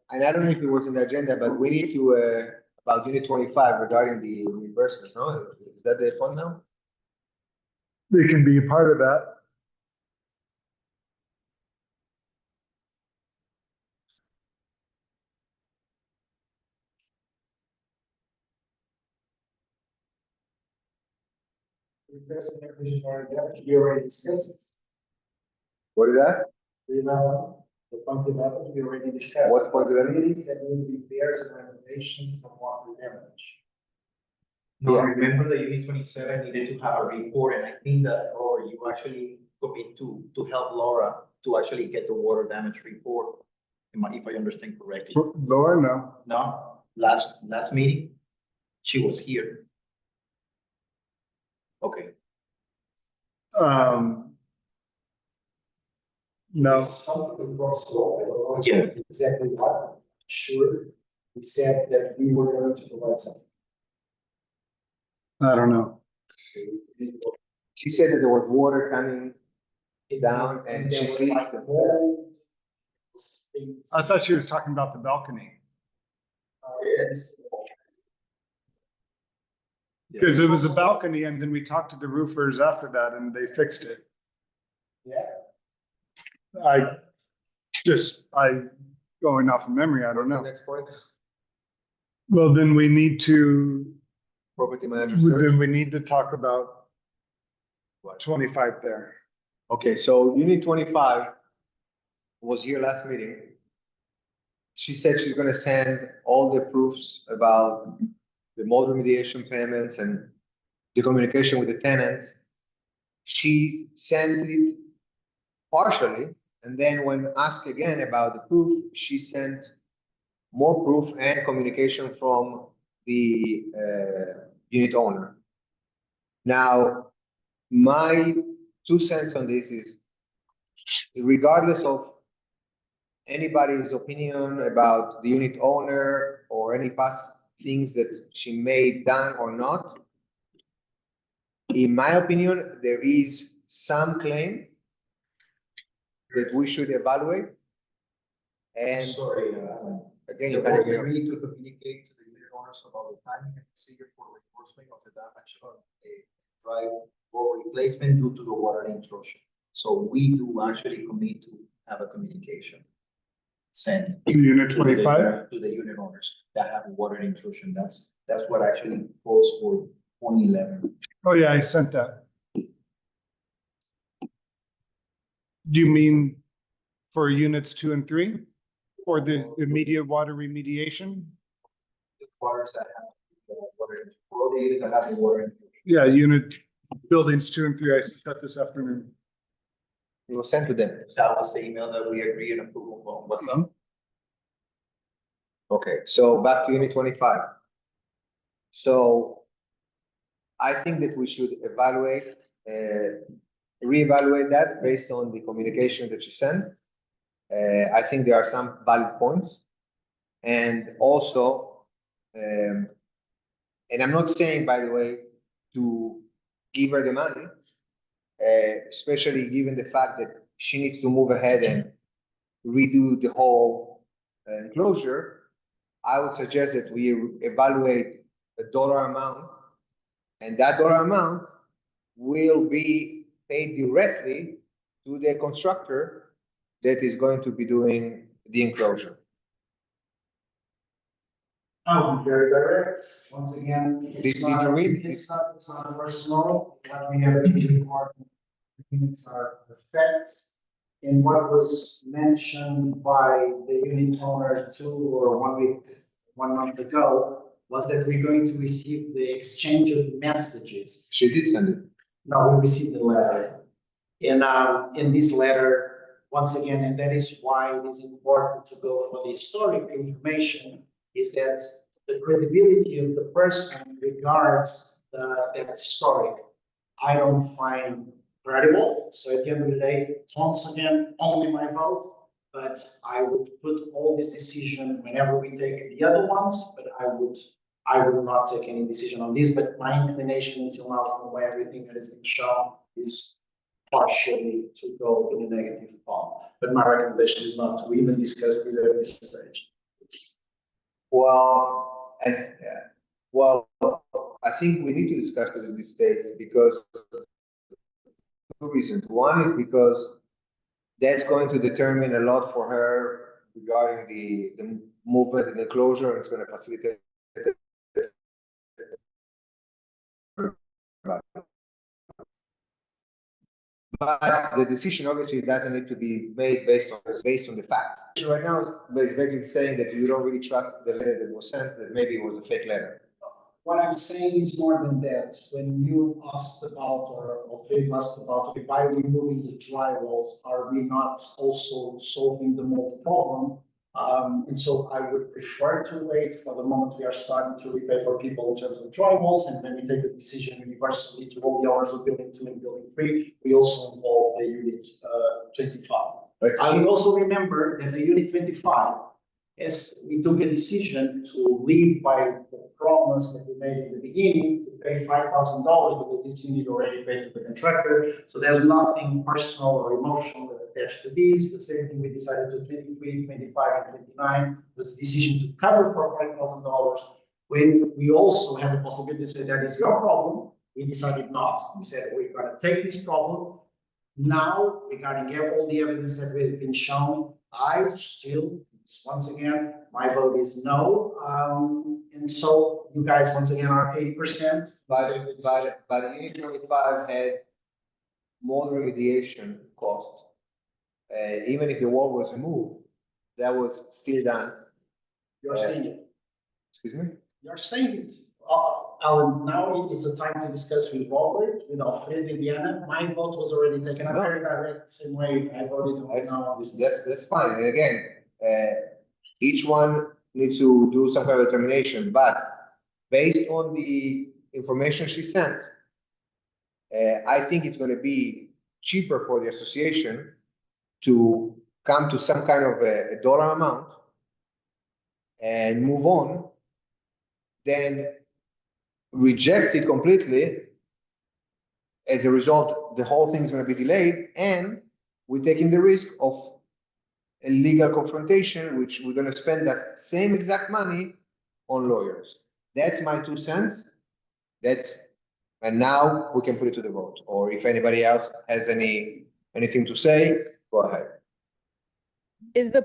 and I don't know if it was in the agenda, but we need to, about unit 25 regarding the reimbursement, no? Is that the fund now? They can be a part of that. We already discussed this. What is that? The point 11, we already discussed. What point 11? Communities that need repairs and renovations from water damage. No, Yeah. remember that unit 27 needed to have a report, and I think that, or you actually commit to help Laura to actually get the water damage report. If I understand correctly. Laura, no. No, last meeting, she was here. Okay, No, Something was slow, I don't know Yeah. exactly what. Sure, we said that we were going to provide something. I don't know. She said that there was water coming down and there she was sees like the mold, things. I thought she was talking about the balcony, because it was a balcony, and then we talked to the roofers after that, and they fixed it. Yeah. Going off of memory, I don't What's the know. next point? Well, then we need to, Property manager search. then we need to talk about What? 25 there. Okay, so unit 25 was here last meeting. She said she's gonna send all the proofs about the mold remediation payments and the communication with the tenants. She sent it partially, and then when asked again about the proof, she sent more proof and communication from the unit owner. Now, my 2 cents on this is, regardless of anybody's opinion about the unit owner or any past things that she may done or not. In my opinion, there is some claim that we should evaluate. And Sorry, again, the you can board agree. agreed to communicate to the unit owners about the timing and procedure for reinforcement of the damage on a driveway replacement due to the water intrusion. So we do actually commit to have a communication sent Unit to the- 25? to the unit owners that have water intrusion. That's what actually calls for 2011. Oh, yeah, I sent that. Do you mean for units 2 and 3? Or the immediate water remediation? The waters that have water, for the units that have the water intrusion. Yeah, unit buildings 2 and 3, I sent that this afternoon. It was sent to them. That was the email that we agreed and approval on. What's up? Okay, so back to unit 25. So I think that we should evaluate, reevaluate that based on the communication that she sent. I think there are some valid points. And also, and I'm not saying, by the way, to give her the money, especially given the fact that she needs to move ahead and redo the whole enclosure. I would suggest that we evaluate a dollar amount, and that dollar amount will be paid directly to the constructor that is going to be doing the enclosure. I'll be very direct. Once again, Did you read? it's not personal. What we have in the report, units are the facts. And what was mentioned by the unit owner 2 or 1 month ago, was that we're going to receive the exchange of messages. She did send it. No, we received the letter. In this letter, once again, and that is why it is important to go for the historic information, is that the credibility of the person regards that story. I don't find credible. So at the end of the day, it's once again only my vote, but I would put all this decision whenever we take the other ones, but I would not take any decision on this, but my inclination until now from everything that has been shown is partially to go in a negative path. But my recommendation is not to even discuss this at this stage. Well, I think we need to discuss it at this stage because two reasons. One is because that's going to determine a lot for her regarding the movement and the closure, and it's going to facilitate. But the decision obviously doesn't need to be made based on the facts. Right now, is basically saying that you don't really trust the letter that was sent, that maybe it was a fake letter. What I'm saying is more than that. When you asked about, or Philip asked about, by removing the drywalls, are we not also solving the mold problem? And so I would prefer to wait for the moment we are starting to repay for people in terms of drywalls, and when we take the decision universally to all the owners of building 2 and building 3, we also involve the unit 25. Right. I would also remember that the unit 25, as we took a decision to leave by the promise that we made in the beginning to pay $5,000 because this unit already paid to the contractor. So there's nothing personal or emotional attached to this. The same thing we decided to 23, 25, and 29 was the decision to cover for $5,000. When we also had the possibility to say that is your problem, we decided not. We said we're going to take this problem. Now, regarding all the evidence that has been shown, I still, once again, my vote is no. And so you guys, once again, are 80%. But unit 25 had more remediation costs. Even if the wall was removed, that was still done. You're saying it. Excuse me? You're saying it. Alan, now it is the time to discuss with Robert, with Alfredo, Indiana. My vote was already taken. I'm very direct, same way I voted on this. That's fine. And again, each one needs to do some kind of determination, but based on the information she sent, I think it's going to be cheaper for the association to come to some kind of a dollar amount and move on then reject it completely, as a result, the whole thing is gonna be delayed, and we're taking the risk of a legal confrontation, which we're gonna spend that same exact money on lawyers. That's my 2 cents. And now we can put it to the vote, or if anybody else has anything to say, go ahead. Is the,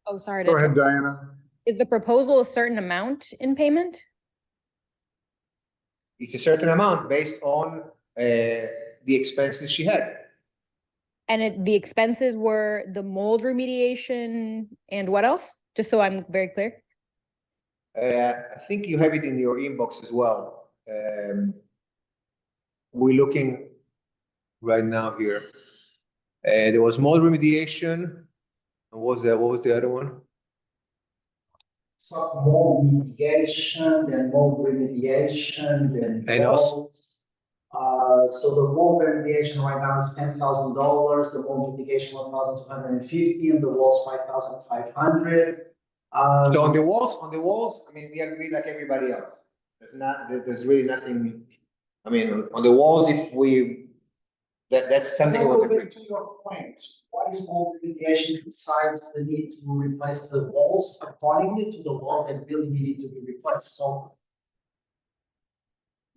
oh, sorry. Go ahead, Diana. Is the proposal a certain amount in payment? It's a certain amount based on the expenses she had. And the expenses were the mold remediation and what else? Just so I'm very clear. I think you have it in your inbox as well. We're looking right now here. There was mold remediation. What was the other one? So mold mitigation, then mold remediation, then And also- walls. So the mold remediation right now is $10,000, the mold mitigation $1,250, and the walls $5,500. So on the walls, I mean, we agree like everybody else. There's really nothing, I mean, on the walls, if that's something. A little bit to your point, what is mold remediation besides the need to replace the walls accordingly to the walls that really needed to be replaced? So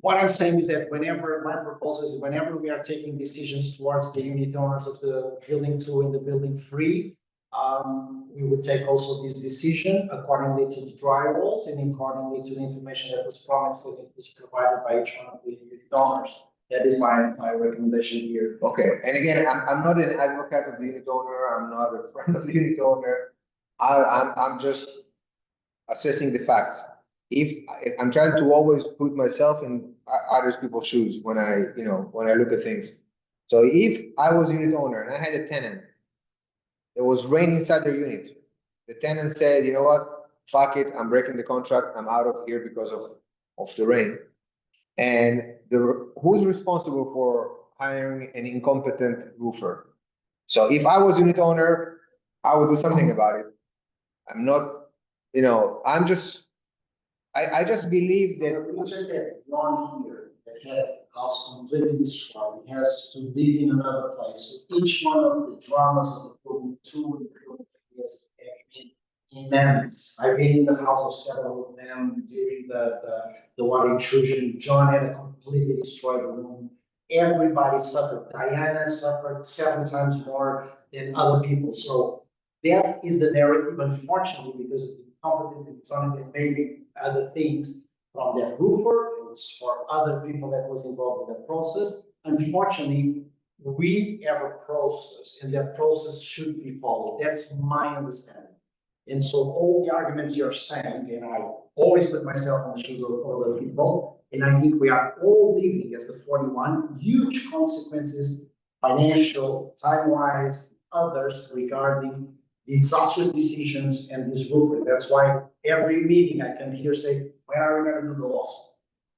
what I'm saying is that whenever my proposal is whenever we are taking decisions towards the unit owners of the building 2 and the building 3, we would take also this decision accordingly to the drywalls and accordingly to the information that was promised and it was provided by each one of the unit owners. That is my recommendation here. Okay, and again, I'm not an advocate of the unit owner. I'm not a friend of the unit owner. I'm just assessing the facts. If I'm trying to always put myself in other people's shoes when I look at things. So if I was a unit owner and I had a tenant, there was rain inside their unit. The tenant said, you know what, fuck it, I'm breaking the contract. I'm out of here because of the rain. And who's responsible for hiring an incompetent roofer? So if I was unit owner, I would do something about it. I'm not, I just believe that. We just had one here that had a house completely destroyed. He has to live in another place. So each one of the dramas of the building 2 and the building 3 has been immense. I've been in the house of several of them during the water intrusion. John had a completely destroyed room. Everybody suffered. Diana suffered 7 times more than other people. So that is the narrative, unfortunately, because of the incompetent dishonest and maybe other things from that roofer. It was for other people that was involved in the process. Unfortunately, we have a process and that process should be followed. That's my understanding. And so all the arguments you're saying, and I always put myself on the shoes of other people, and I think we are all living as the 41, huge consequences, financial, time-wise, others regarding disastrous decisions and this roofing. That's why every meeting I can hear say, when are we going to do the lawsuit?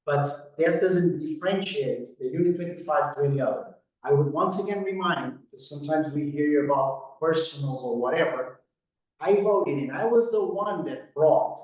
But that doesn't differentiate the Unit 25 to any other. I would once again remind, because sometimes we hear about personals or whatever, I voted and I was the one that brought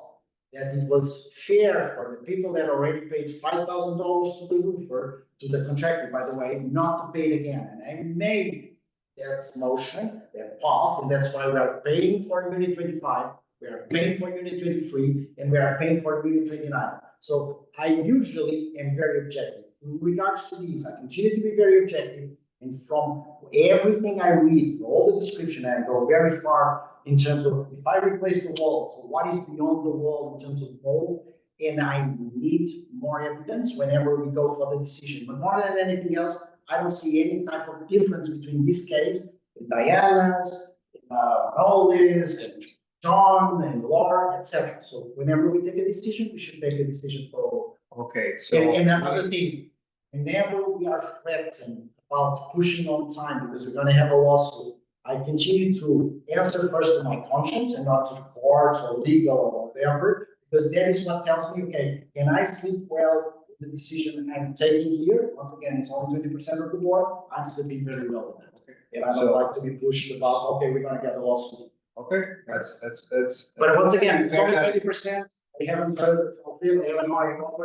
that it was fair for the people that already paid $5,000 to the roofer, to the contractor, by the way, not to pay it again. And I made that motion, that part, and that's why we are paying for Unit 25, we are paying for Unit 23, and we are paying for Unit 29. So I usually am very objective. In regards to these, I continue to be very objective. And from everything I read, from all the description, I go very far in terms of if I replace the wall, so what is beyond the wall in terms of mold, and I need more evidence whenever we go for the decision. But more than anything else, I don't see any type of difference between this case, and Diana's, Nolan's, and John, and Laura, etc. So whenever we take a decision, we should take a decision for all. Okay, so. And another thing, whenever we are threatened about pushing on time because we're going to have a lawsuit, I continue to answer first to my conscience and not to court or legal or whatever, because that is what tells me, okay, can I sleep well with the decision I'm taking here? Once again, it's only 20% of the board. I'm sleeping very well with that. Okay. And I don't like to be pushed about, okay, we're going to get a lawsuit. Okay, that's. But once again, it's only 20%. I haven't heard of them, I don't know, I don't know,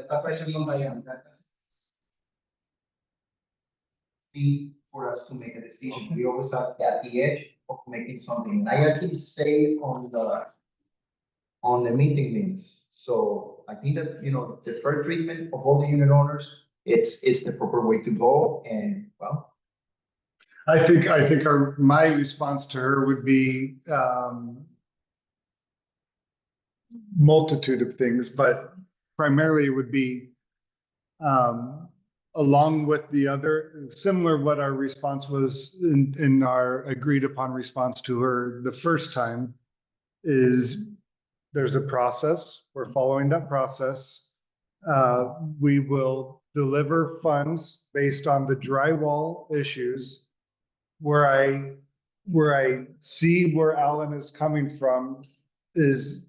That question from Diane, for us to make a decision. We always are at the edge of making something. I actually say on the meeting minutes. So I think that, the fair treatment of all the unit owners, it's the proper way to go. And well, I think my response to her would be, multitude of things, but primarily it would be, along with the other, similar what our response was in our agreed upon response to her the first time, is there's a process, we're following that process. We will deliver funds based on the drywall issues. Where I see where Alan is coming from is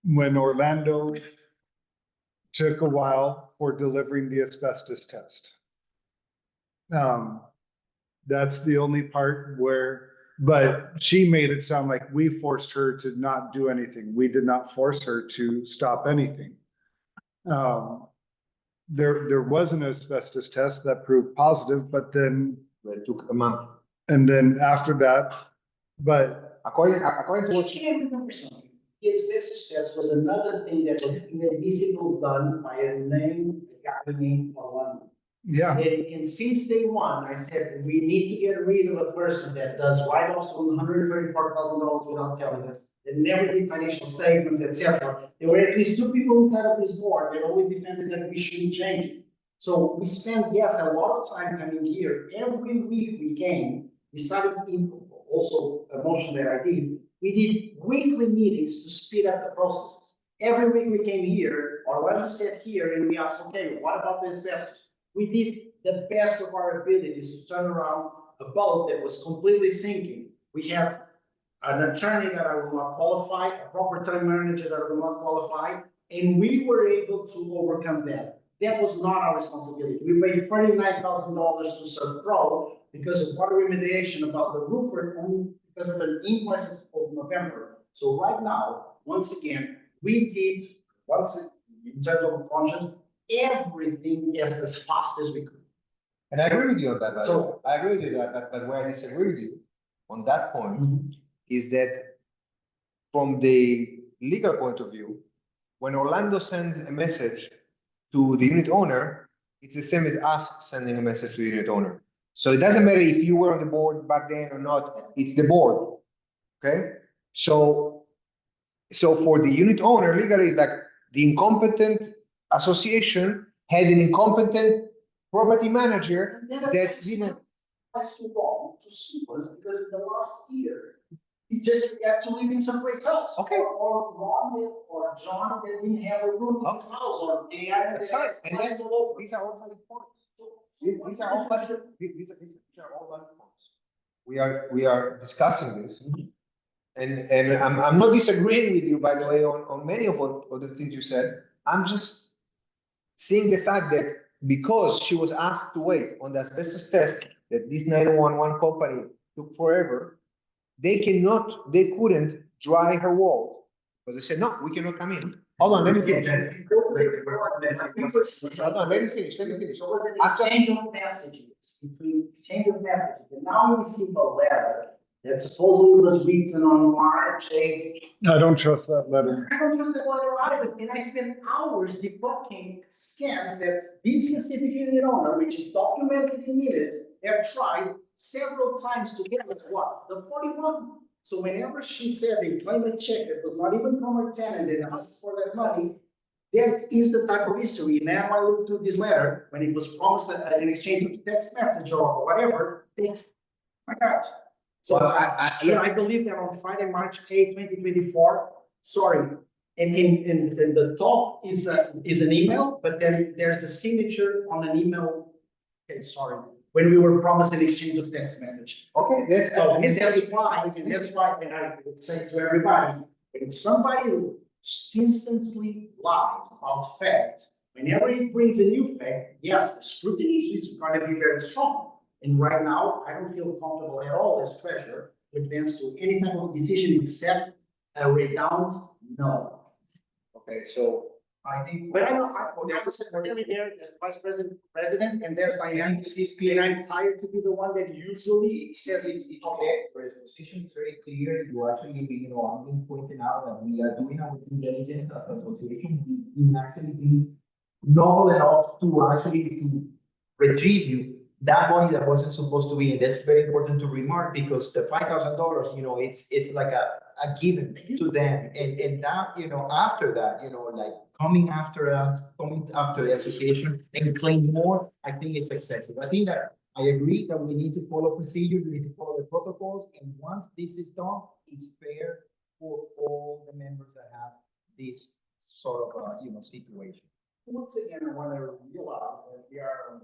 when Orlando took a while for delivering the asbestos test. That's the only part where, but she made it sound like we forced her to not do anything. We did not force her to stop anything. There was an asbestos test that proved positive, but then It took a month. and then after that, but According to I what can't remember something. The asbestos test was another thing that was inadmissible done by a name, a guy named Orlando. yeah, And since day one, I said, we need to get rid of a person that does write-offs on $134,000 without telling us. They never did financial statements, etc. There were at least two people inside of this board that always defended that we shouldn't change it. So we spent, yes, a lot of time coming here. Every week we came, we started in also a motion that I did. We did weekly meetings to speed up the processes. Every week we came here, or when we sat here and we asked, okay, what about the asbestos? We did the best of our abilities to turn around a boat that was completely sinking. We have an attorney that I will not qualify, a property manager that I will not qualify, and we were able to overcome that. That was not our responsibility. We paid $39,000 to Serve Pro because of water remediation about the roofer, only because of an invoice of November. So right now, once again, we did, in terms of conscience, everything as fast as we could. And I agree with you on that, by the way. So- I agree with you on that, but where I disagree with you on that point is that from the legal point of view, when Orlando sends a message to the unit owner, it's the same as us sending a message to the unit owner. So it doesn't matter if you were on the board back then or not, it's the board, okay? So for the unit owner, legally, it's like the incompetent association had an incompetent property manager that didn't. That's too long to sue us because in the last year, he just had to live in someplace else. Okay. Or Ron or John, they didn't have a room in his house, or they had. That's fine, and these are all valid points. These are all valid points. We are discussing this. And I'm not disagreeing with you, by the way, on many of the things you said. I'm just seeing the fact that because she was asked to wait on the asbestos test, that this 911 company took forever, they couldn't dry her wall. Because they said, no, we cannot come in. Hold on, let me finish. Hold on, let me finish. There was an exchange of messages, and now we receive a letter that supposedly was written on March 8th. I don't trust that letter. I don't trust the letter either, and I spent hours debunking scams that this specific unit owner, which is documented in minutes, have tried several times to get us what? The 41. So whenever she said they claimed a check that was not even from her tenant and asked for that money, that is the type of history. Now I look through this letter, when it was promised an exchange of text message or whatever, my God. So Well, I believe that on Friday, March 8, 2024, sorry, and in the top is an email, but then there's a signature on an email. Okay, sorry, when we were promised an exchange of text message. Okay, that's why, and I would say to everybody, when somebody instantly lies about facts, whenever it brings a new fact, yes, the scrutiny is going to be very strong. And right now, I don't feel comfortable at all as treasurer to advance to any type of decision except a redound No. Okay, so I think. But I know, there's a secretary there, there's vice president, and there's Diane, and I'm tired to be the one that usually says it's okay. Whereas the position is very clear, you actually, I'm being pointing out that we are doing our due diligence as an association, we can actually be novel enough to actually to retrieve that money that wasn't supposed to be, and that's very important to remark, because the $5,000, it's like a given to them, and that, after that, like coming after us, coming after the association and claim more, I think it's excessive. I think that I agree that we need to follow procedures, we need to follow the protocols, and once this is done, it's fair for all the members that have this sort of, situation. Once again, I want to realize that we are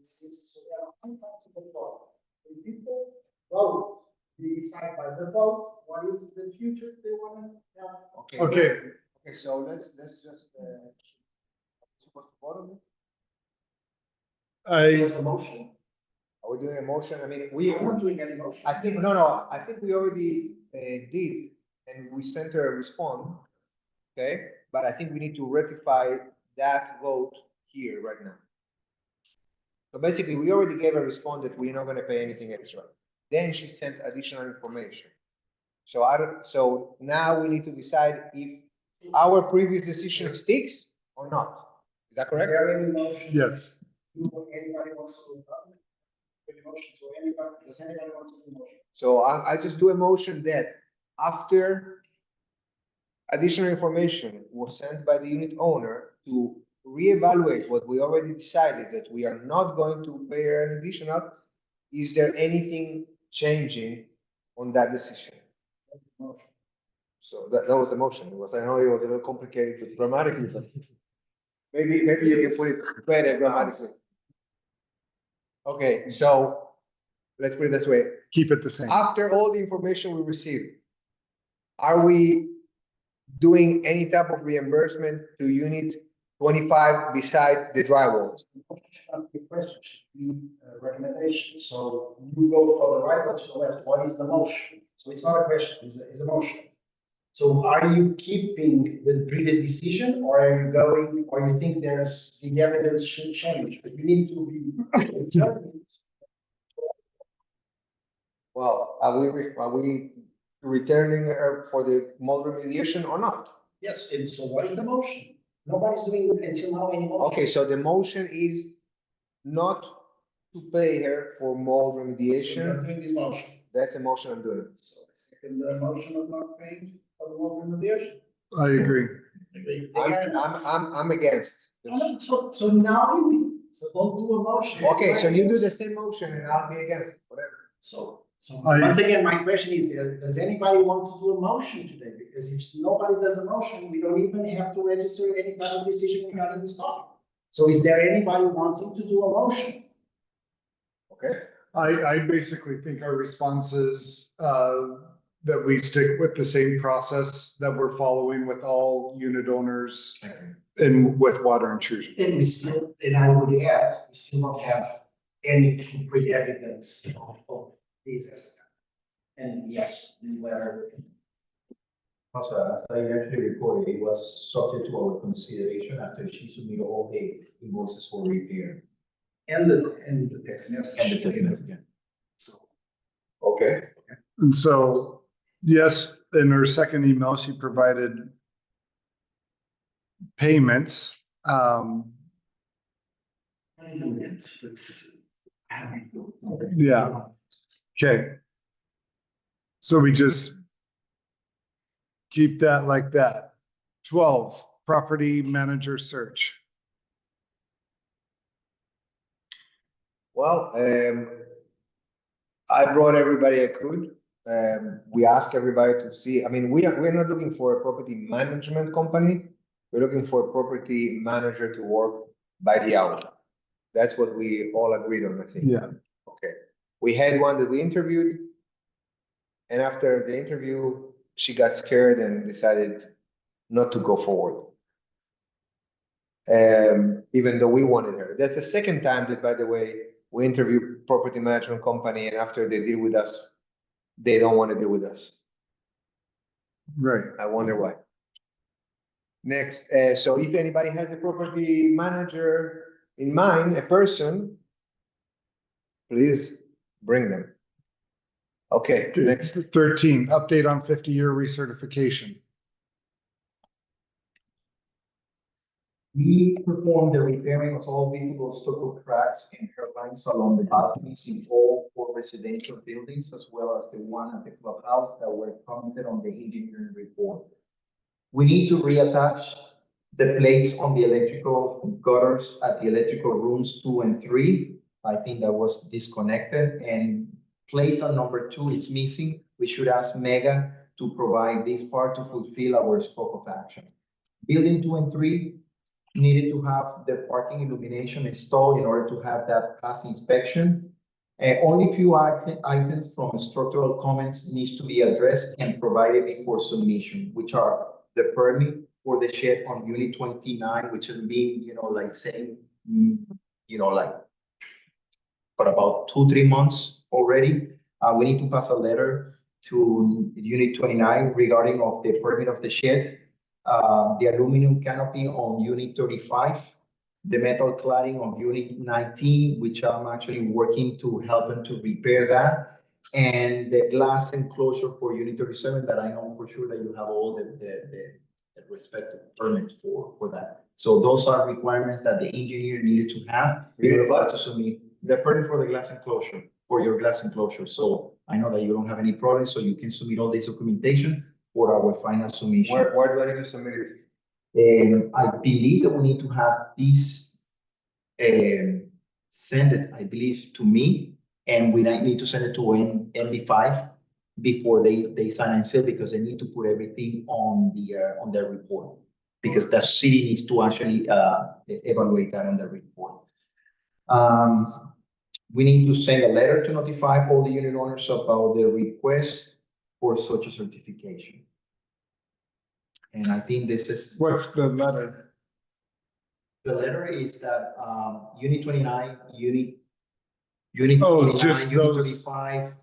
so we are uncomfortable vote. When people vote, they decide by the vote what is the future they want to have. Okay. Okay, so let's just, supposed to vote on it? There's a motion. Are we doing a motion? I mean, I'm not doing any motion. I think, no, I think we already did, and we sent her a response, okay? But I think we need to ratify that vote here right now. So basically, we already gave a response that we're not gonna pay anything extra. Then she sent additional information. So now we need to decide if our previous decision sticks or not. Is that Is correct? there any motion? Yes. Anybody wants to do any motion? So does anybody want to do a motion? So I just do a motion that after additional information was sent by the unit owner to reevaluate what we already decided, that we are not going to pay an additional, is there anything changing on that decision? So that was a motion. I know it was a little complicated with grammatically, but maybe you can put it better grammatically. Okay, so let's put it this way. Keep it the same. After all the information we received, are we doing any type of reimbursement to unit 25 beside the drywall? The question should be a recommendation. So you go for the right or to the left. What is the motion? So it's not a question, it's a motion. So are you keeping the previous decision, or are you going, or you think the evidence should change? But you need to be determined. Well, are we returning her for the mold remediation or not? Yes, and so what is the motion? Nobody's doing until now any motion. Okay, so the motion is not to pay her for mold So you're remediation. doing this motion. That's a motion I'm doing. So second the motion of not paying for the water remediation. I agree. I'm against. So now so don't do a motion. Okay, so you do the same motion and I'll be against, whatever. So once again, my question is, does anybody want to do a motion today? Because if nobody does a motion, we don't even have to register any kind of decision regarding this topic. So is there anybody wanting to do a motion? Okay, I basically think our response is, that we stick with the same process that we're following with all unit owners and with water intrusion. And we still, and I would add, we still don't have any concrete evidence of this. And yes, this letter. Also, as I actually reported, it was subject to our consideration after she submitted all the invoices for repair. And the text message. And the text message. So, okay. And so, yes, in her second email, she provided payments. Yeah. Okay. So we just keep that like that. 12, property manager search. Well, I brought everybody I could. We asked everybody to see, I mean, we're not looking for a property management company. We're looking for a property manager to work by the hour. That's what we all agreed on, I think. Yeah. Okay. We had one that we interviewed. And after the interview, she got scared and decided not to go forward. Even though we wanted her. That's the second time that, by the way, we interviewed property management company, and after they deal with us, they don't want to deal with us. Right. I wonder why. Next, so if anybody has a property manager in mind, a person, please bring them. Okay, next. 13, update on 50-year recertification. We performed the repairing of all visible stucco cracks and hairlines along the balconies in all 4 residential buildings, as well as the one at the clubhouse that were commented on the engineering report. We need to reattach the plates on the electrical gutters at the electrical rooms 2 and 3. I think that was disconnected, and plate on number 2 is missing. We should ask Mega to provide this part to fulfill our scope of action. Building 2 and 3 needed to have the parking illumination installed in order to have that pass inspection. Only few items from structural comments needs to be addressed and provided before submission, which are the permit for the shed on unit 29, which has been, like saying, like for about 2-3 months already. We need to pass a letter to unit 29 regarding of the permit of the shed. The aluminum canopy on unit 35, the metal cladding on unit 19, which I'm actually working to help them to repair that, and the glass enclosure for unit 37 that I know for sure that you have all the respective permits for that. So those are requirements that the engineer needed to have in order for us to submit the permit for the glass enclosure, for your glass enclosure. So I know that you don't have any problems, so you can submit all this documentation for our final submission. Where do I need to submit it? I believe that we need to have this send it, I believe, to me, and we need to send it to NB5 before they sign and seal, because they need to put everything on their report, because the city needs to actually evaluate that on the report. We need to send a letter to notify all the unit owners about the request for such a certification. And I think this is. What's the letter? The letter is that unit 29, unit Oh, 29, just unit those. 35,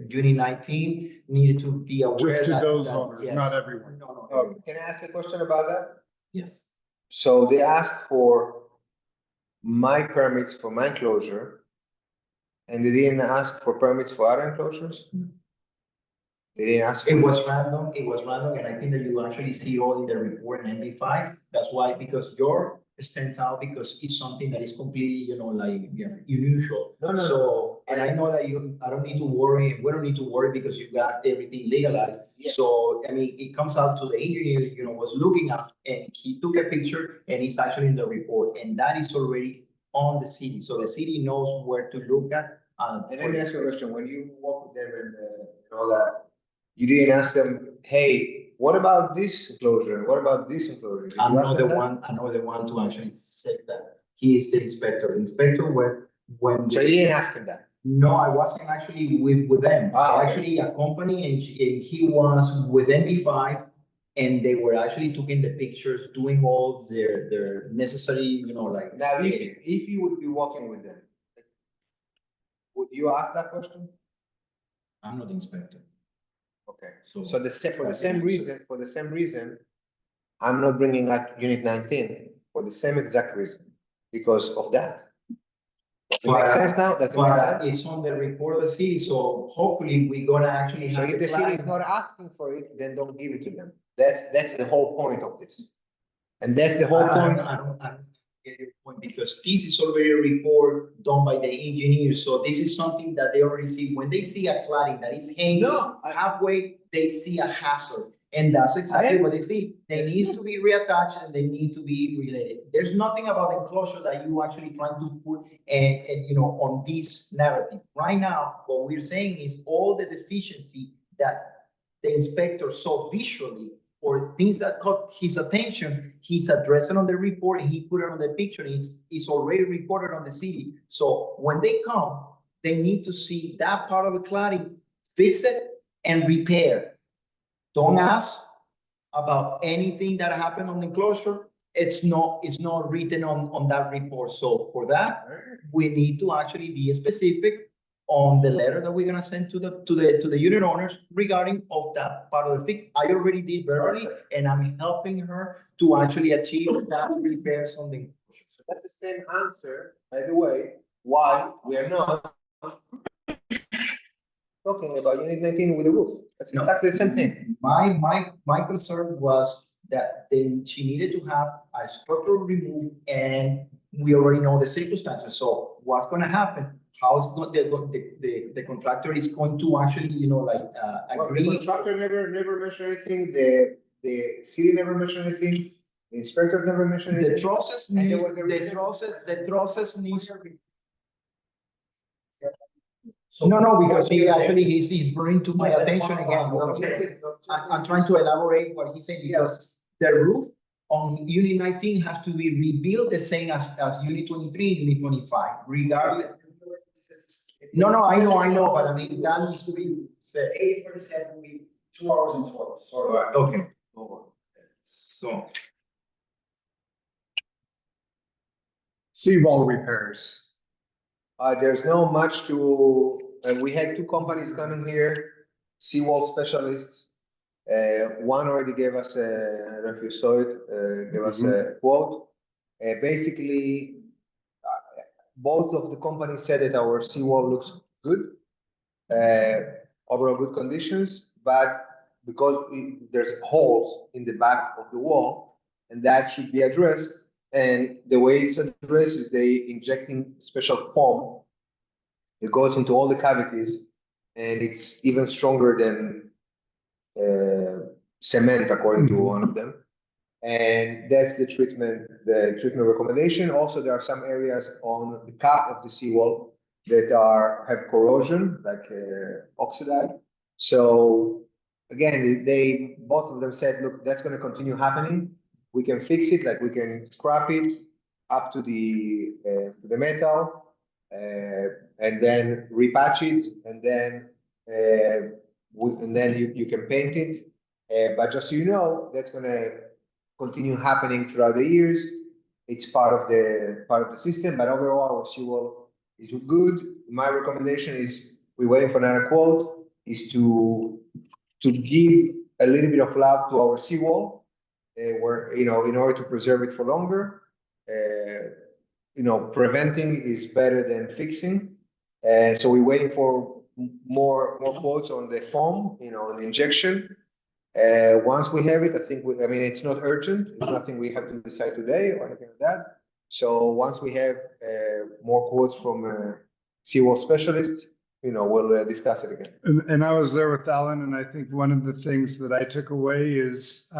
unit 19 needed to be aware Just to that. those that, owners, yes. not everyone. No. Okay. Can I ask a question about that? Yes. So they asked for my permits for my enclosure, and they didn't ask for permits for other enclosures? They didn't ask for It was random, and I think that you actually see all in the report in MB5. That's why, because your stands out, because it's something that is completely, unusual. No. So, and I know that I don't need to worry, and we don't need to worry because you got everything legalized. Yeah. So, I mean, it comes out to the engineer, was looking up, and he took a picture, and it's actually in the report, and that is already on the city. So the city knows where to look at. And let me ask you a question. When you walk with them and all that, you didn't ask them, hey, what about this enclosure? What about this enclosure? I'm not the one to actually say that. He is the inspector. The inspector when. So you didn't ask him that? No, I wasn't actually with them. Ah, I okay. actually accompanied, and he was with MB5, and they were actually taking the pictures, doing all their necessary, like. Now, if you would be walking with them, would you ask that question? I'm not the inspector. Okay, So for the same reason, I'm not bringing out unit 19 for the same exact reason, because of that. Does it make sense now? Does it make sense? It's on the report of the city, so hopefully we're gonna actually So have if the city is not asking for it, then don't give it to them. That's the whole point of this. And that's the whole point. I don't get your point, because this is already a report done by the engineer, so this is something that they already see. When they see a cladding that is hanging halfway, they see a hazard, and that's exactly what they see. They need to be reattached, and they need to be related. There's nothing about enclosure that you actually trying to put on this narrative. Right now, what we're saying is all the deficiency that the inspector saw visually, or things that caught his attention, he's addressing on the report, and he put it on the picture, and it's already recorded on the city. So when they come, they need to see that part of the cladding, fix it and repair. Don't ask about anything that happened on the enclosure. It's not written on that report. So for that, we need to actually be specific on the letter that we're gonna send to the unit owners regarding of that part of the fix. I already did verbally, and I'm helping her to actually achieve that repairs on the. So that's the same answer, by the way, why we are not talking about unit 19 with the roof. That's No. exactly the same thing. My concern was that then she needed to have a structural remove, and we already know the circumstances. So what's gonna happen? How is the contractor is going to actually, Well, the agree? contractor never mentioned anything, the city never mentioned anything, the inspector never mentioned The anything. process And there needs, was the process needs. No, because he's bringing to my attention again. I'm trying to elaborate what he's saying, because the roof on unit 19 has to be rebuilt the same as unit 23, unit 25, regardless. No, I know, but I mean, that needs to be said. 8:47, we 2 hours and 12. Sorry. Okay. So, Seawall repairs. There's no much to, we had two companies coming here, seawall specialists. One already gave us a, I don't know if you saw it, gave us a quote. Basically, both of the companies said that our seawall looks good, overall good conditions, but because there's holes in the back of the wall, and that should be addressed. And the way it's addressed is they injecting special foam. It goes into all the cavities, and it's even stronger than cement, according to one of them. And that's the treatment recommendation. Also, there are some areas on the cap of the seawall that have corrosion, like oxidized. So again, both of them said, look, that's going to continue happening. We can fix it, like we can scrap it up to the metal, and then repatch it, and then you can paint it. But just so you know, that's going to continue happening throughout the years. It's part of the system, but overall our seawall is good. My recommendation is, we're waiting for another quote, is to give a little bit of love to our seawall, where, in order to preserve it for longer. Preventing is better than fixing. So we're waiting for more quotes on the foam, the injection. Once we have it, I mean, it's not urgent. It's nothing we have to decide today or anything like that. So once we have more quotes from seawall specialists, we'll discuss it again. And I was there with Alan, and I think one of the things that I took away is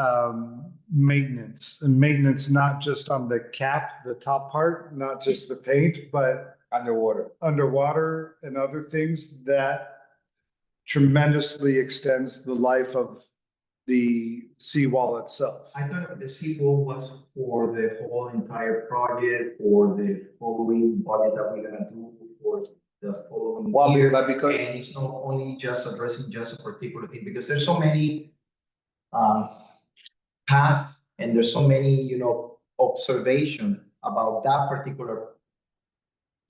maintenance, and maintenance, not just on the cap, the top part, not just the paint, but underwater and other things that tremendously extends the life of the seawall itself. I thought the seawall was for the whole entire project, for the following budget that we're gonna do for the following year. But because and it's not only just addressing just a particular thing, because there's so many paths, and there's so many, observation about that particular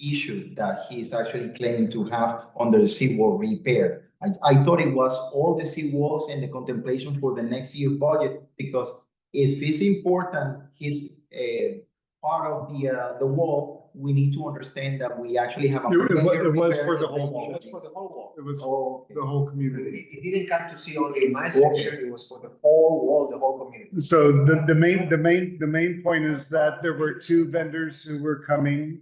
issue that he's actually claiming to have under the seawall repair. I thought it was all the seawalls and the contemplation for the next year budget, because if it's important, his part of the wall, we need to understand that we actually have a. It was for the whole wall. it was for the whole wall. It was Okay. the whole community. It didn't come to see only my section, it was for the whole wall, the whole community. So the main point is that there were two vendors who were coming.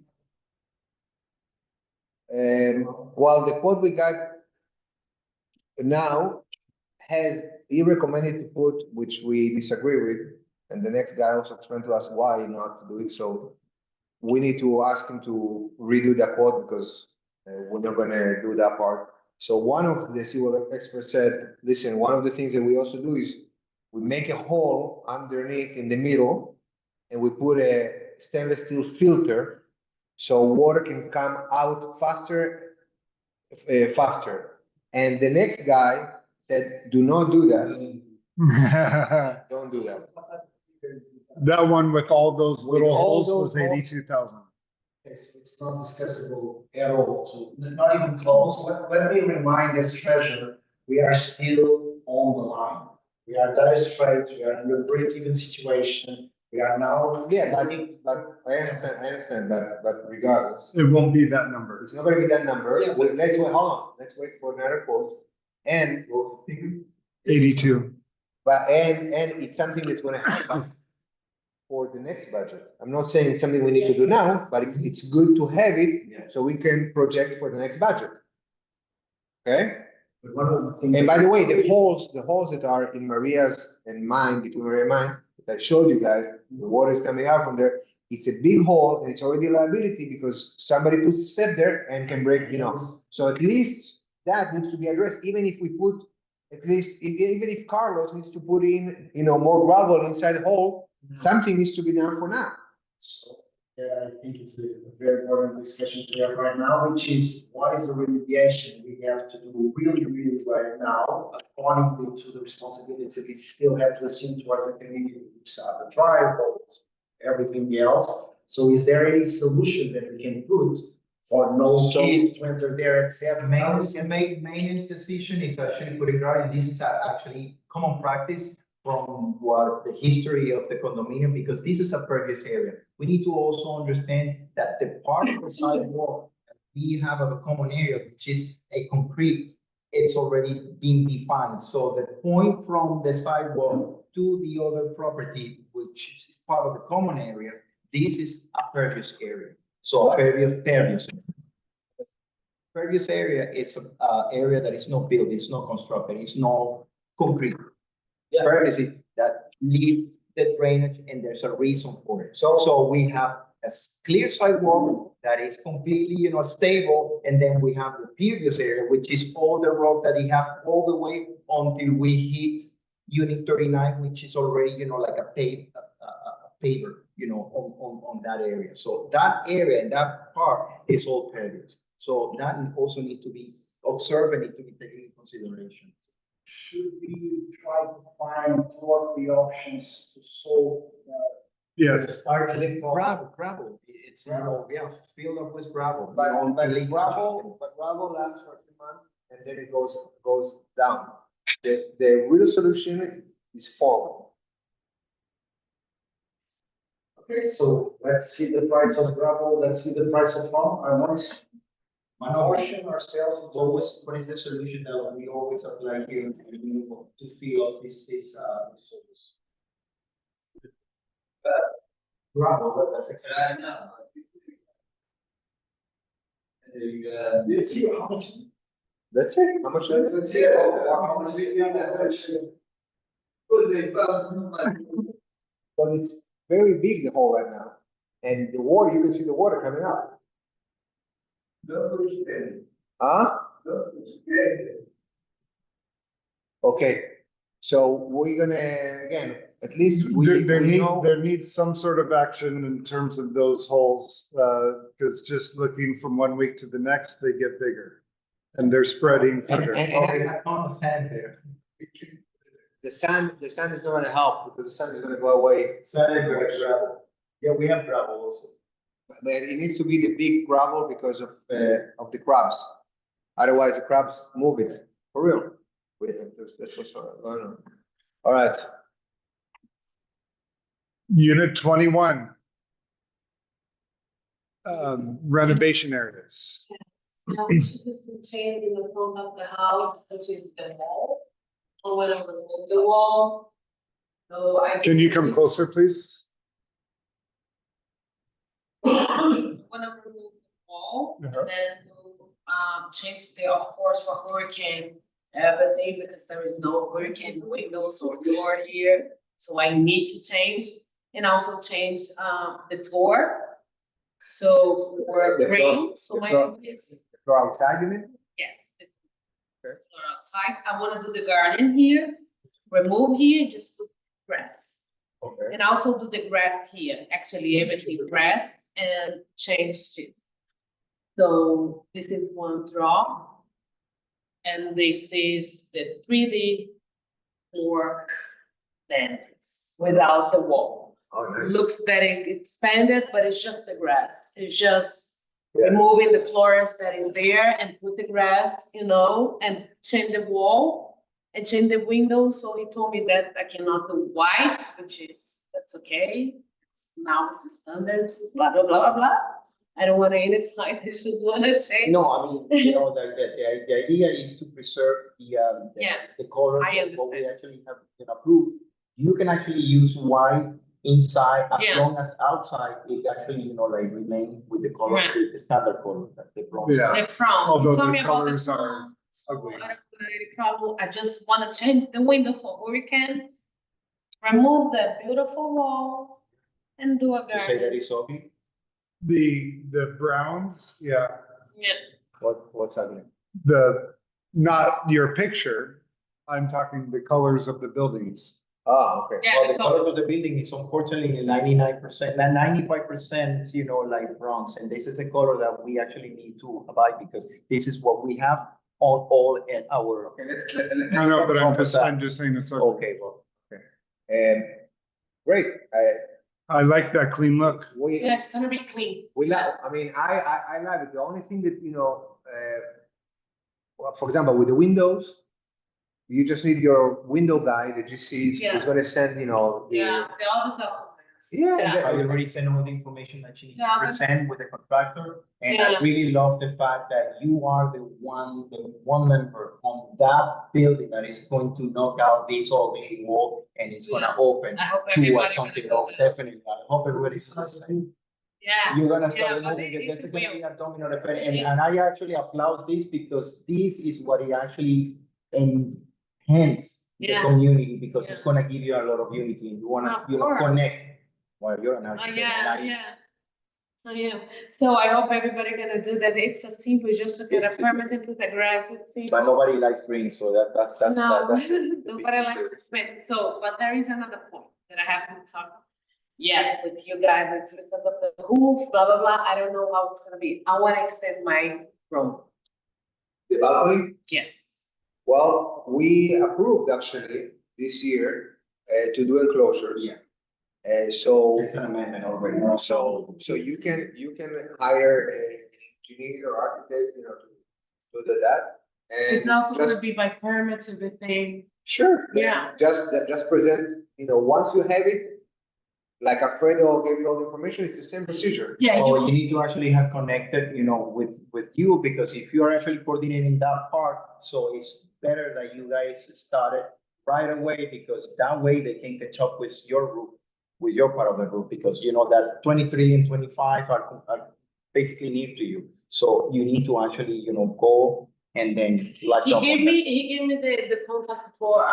Well, the quote we got now he recommended to put, which we disagree with, and the next guy also explained to us why not to do it. So we need to ask him to redo that quote, because we're not gonna do that part. So one of the seawall experts said, listen, one of the things that we also do is we make a hole underneath in the middle, and we put a stainless steel filter so water can come out faster. And the next guy said, do not do that. Don't do that. That one with all those little all holes was those holes. 82,000. it's not discussable at all, so not even close. Let me remind as treasurer, we are still on the line. We are dire straits, we are in a break-even situation, we are now. Yeah, but I understand, but regardless, It won't be that number. it's not gonna be that number. Yeah. Let's wait, hold on, let's wait for another quote. And, 82. and it's something that's gonna happen for the next budget. I'm not saying it's something we need to do now, but it's good to have it so we can project for the next budget. Okay? But one of the things. And by the way, the holes that are in Maria's and mine, between Maria and mine, that I showed you guys, the water is coming out from there. It's a big hole and it's already a liability because somebody puts a step there and can break, So at least that needs to be addressed, even if we put, at least, even if Carlos needs to put in, more gravel inside the hole, something needs to be done for now. So, yeah, I think it's a very important discussion we have right now, which is what is the remediation we have to do really, really right now, according to the responsibilities we still have to assume towards the community, which are the drivers, everything else. So is there any solution that we can put for no kids to enter there at 7 hours? Maintenance decision is actually putting right, and this is actually common practice from what the history of the condominium, because this is a pervious area. We need to also understand that the part of the sidewalk that we have of a common area, which is a concrete, it's already been defined. So the point from the sidewalk to the other property, which is part of the common area, this is a pervious area. So a pervious area is a area that is not built, it's not constructed, it's not concrete. Pervious that leave the drainage, and there's a reason for it. So we have a clear sidewalk that is completely, stable, and then we have the pervious area, which is all the road that we have all the way until we hit unit 39, which is already, like a paver, on that area. So that area and that part is all pervious. So that also needs to be observed and need to be taken into consideration. Should we try to find 2 or 3 options to solve? Yes. Gravel. It's, filled up with gravel. But gravel lasts for 2 months and then it goes down. The real solution is foam. Okay, so let's see the price of gravel, let's see the price of foam. I want to motion ourselves. It's always, what is the solution that we always apply here in renewal to fill up this source? Gravel, that's exactly. Let's see how much. That's it. How much? Let's see how much. Well, it's very big, the hole right now. And the water, you can see the water coming out. Huh? Okay, so we're gonna, again, at least There needs some sort of action in terms of those holes, because just looking from 1 week to the next, they get bigger. And they're spreading further. We have on the sand there. the sand is not gonna help because the sand is gonna go away. Sand and gravel. Yeah, we have gravel also. But it needs to be the big gravel because of the crabs. Otherwise, the crabs move it, for real. That's what's going on. All right. Unit 21. Renovation areas. Now, this is change in the front of the house, which is the wall. Or when I remove the wall. So Can you come closer, please? When I remove the wall, and then change the, of course, for hurricane everything, because there is no hurricane windows or door here. So I need to change, and also change the floor. So for The green, so the my floor- is, The floor outside, you mean? yes. the Okay. floor outside, I wanna do the garden here, remove here, just do grass. Okay. And also do the grass here, actually everything grass, and change it. So this is one draw. And this is the 3D work plans without the wall. Oh, nice. looks that it expanded, but it's just the grass. It's just Yeah. removing the florist that is there and put the grass, and change the wall and change the windows. So he told me that I cannot do white, that's okay. Now it's the standards, blah, blah, blah, blah, blah. I don't want any fight, I just want to change. No, I mean, the idea is to preserve Yeah, the color I of what we understand. actually have been approved. You can actually use white inside as Yeah. long as outside it actually, remain with the color, Right. the standard color, the bronze. Yeah. The front, Although he told the me about the colors are front. So ugly. I don't have any problem. I just want to change the window for hurricane, remove that beautiful wall and do a You say that garden. is ugly, The browns, yeah, Yeah, what's ugly? not your picture. I'm talking the colors of the buildings. Oh, okay. yeah, Well, the the color. color of the building is unfortunately 99%, 95%, like bronze. And this is a color that we actually need to abide because this is what we have on all in our. Okay, let's I know, but I'm talk just saying it's ugly. Okay, well, great. I like that clean look. Yeah, it's gonna be clean. We love, I mean, I love it. The only thing that, well, for example, with the windows, you just need your window guy, the GC, Yeah. is gonna send, Yeah, the other documents. Yeah, Yeah. and I that- already sent all the information that she needs Yeah, to that's- present with the contractor. And I Yeah. really love the fact that you are the one member on that building that is going to knock out this ugly wall and it's gonna Yeah. open I hope to everybody something gonna do else, that. definitely. I hope everybody's the same. Yeah. You're gonna Yeah, start but moving it, it- this it's is gonna be real. a domino effect, and It's- I actually applaud this because this is what it actually enhance the Yeah. community, because it's Yeah. gonna give you a lot of unity, and you wanna, Of course. connect. Well, you're an Oh, architect, and yeah, I- yeah. I am. So I hope everybody gonna do that. It's a simple, just to get a It's- permit and put the grass, it's simple. But nobody likes green, so that's. No, that's the big nobody likes difference. to spend. So, but there is another point that I haven't talked yet with you guys. It's because of the roof, blah, blah, blah. I don't know how it's gonna be. I wanna extend my room. The balcony, Yes. well, we approved actually this year, to do enclosures. Yeah. So. It's an amendment already. So you can hire an engineer or architect, to do that. It's And also gonna just, be by permits, everything. sure. Yeah. Just present, once you have it, like Alfredo gave you all the information, it's the same procedure. Yeah, Oh, you you, need to actually have connected, with you, because if you are actually coordinating that part, so it's better that you guys start it right away, because that way they can catch up with your roof, with your part of the roof, because that 23 and 25 are basically near to you. So you need to actually, go and then latch he up gave on me, that. he gave me the contact for,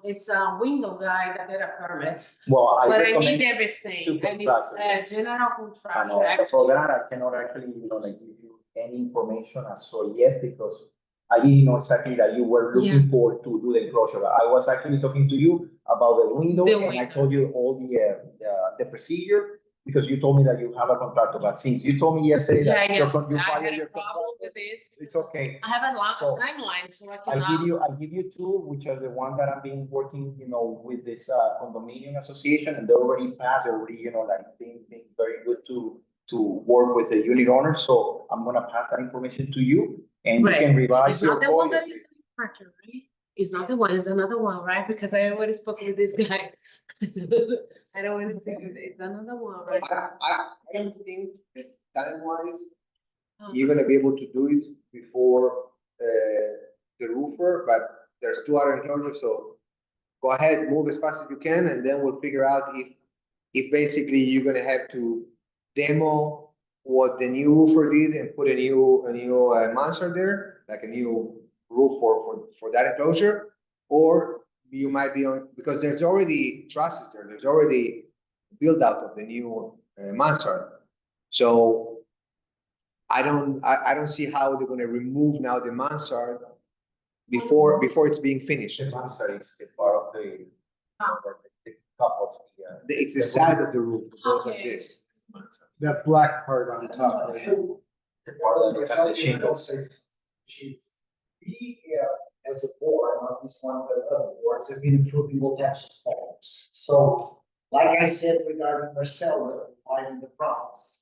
it's a window guy that get a permit. Well, I But I recommend. need everything. to I need contractor. general I contractor. know, for actually. that, I cannot actually, give you any information as so yet, because I didn't know exactly that you were looking for to do the enclosure. I was actually talking to you about the window, The and I window. told you all the procedure, because you told me that you have a contractor, but since you told me yesterday Yeah, that yes, you I fire had a your problem contractor, with this. it's okay. I have a lot So, of timeline, so I I'll cannot. give you two, which are the ones that I've been working, with this condominium association, and they already passed, already, being very good to work with the unit owner. So I'm gonna pass that information to you, and you Right. can revise It's your not the one code. that is parking, right? It's not the one, it's another one, right? Because I already spoke with this guy. I don't want to speak with, it's another one, right? I don't think that time-wise, Oh. you're gonna be able to do it before, the roofer, but there's 2 other enclosures, so go ahead, move as fast as you can, and then we'll figure out if basically you're gonna have to demo what the new roofer did and put a new mansard there, like a new roof for that enclosure, or you might be on, because there's already trusses there, there's already build out of the new mansard. So I don't see how they're gonna remove now the mansard before it's being finished. The mansard is the part of the top of the. It's the side of the roof, it goes like Okay. this. That black part on top, right? The part that has the shingles. We, as a board, not this one, but other boards, have been approving all types of forms. So, Like I said regarding Marcella, finding the promise.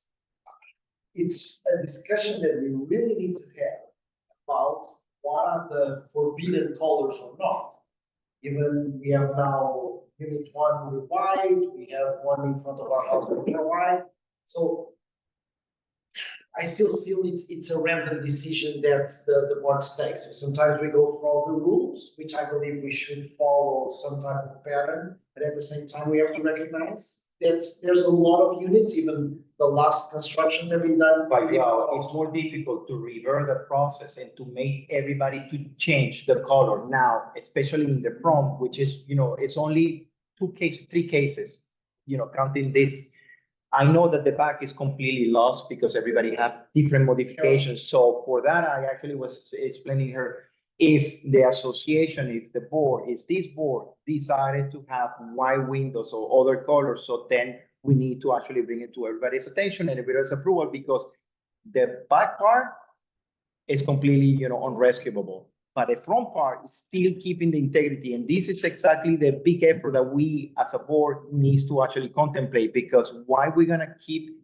It's a discussion that we really need to have about what are the forbidden colors or not. Even we have now unit one with white, we have one in front of our house with white. So I still feel it's a random decision that the board takes. So sometimes we go for all the rules, which I believe we should follow some type of pattern, but at the same time, we have to recognize that there's a lot of units, even the last constructions have been done. But it's more difficult to revert the process and to make everybody to change the color now, especially in the front, which is, it's only three cases, counting this. I know that the back is completely lost because everybody have different modifications. So for that, I actually was explaining her, if the association, if this board decided to have white windows or other colors, so then we need to actually bring it to everybody's attention and everybody's approval, because the back part is completely, unrescuable. But the front part is still keeping the integrity. And this is exactly the big effort that we as a board needs to actually contemplate, because why we're gonna keep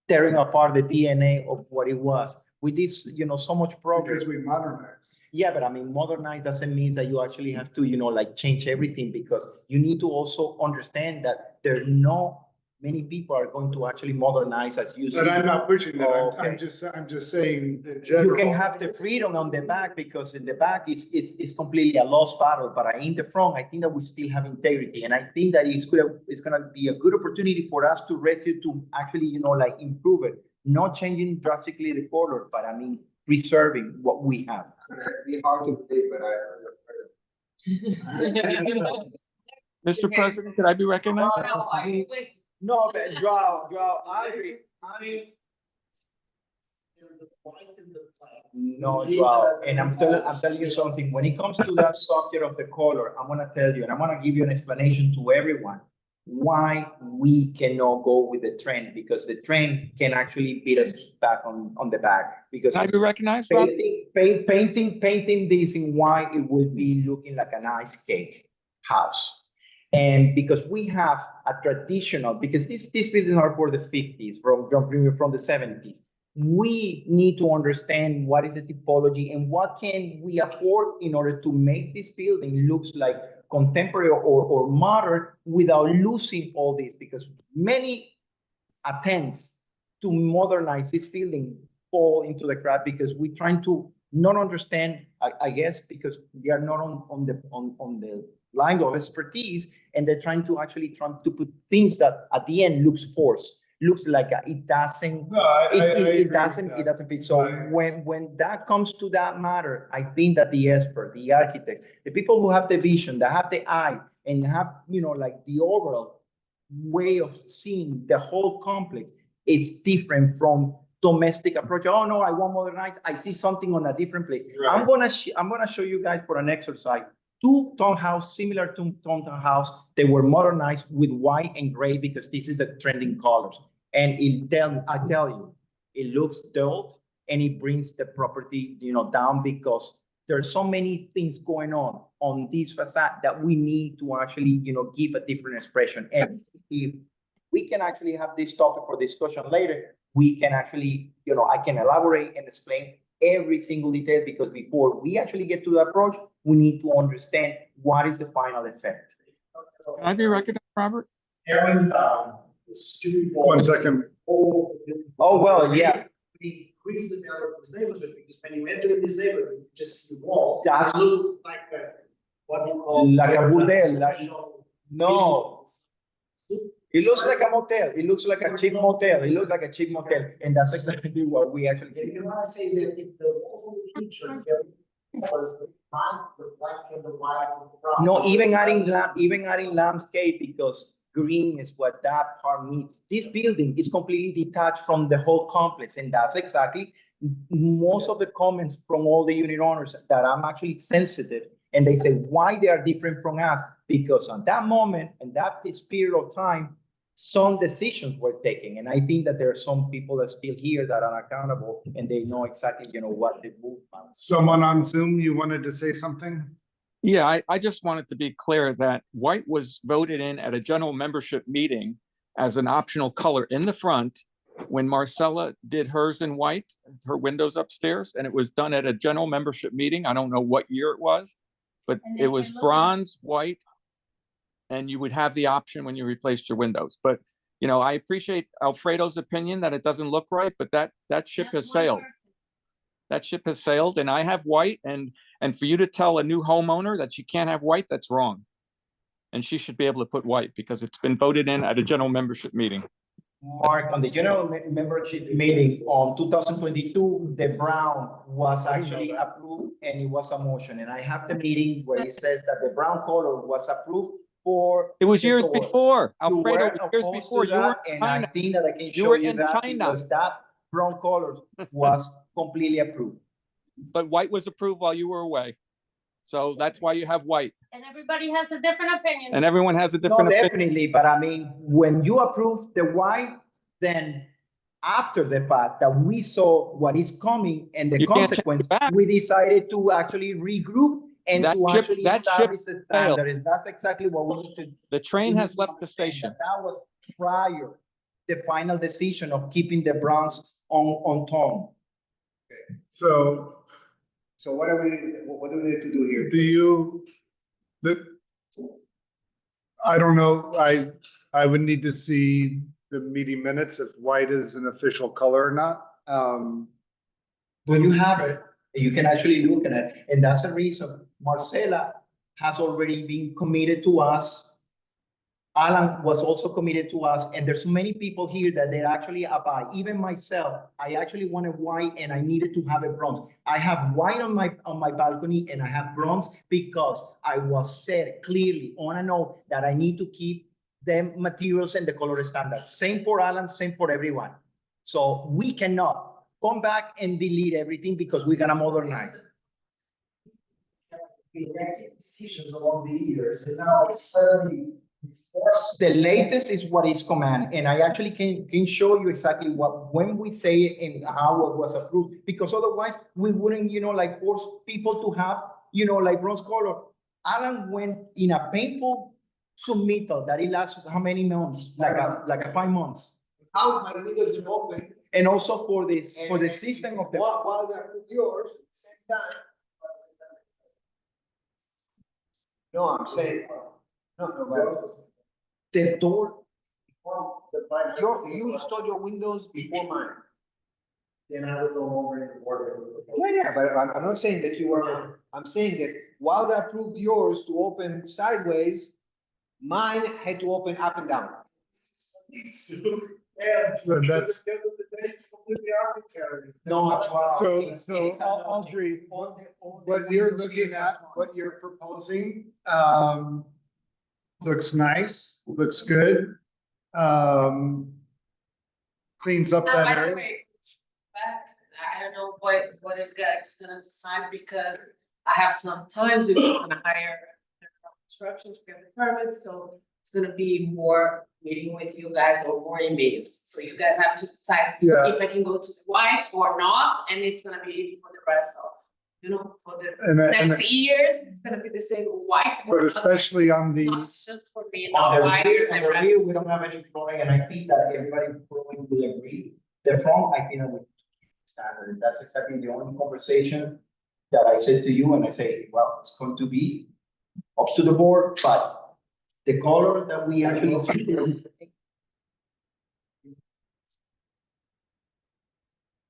tearing apart the DNA of what it was? We did, so much progress. Because we modernize. Yeah, but I mean, modernize doesn't mean that you actually have to, change everything, because you need to also understand that there are no many people are going to actually modernize as you see. But I'm not pushing that. Okay. I'm just saying in general. You can have the freedom on the back, because in the back it's completely a lost battle. But in the front, I think that we still have integrity, and I think that it's gonna be a good opportunity for us to actually improve it, not changing drastically the color, but I mean preserving what we have. It'd be hard to believe, but Mr. President, could I be recognized? No, but Joao, I agree. No, Joao, and I'm telling you something. When it comes to that subject of the color, I'm gonna tell you, and I'm gonna give you an explanation to everyone why we cannot go with the trend, because the trend can actually beat us back on the back. Because Can I be recognized, Rob? painting this in white, it would be looking like an ice cake house. And because we have a traditional, because these buildings are for the 50s, from the 70s, we need to understand what is the typology and what can we afford in order to make this building looks like contemporary or modern without losing all this, because many attempts to modernize this building fall into the crap because we're trying to not understand, I guess, because we are not on the line of expertise, and they're trying to put things that at the end looks forced, looks like it doesn't. No, it doesn't fit. So when that comes to that matter, I think that the expert, the architects, the people who have the vision, that have the eye, and have the overall way of seeing the whole complex, it's different from domestic approach. Oh no, I want modernize. I see something on a different place. Right. I'm gonna show you guys for an exercise. Two townhouse, similar to townhouse, they were modernized with white and gray because this is the trending colors. And I tell you, it looks dull and it brings the property, down, because there's so many things going on this facade that we need to actually, give a different expression. And if we can actually have this topic for discussion later, we can actually, I can elaborate and explain every single detail, because before we actually get to the approach, we need to understand what is the final effect. Can I be recognized, Robert? Tearing down the street wall. 1 second. Oh, well, yeah. We increase the value of this neighborhood, because when you enter in this neighborhood, you just see walls. That's- It looks like what you call. Like a burdel, no. It looks like a motel. It looks like a cheap motel. It looks like a cheap motel. And that's exactly what we actually see. If you want to say that if the walls in the future, was the black and the white. No, even adding landscape, because green is what that part needs. This building is completely detached from the whole complex, and that's exactly most of the comments from all the unit owners that I'm actually sensitive, and they say why they are different from us, because on that moment and that period of time, some decisions were taken, and I think that there are some people that are still here that are accountable, and they know exactly what they move on. Someone on Zoom, you wanted to say something? Yeah, I just wanted to be clear that white was voted in at a general membership meeting as an optional color in the front when Marcella did hers in white, her windows upstairs, and it was done at a general membership meeting. I don't know what year it was, but And it they was can look at it. bronze, white, and you would have the option when you replaced your windows. But, you know, I appreciate Alfredo's opinion that it doesn't look right, but that ship has That's one sailed. person. That ship has sailed, and I have white, and for you to tell a new homeowner that she can't have white, that's wrong. And she should be able to put white because it's been voted in at a general membership meeting. Mark, on the general membership meeting on 2022, the brown was actually approved and it was a motion. And I have the meeting where it says that the brown color was approved for. It was the years doors. before, You Alfredo, were it was years opposed before. to You were that, in and I China. think that I can You show were you in that China. because that brown color was completely approved. But white was approved while you were away. So that's why you have white. And everybody has a different opinion. And everyone has a No, different opinion. definitely, but I mean, when you approve the white, then after the fact that we saw what is coming and the You can't change it consequence, back. we decided to actually regroup and That to ship- actually that ship establish the failed. standards. That's exactly what we need to do. The train has left the station. That was prior, the final decision of keeping the Browns on tone. So So what do we need to do here? do you, I don't know, I would need to see the meeting minutes if white is an official color or not. When you have it, you can actually look at it, and that's the reason Marcela has already been committed to us. Alan was also committed to us, and there's so many people here that they're actually abide. Even myself, I actually wanted white and I needed to have a bronze. I have white on my balcony and I have bronze because I was said clearly on a note that I need to keep the materials and the color standard. Same for Alan, same for everyone. So we cannot come back and delete everything because we're gonna modernize. We make decisions along the years, and now suddenly we force. The latest is what is command, and I actually can show you exactly when we say it and how it was approved, because otherwise we wouldn't, like force people to have, like bronze color. Alan went in a painful submittal that it lasted how many months? Like a 5 months. How my windows are open. And also for the system of the. While they're yours, same time. No, I'm saying, no. The door, You installed your windows before mine. Then I was no longer in the board. Yeah, but I'm not saying that you were, I'm saying that while they approved yours to open sideways, mine had to open up and down. So that's, It's completely arbitrary. no. so Audrey, what you're looking at, what you're proposing, looks nice, looks good. Cleans up that By the area. way, I don't know what you guys gonna decide, because I have some times we're gonna hire construction to get the permit, so it's gonna be more meeting with you guys or more meetings. So you guys have to decide Yeah. if I can go to the white or not, and it's gonna be for the rest of, for the next years, it's gonna be the same white. But especially on the, Not just for me, On not the white. rear, and on the the rest. rear, we don't have any drawing, and I think that everybody probably will agree. The front, I think I would standard. That's exactly the only conversation that I said to you, and I say, well, it's going to be up to the board, but the color that we actually see.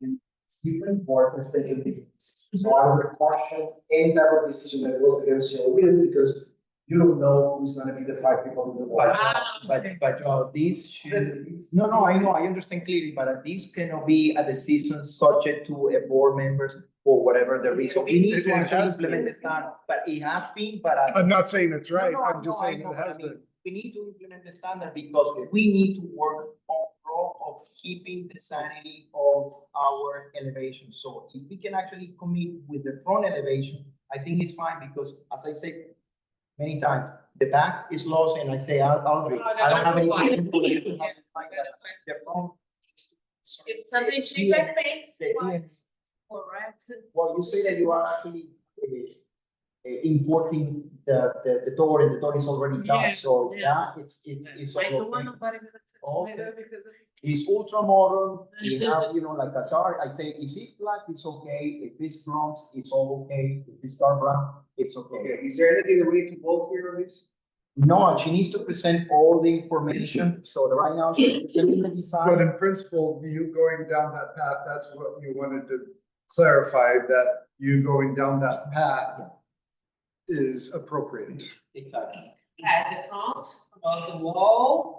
It's different boards and taking different decisions. So I would caution any type of decision that goes against your will, because you don't know who's gonna be the 5 people in the board. But these should, no, I know, I understand clearly, but these cannot be a decision subject to a board members for whatever the reason. We need to It actually has implement been. the standard, but it has been, but. I'm not saying it's right, No, I'm just no, I saying know it what has I mean. been. We need to implement the standard because we need to work on of keeping the sanity of our elevation. So if we can actually commit with the front elevation, I think it's fine, because as I said many times, the back is lost, and I say, Audrey, I don't have any reason for you to have it like that. The front. If something changes like face, The white DNC. or red. Well, you say that you are actually importing the door, and the door is already done, Yeah, so yeah. that it's I don't all want okay. nobody gonna touch my Okay. door because of. It's ultra modern, it has, like a dark, I say, if it's black, it's okay, if it's bronze, it's all okay, if it's dark brown, it's okay. Okay, is there anything that we need to vote here on this? No, she needs to present all the information, so right now she's presenting the But design. in principle, you going down that path, that's what you wanted to clarify, that you going down that path is appropriate. Exactly. At the front, about the wall,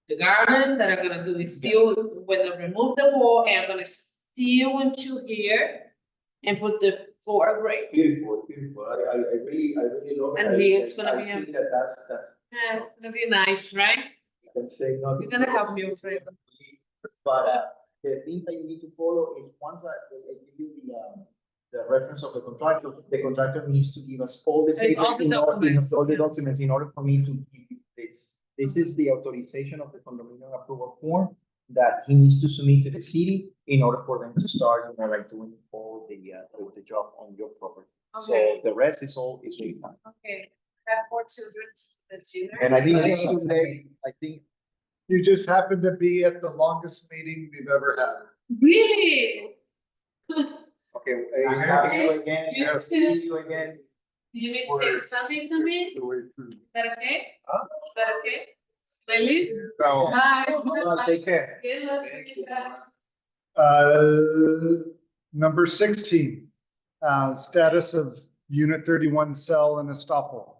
the garden that I'm gonna do is still, when I remove the wall, I'm gonna steal into here and put the floor grate. Beautiful, beautiful, I really love it. And here it's gonna be I a- think that's, Yeah, it's gonna be nice, right? I can say nothing. You're gonna help me, Alfredo. But the thing that you need to follow is once I give you the reference of the contractor needs to give us all the And paper, all the documents, all the yes. documents in order for me to give you this. This is the authorization of the condominium approval form that he needs to submit to the city in order for them to start, like doing all the job on your property. So Okay. the rest is all really fine. Okay, have 4 children, the dinner. And I think Okay. this today, I think. You just happen to be at the longest meeting we've ever had. Really? Okay, Okay. happy you again, You yes, too. see you again. Do you need to say something to me? Is The way through. that okay? Is that okay? Really? So, Bye. Well, take care. Good luck with your back. number 16, status of unit 31 cell and estoppel.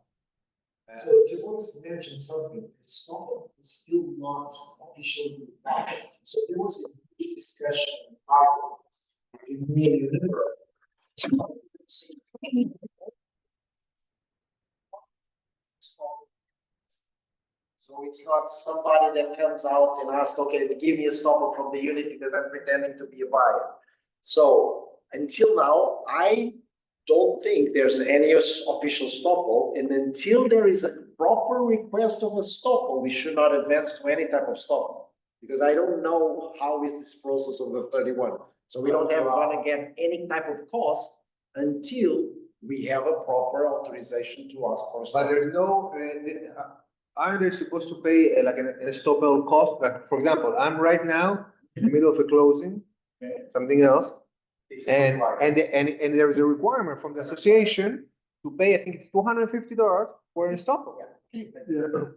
So just want to mention something, the stop is still not officially back. So there was a big discussion afterwards. In me and you. So it's not somebody that comes out and asks, okay, give me a stopper from the unit because I'm pretending to be a buyer. So until now, I don't think there's any official stopper, and until there is a proper request of a stopper, we should not advance to any type of stopper. Because I don't know how is this process of the 31. So we don't have gonna get any type of cost until we have a proper authorization to ask for a But stopper. there's no, are they supposed to pay like an estoppel cost? Like, for example, I'm right now in the middle of a closing, something else. And there is a requirement from the association to pay, I think it's $250 for an estoppel. Okay, but to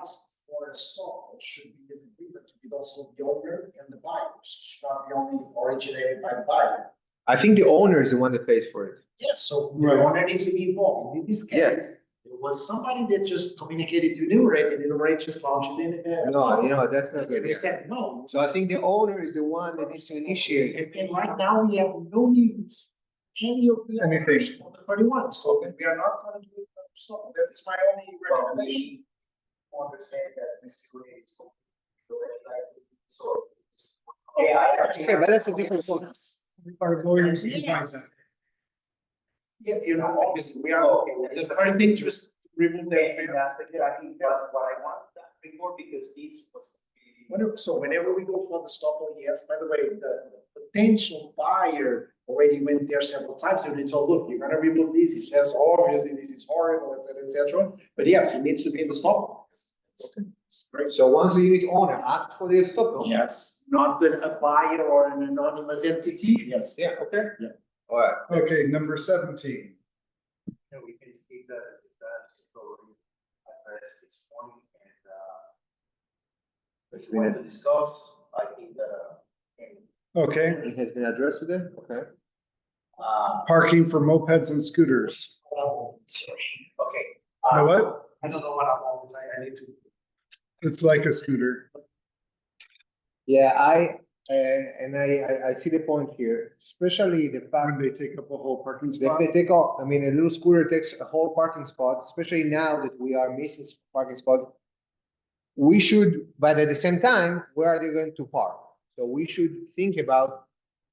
ask for a stopper should be an agreement with also the owner and the buyers, should not be only originated by the buyer. I think the owner is the one that pays for it. Yes, so the Right. owner needs to be involved. In this Yes. case, it was somebody that just communicated to Leeward, and Leeward just launched it in. No, that's not good. And they Yeah. said no. So I think the owner is the one that needs to initiate. And right now, we have no news, any of the. Anything. owners of the 31, so we are not gonna do it. So that is my only recommendation. Understand that this is. So. Yeah, Okay, but that's a different point. Our lawyers can find Yes. that. Yeah, obviously, we are, the first thing, just remove the And that's exactly what I want that before, because this was. So whenever we go for the stopper, yes, by the way, the potential buyer already went there several times, and they told, look, you're gonna remove this, he says, obviously, this is horrible, et cetera. But yes, it needs to be in the stopper. It's great. So once the unit owner asks for the estoppel. Yes, not a buyer or an anonymous entity, yes. Yeah, okay. Yeah. All right. Okay, number 17. Yeah, we can keep that, it's already addressed this morning, and, It's we want to been, discuss, I think that, Okay, it has been addressed today, okay. parking for mopeds and scooters. Sorry. okay. You know what? I don't know what I'm on, I need to. It's like a scooter. Yeah, I see the point here, especially the fact When they take up a whole parking that spot. they take off, I mean, a little scooter takes a whole parking spot, especially now that we are missing parking spot. We should, but at the same time, where are they going to park? So we should think about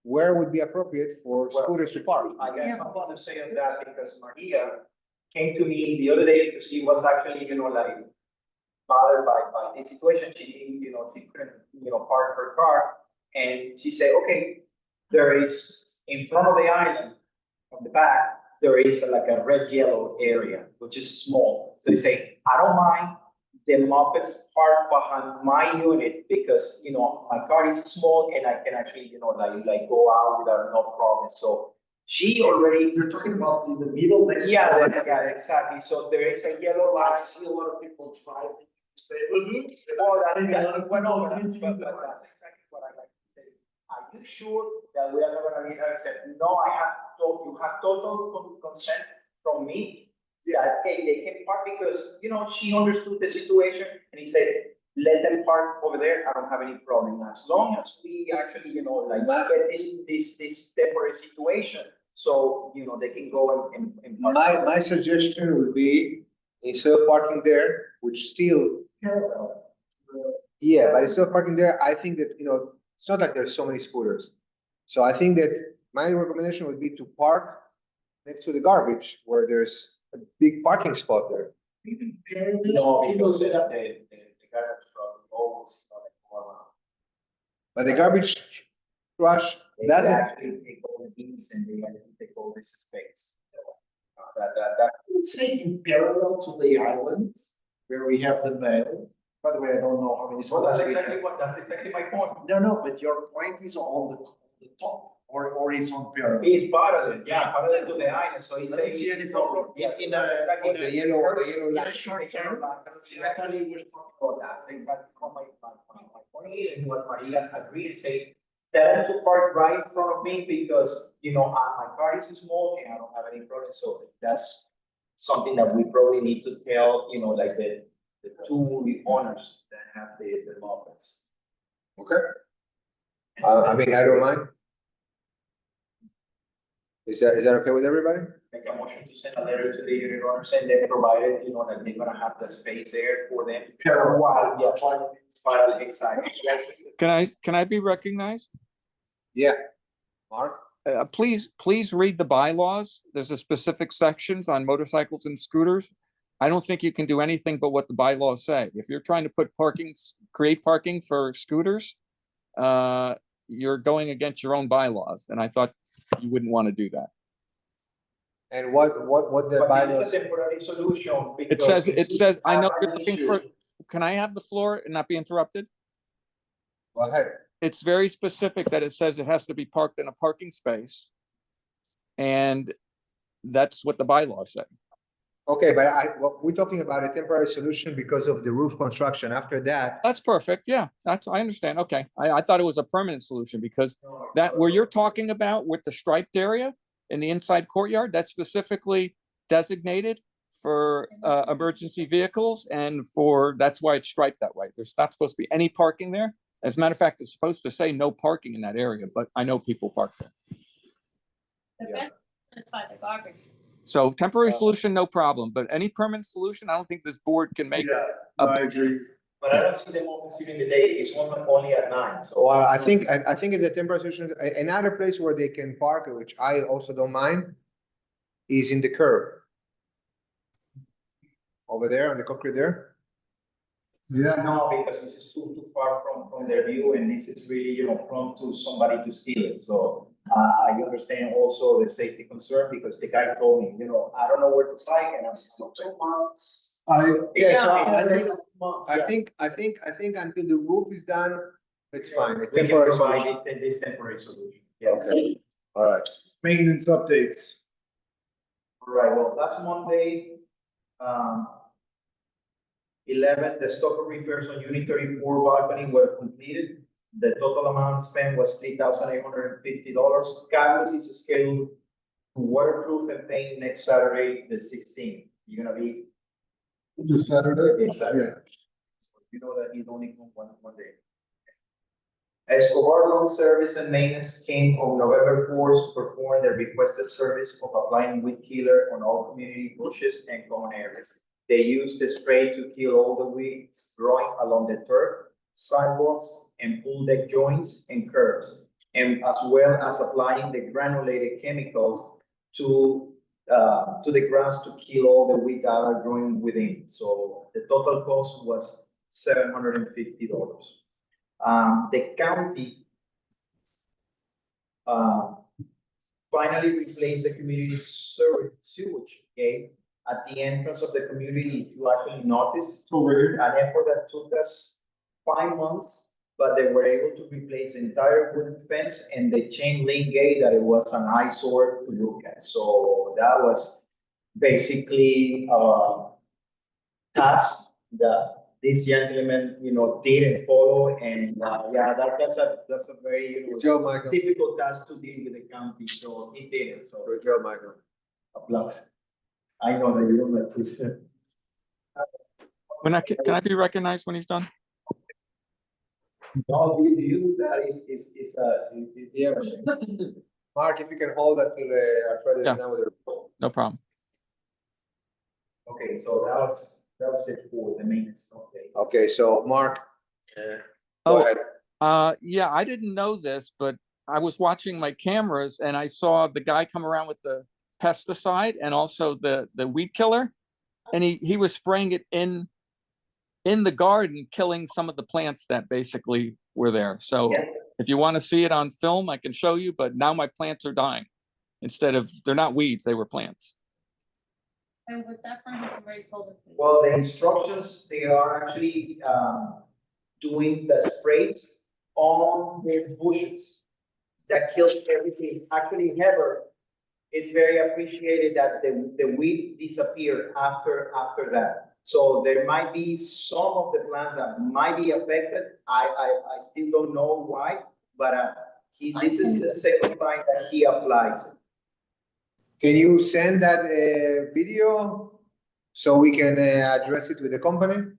where would be appropriate for scooters to park. I got something to say on that, because Maria came to me the other day, because she was actually, like, bothered by this situation. She didn't, she couldn't, park her car. And she said, okay, there is in front of the island, on the back, there is like a red-yellow area, which is small. So they say, I don't mind the Muppets park behind my unit because, you know, my car is small and I can actually, you know, like go out without no problem. So she already. You're talking about in the middle next. to Yeah, the- yeah, exactly. So there is a yellow I line. see a lot of people drive. Oh, that's went over that, but that's exactly what I like to say. Are you sure that we are not gonna be upset? No, you have total consent from me that, hey, they can park because, you know, she understood the situation and he said, let them park over there. I don't have any problem. As long as we actually, you know, like get this temporary situation. So, you know, they can go and park. My suggestion would be, instead of parking there, which still, yeah, but instead of parking there, I think that, you know, it's not like there's so many scooters. So I think that my recommendation would be to park next to the garbage where there's a big parking spot there. No, because the garbage truck always go around. But the garbage trash They doesn't, actually take all the beans and they actually take all this space. That's. I would say in parallel to the island where we have the mail. By the way, I don't know how many. Well, that's spots we have. exactly my point. No, but your point is on the top or is on parallel. He's parallel, yeah, parallel to the island, so he's I don't saying. see any problem. Yes, In that's a- exactly. the yellow line. Short term. I thought he was talking about that, that's exactly what my point is, and what Maria agreed and say, tell them to park right in front of me because, you know, my car is small and I don't have any problem, so that's something that we probably need to tell, you know, like the two owners that have the Muppets. okay. I mean, I don't mind. Is that okay with everybody? Make a motion to send a letter to the unit owners and they provided, you know, like they're gonna have the space there for them. Wow, yeah, parallel, exactly. Can I be recognized? Yeah. Mark? Please read the bylaws. There's a specific sections on motorcycles and scooters. I don't think you can do anything but what the bylaws say. If you're trying to put create parking for scooters, you're going against your own bylaws, and I thought you wouldn't want to do that. And what the But this is bylaws? a temporary solution. It says, I know you're an looking issue. for, can I have the floor and not be interrupted? Go ahead. It's very specific that it says it has to be parked in a parking space. And that's what the bylaws say. Okay, but we're talking about a temporary solution because of the roof construction. After that, That's perfect. Yeah, I understand. Okay. I thought it was a permanent solution because that where you're talking about with the striped area in the inside courtyard, that's specifically designated for emergency vehicles and that's why it's striped that way. There's not supposed to be any parking there. As a matter of fact, it's supposed to say no parking in that area, but I know people park there. The best is by the garbage. So temporary solution, no problem, but any permanent solution, I don't think this board can make. I agree. But I don't see them open during the day, it's only at 9, so. Well, I think it's a temporary solution. Another place where they can park, which I also don't mind, is in the curb. Over there on the concrete there. Yeah. No, because this is too far from their view and this is really, you know, prone to somebody to steal it, so. I understand also the safety concern because the guy told me, you know, I don't know where to park and I'm 2 months. I think until the roof is done, it's fine. A We can temporary provide solution. this temporary solution. Yeah. Okay, all right. Maintenance updates. Right, well, last Monday, 11, the stop repairs on Unit 34 balcony were completed. The total amount spent was $3,850. Carlos is scheduled to waterproof and paint next Saturday, the 16th. You're gonna be. This Saturday? Yes, Saturday. So you know that he's only from one day. Escobar Lawn Service and Maintenance came on November 4th to perform the requested service of applying weed killer on all community bushes and common areas. They used the spray to kill all the weeds growing along the turf, sidewalks, and pool deck joints and curbs, and as well as applying the granulated chemicals to the grass to kill all the weeds that are growing within. So the total cost was $750. The county finally replace the community sewage, okay? At the entrance of the community, if you actually notice, an effort that took us 5 months, but they were able to replace the entire wooden fence and the chain link gate that it was an eyesore to look at. So that was basically task that this gentleman, didn't follow, and yeah, that's a very Good job, Michael. difficult task to deal with the county, so he did it, so Good job, Michael. applause. I know that you don't like to say. Can I be recognized when he's done? No, deal with that is Yeah. Mark, if you can hold that till Alfredo Yeah. is done with the report. No problem. okay, so that was it for the maintenance, okay. Okay, so Mark, go Oh, ahead. yeah, I didn't know this, but I was watching my cameras and I saw the guy come around with the pesticide and also the weed killer. And he was spraying it in the garden, killing some of the plants that basically were there. So Yeah. if you want to see it on film, I can show you, but now my plants are dying. They're not weeds, they were plants. And was that something you already told us? Well, the instructions, they are actually doing the sprays on the bushes that kills everything. Actually, Heather, it's very appreciated that the weed disappeared after that. So there might be some of the plants that might be affected. I still don't know why, but this is the second time that he applies it. Can you send that video so we can address it with the company?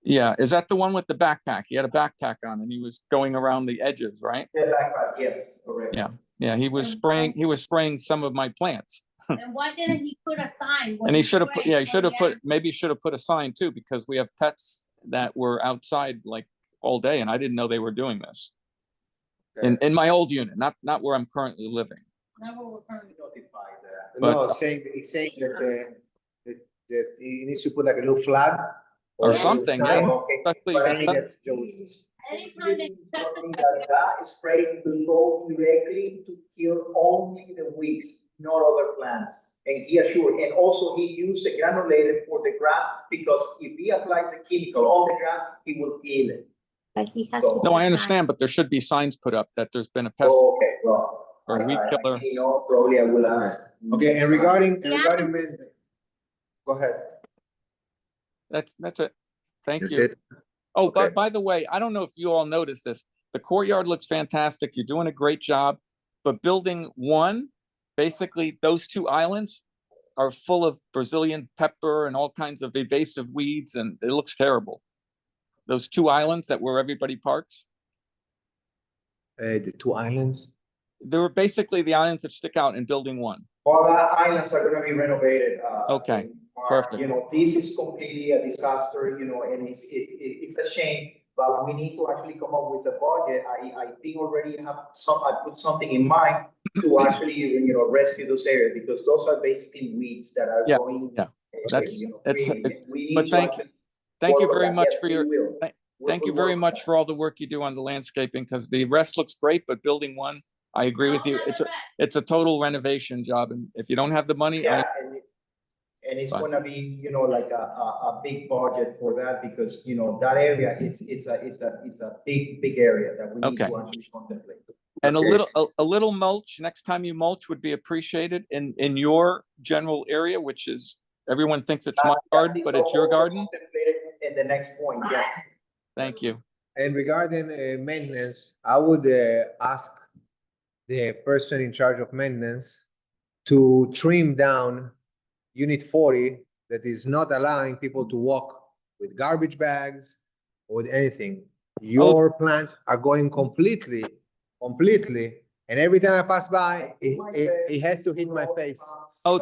Yeah, is that the one with the backpack? He had a backpack on and he was going around the edges, right? The backpack, yes, correct. Yeah, he was spraying some of my plants. And why didn't he put a sign? when And he should have sprayed put, he should have for the put, maybe he should have put a sign too, because we have pets that were outside like all day and I didn't know they were doing this. In my old unit, not where I'm currently living. Not what we're currently Notify that. No, But- it's saying that he needs to put like a little flag. Or a something, sign, yeah. Okay. Especially, saying especially- that Joe's- Anytime they Something pesticide, that spray will go directly to kill only the weeds, not other plants. And he assured, and also he used the granulated for the grass, because if he applies the chemical on the grass, he will kill it. but he has So- to. No, put I a understand, but there should be signs put up that there's been a pest Okay, well. or a weed killer. Probably I will ask. Okay, and regarding Yeah. maintenance, go ahead. That's it. Thank That's you. it. Oh, Okay. by the way, I don't know if you all noticed this. The courtyard looks fantastic. You're doing a great job. But building one, basically those two islands are full of Brazilian pepper and all kinds of invasive weeds, and it looks terrible. Those two islands that where everybody parks, The two islands. they were basically the islands that stick out in building one. All the islands are gonna be renovated. Okay, Mark. perfect. This is completely a disaster, and it's a shame, but we need to actually come up with a budget. I think already I put something in mind to actually, rescue those areas, because those are basically weeds that are Yeah, going. yeah. That's- really, it's- we need but to thank actually you work on very that. much Yes, for we your, will. thank you We'll very work on much that. for all the work you do on the landscaping, because the rest looks great, but building one, I agree with you. It's a total renovation job, and if you don't have the money, Yeah, and it's Fine. gonna be, like a big budget for that, because, that area, it's a big area that we need Okay. to actually contemplate. and Okay. a little mulch, next time you mulch would be appreciated in your general area, which is, everyone thinks it's my garden, but it's your garden. Contemplated in the next point, yes. Thank you. And regarding maintenance, I would ask the person in charge of maintenance to trim down Unit 40 that is not allowing people to walk with garbage bags or with anything. Your plants are going completely, and every time I pass by, it has to hit my face. Oh,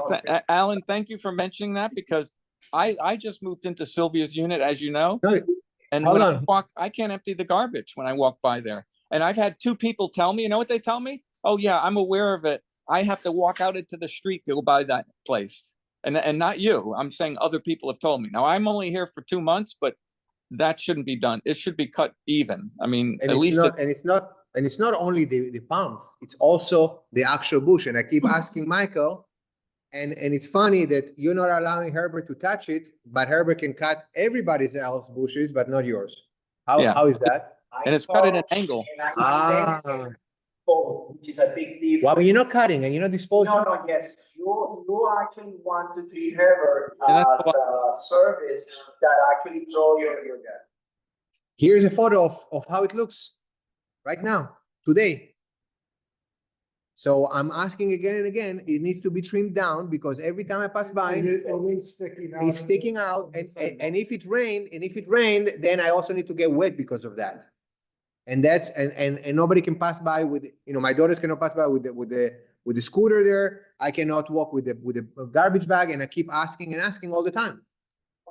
Alan, thank you for mentioning that, because I just moved into Sylvia's unit, as you know. No, And hold when I on. walk, I can't empty the garbage when I walk by there. And I've had two people tell me, you know what they tell me? Oh yeah, I'm aware of it. I have to walk out into the street to go by that place. And not you, I'm saying other people have told me. Now, I'm only here for 2 months, but that shouldn't be done. It should be cut even. I mean, And at it's least, not, and it's not and it's not only the palms, it's also the actual bush. And I keep asking Michael, and it's funny that you're not allowing Herbert to touch it, but Herbert can cut everybody's else bushes, but not yours. Yeah. How is that? And it's cut at an angle. Which is a big difference. Well, you're not cutting and you're not disposing. No, yes, you actually want to treat Herbert And as that's a service that actually throw your gun. Here's a photo of how it looks right now, today. So I'm asking again and again, it needs to be trimmed down because every time I pass by, It's sticking out. it's sticking out. And if it rained, then I also need to get wet because of that. And that's, and nobody can pass by with, my daughters cannot pass by with the scooter there. I cannot walk with the garbage bag, and I keep asking and asking all the time.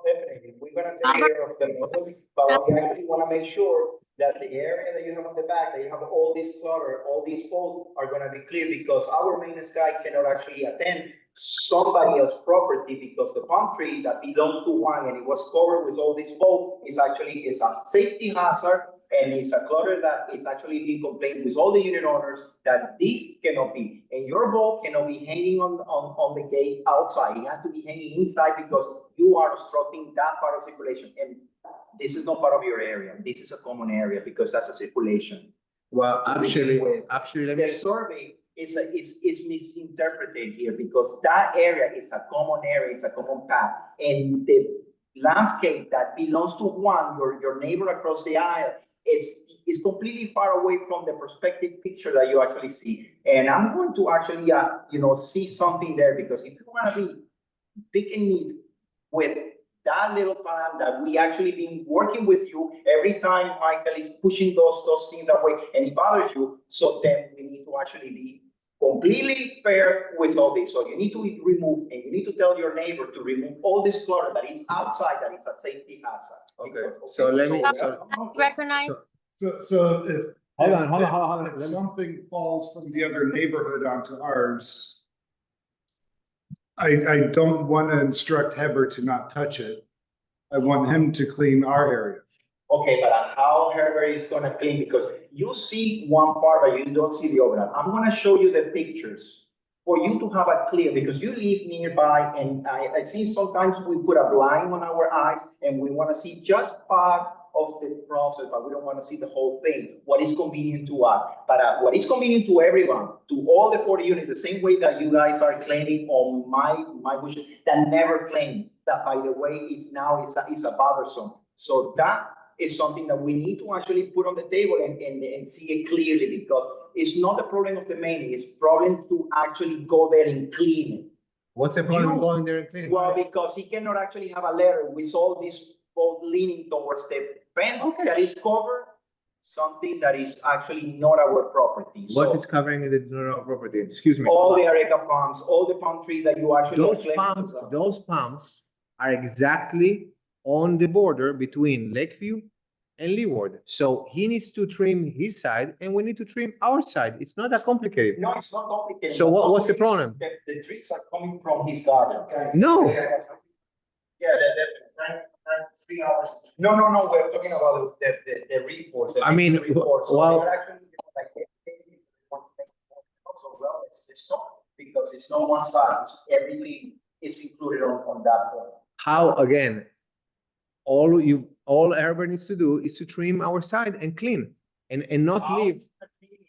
Definitely, we're gonna take care of them, but we actually wanna make sure that the area that you have on the back, that you have all this clutter, all these poles are gonna be clear, because our maintenance guy cannot actually attend somebody else's property, because the palm tree that belongs to one and it was covered with all this pole is a safety hazard, and it's a clutter that is actually being complained with all the unit owners that this cannot be. And your ball cannot be hanging on the gate outside. It has to be hanging inside because you are obstructing that part of circulation. And this is not part of your area. This is a common area because that's a circulation. Well, actually, let me. The survey is misinterpreted here because that area is a common area, it's a common path. And the landscape that belongs to one, your neighbor across the aisle, is completely far away from the perspective picture that you actually see. And I'm going to actually, see something there, because if you want to be big and neat with that little plan that we actually been working with you, every time Michael is pushing those things away and it bothers you, so then we need to actually be completely fair with all this. So you need to remove, and you need to tell your neighbor to remove all this clutter that is outside, that is a safety hazard. Okay, so let me. Recognize. So if. Hold on. If something falls from the other neighborhood onto ours, I don't want to instruct Heber to not touch it. I want him to clean our area. Okay, but how Herbert is gonna clean, because you see one part, but you don't see the other. I'm gonna show you the pictures for you to have a clear, because you live nearby, and I see sometimes we put a blind on our eyes and we wanna see just part of the process, but we don't wanna see the whole thing, what is convenient to us. But what is convenient to everyone, to all the 40 units, the same way that you guys are claiming on my bushes, that never claimed, that by the way, it's a bothersome. So that is something that we need to actually put on the table and see it clearly, because it's not the problem of the main, it's problem to actually go there and clean it. What's the problem going there and cleaning? Well, because he cannot actually have a letter with all this both leaning towards the fence that is covered, something that is actually not our property. What is covering it is not our property? Excuse me. All the areca palms, all the palm trees that you actually. Those palms are exactly on the border between Lakeview and Leeward. So he needs to trim his side and we need to trim our side. It's not that complicated. No, it's not complicated. So what's the problem? The trees are coming from his garden. No. Yeah, 3 hours. No, we're talking about the reports. I mean, well. It's not, because it's not one side, everything is included on that point. How, again, all Herbert needs to do is to trim our side and clean and not leave.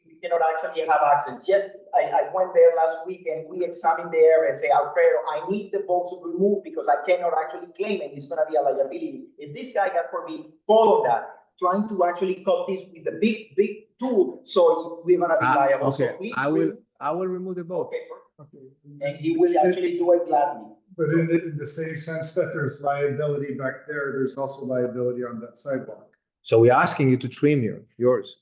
We cannot actually have access. Yes, I went there last week and we examined the area and say, Alfredo, I need the bolts removed because I cannot actually claim it. It's going to be a liability. If this guy got for me, follow that, trying to actually cut this with a big tool, so we're going to be liable. Okay, So I will remove the bolt. Okay. And he will actually do it gladly. But in the same sense that there's liability back there, there's also liability on that sidewalk. So we're asking you to trim yours.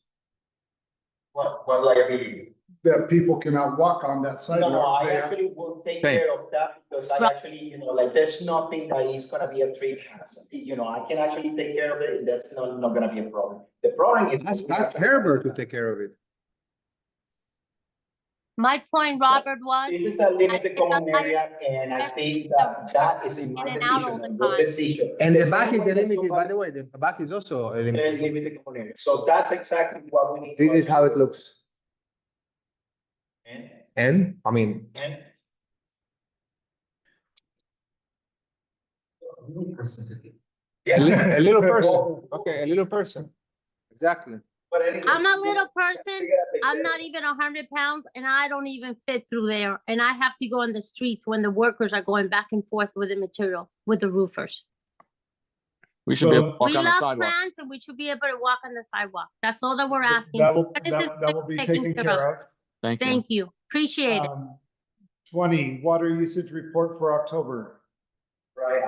What liability? That people cannot walk on that sidewalk. No, I actually will take care of that, because I actually, there's nothing that is gonna be a tree hazard. I can actually take care of it. That's not gonna be a problem. The problem is. Ask Herbert to take care of it. My point, Robert, was. This is a limited common I- area, and I think that is in my In and out all decision, the and your time. decision. And the same back is way a that limited, by somebody- the way, the back is also a a limited. limited common area, so that's exactly what we need. to This is how it address. looks. And, And, I mean, and a little person, okay, a little person, exactly. But anyway, I'm a little person. we gotta take I'm care not of it. even 100 pounds and I don't even fit through there. And I have to go on the streets when the workers are going back and forth with the material, with the roofers. We should be able to So- walk We on the love sidewalk. plants and we should be able to walk on the sidewalk. That's all that we're asking. That So will, when is this that will be taken taken care of. Thank you. Thank you. Appreciate it. 20, water usage report for October. Right,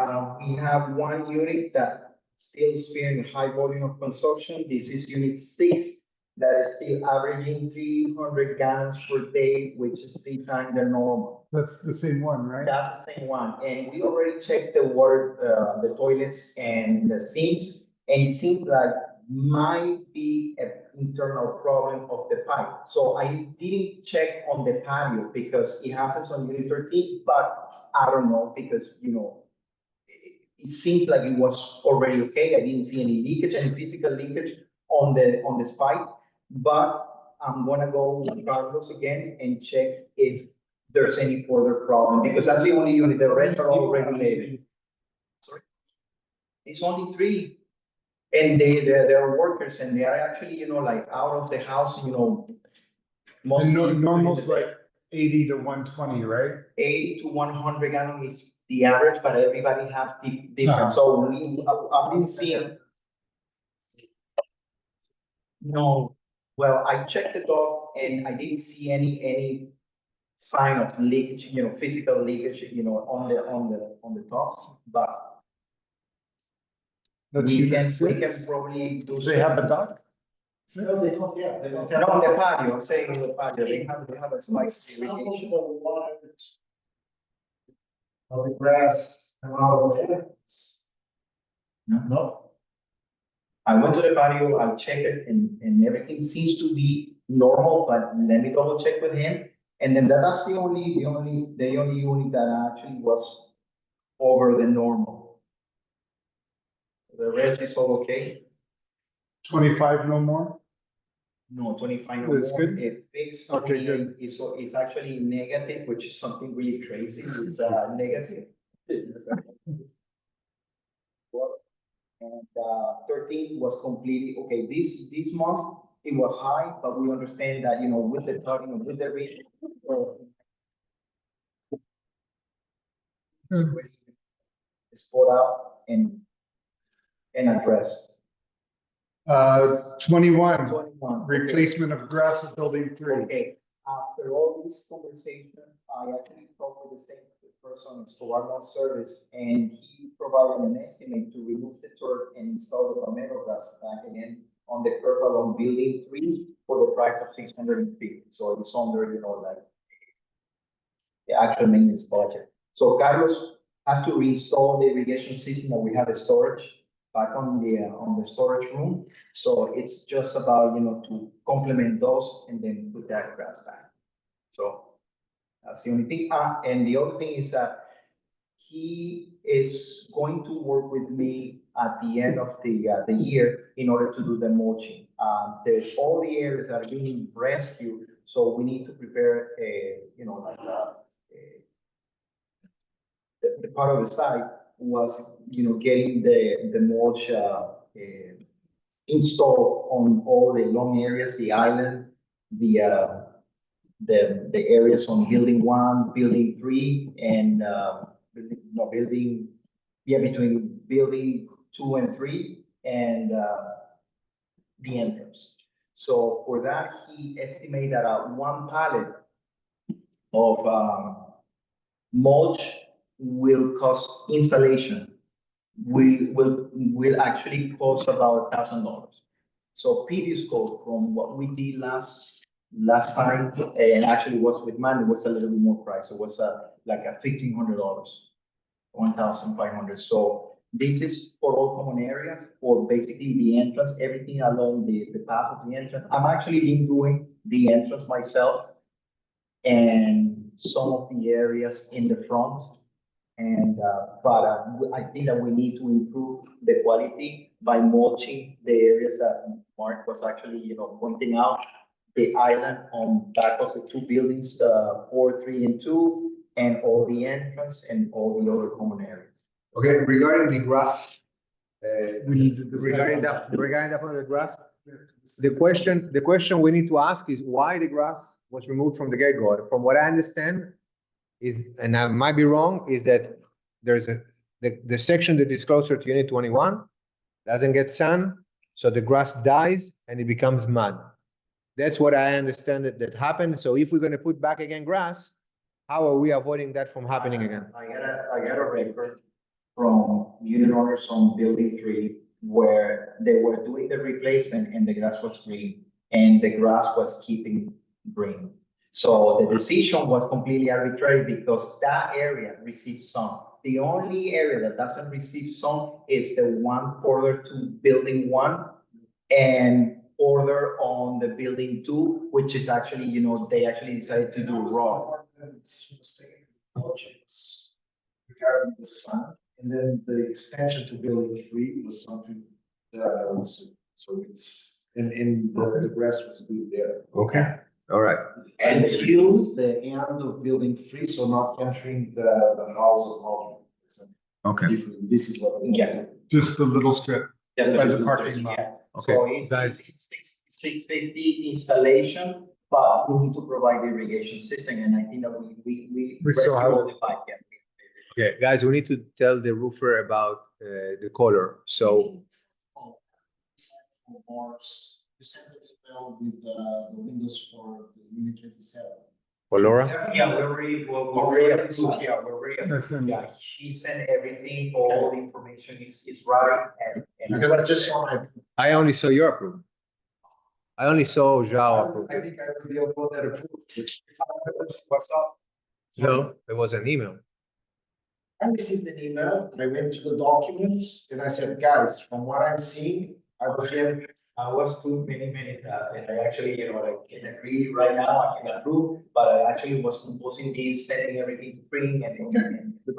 we have one unit that still experiencing high volume of consumption. This is unit 6, that is still averaging 300 gallons per day, which is 3 times the normal. That's the same one, right? That's the same one, and we already checked the water, the toilets and the sinks, and it seems like might be an internal problem of the pipe. So I didn't check on the patio because it happens on unit 13, but I don't know, because, you know, it seems like it was already okay. I didn't see any leakage, any physical leakage on the pipe, but I'm gonna go with Carlos again and check if there's any further problem, because that's the only unit, the rest are all regulated. Sorry? It's only 3, and they're workers, and they are actually, you know, like out of the house, you know. And mostly normal's during the day. like 80 to 120, right? 80 to 100 gallon is the average, but everybody have different, Uh-huh. so I've been seeing. No, well, I checked the dog and I didn't see any sign of leakage, you know, physical leakage, you know, on the tops, but That's we unit can 6. probably do. They have a duct? No, they don't, yeah, they don't have. No, on the patio, I'm saying on the patio, they have a spike Some of irrigation. the water of the grass and all of it. No. I went to the patio, I checked it, and everything seems to be normal, but let me double check with him. And then that's the only unit that actually was over the normal. The rest is all okay. 25, no more? No, 25 no That's more. good. It fixed. Okay, good. It's actually negative, which is something really crazy. It's negative. And 13 was completely okay. This month it was high, but we understand that, you know, with the cutting, with the risk. Spot out and address. 21, 21. replacement of grass at building 3. Okay, after all this conversation, I actually talked with the same person in Solarno Service, and he provided an estimate to remove the turf and install the palmetto grass back again on the curb along building 3 for the price of 650. So it's under, you know, like the actual maintenance budget. So Carlos has to reinstall the irrigation system that we have a storage back on the storage room. So it's just about, you know, to complement those and then put that grass back. So that's the only thing. And the other thing is that he is going to work with me at the end of the year in order to do the mulching. There's all the areas that are being rescued, so we need to prepare you know, like the part of the site was, you know, getting the mulch installed on all the long areas, the island, the areas on building 1, building 3, and between building 2 and 3, and the entrance. So for that, he estimated that 1 pallet of mulch will cost installation. Will actually cost about $1,000. So previous quote from what we did last time, and actually was with man, it was a little bit more price. It was like a $1,500, $1,500. So this is for all common areas, for basically the entrance, everything along the path of the entrance. I'm actually been doing the entrance myself. and some of the areas in the front. And, I think that we need to improve the quality by mulching the areas that Mark was actually, pointing out. The island on back of the two buildings, 4, 3, and 2, and all the entrance and all the other common areas. Okay, regarding the grass, We need to decide regarding on that on the grass, the question we need to ask is why the grass was removed from the get-go. From what I understand is, and I might be wrong, is that there's the section that is closer to unit 21 doesn't get sun, so the grass dies and it becomes mud. That's what I understand that happened. So if we're gonna put back again grass, how are we avoiding that from happening again? I got a record from unit owners on building 3 where they were doing the replacement and the grass was green and the grass was keeping green. So the decision was completely arbitrary because that area receives sun. The only area that doesn't receive sun is the one further to building 1 and further on the building 2, which is actually, they actually decided to do raw. Regarding the sun, and then the extension to building 3 was something that was, so it's, and the grass was good there. Okay, all right. And still the end of building 3, so not entering the house of Alderman. Okay. This is what. Yeah. just the little strip. Yes, By it the is, parking lot. yeah. Okay, So it's guys. 650 installation, but we need to provide the irrigation system, and I think that we We still rescue have- all the pipe, yeah. Okay, guys, we need to tell the roofer about the color. So You sent an email with the windows for the unit 27. for Laura, Yeah, we're already approved, yeah, we're already approved. That's in- Yeah, she sent everything, all the information is right, and. Because I just saw my. I only saw your approval. I only saw Zhao approve. I think I was the only one that approved. What's up? No, it was an email. I received an email, I went to the documents, and I said, guys, from what I'm seeing, I was here. I was too many tasks, and I actually, I can agree right now, I can approve, but I actually was composing this, sending everything to print and trying to,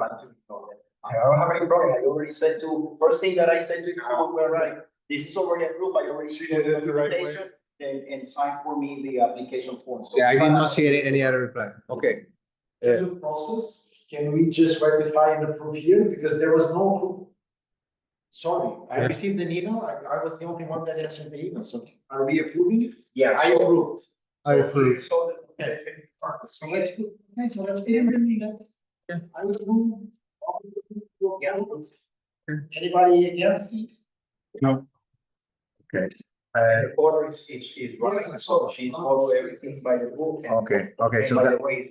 I don't have any problem. I already said to, first thing that I said to you, we're right, this is already approved, I already see the documentation, and sign for me the application form. So Yeah, I did not see any other reply. Okay. Change of process, can we just ratify and approve here, because there was no approval? Sorry, I Yeah. received an email, I was the only one that answered the email, so are we approving it? Yeah. I approved. I approve. Okay. So let's put, okay, so let's put everything that's, I approve. Yeah. Anybody against it? No, Okay. The order is right, Yes, so she's follow everything by the book. and- Okay, And so by that- the way,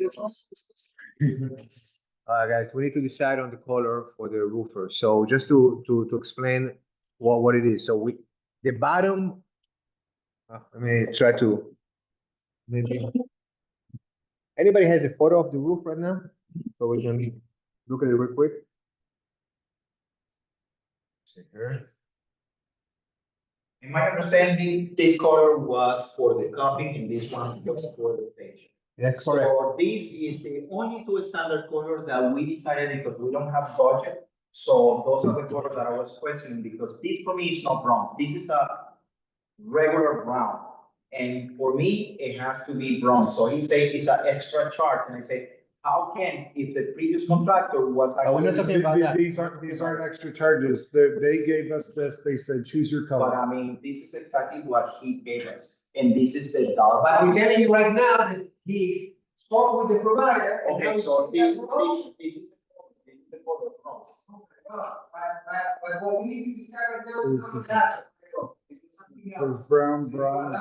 guys, we need to decide on the color for the roofer. So just to explain what it is. So the bottom, let me try to, maybe. Anybody has a photo of the roof right now? So we can look at it real quick. See here. in my understanding, this color was for the copy and this one was for the page. That's correct. So this is the only two standard colors that we decided because we don't have budget. So those are the colors that I was questioning because this for me is not brown. This is a regular brown. And for me, it has to be brown. So he said it's an extra charge. And I say, how can, if the previous contractor was we're not actually. talking about that. These aren't extra charges. They gave us this, they said, choose your But color. I mean, this is exactly what he gave us. And this is the dark. But we're telling you right now that he spoke with the provider. and now Okay, he's so saying this that's is, wrong. this is the color of bronze. But what we need to decide right now is not that. There's brown, bronze.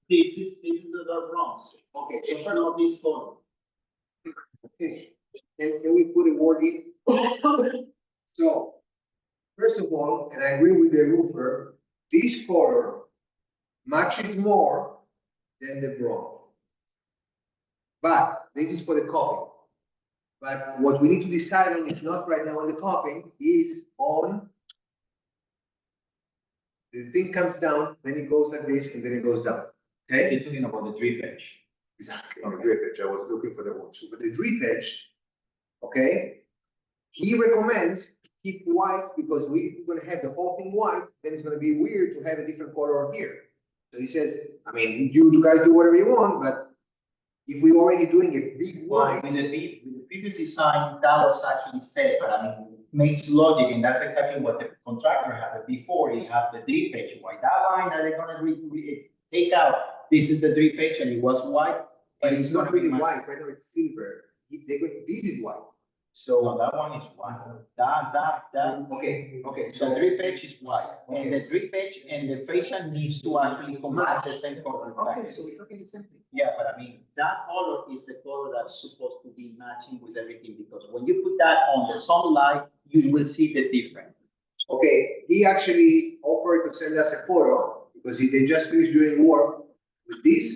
This is the dark bronze. Okay, It's not this color. can we put a word in? So, first of all, and I agree with the roofer, this color matches more than the bronze. But this is for the copy. But what we need to decide on is not right now on the copying, is on the thing comes down, then it goes like this, and then it goes down. Okay? You're talking about the 3 page. Exactly, on the drip edge. I was looking for the word. So with the drip edge, okay, he recommends keep white because we're gonna have the whole thing white, then it's gonna be weird to have a different color here. So he says, I mean, you guys do whatever you want, but if we're already doing a big Well, white. with the previous design, that was actually said, but I mean, it makes logic, and that's exactly what the contractor had before. You have the drip edge white. That line that they're gonna take out, this is the drip edge, and it was white. But And it's not gonna be really white, right now it's silver. This is white. So. No, that one is white. That. Okay, So the drip edge is white, and Okay. the drip edge and the fascia needs to actually come out the same color. Okay, so we're talking the same thing. Yeah, but I mean, that color is the color that's supposed to be matching with everything, because when you put that on the sunlight, you will see the difference. Okay, he actually offered to send us a photo because they just finished doing work with this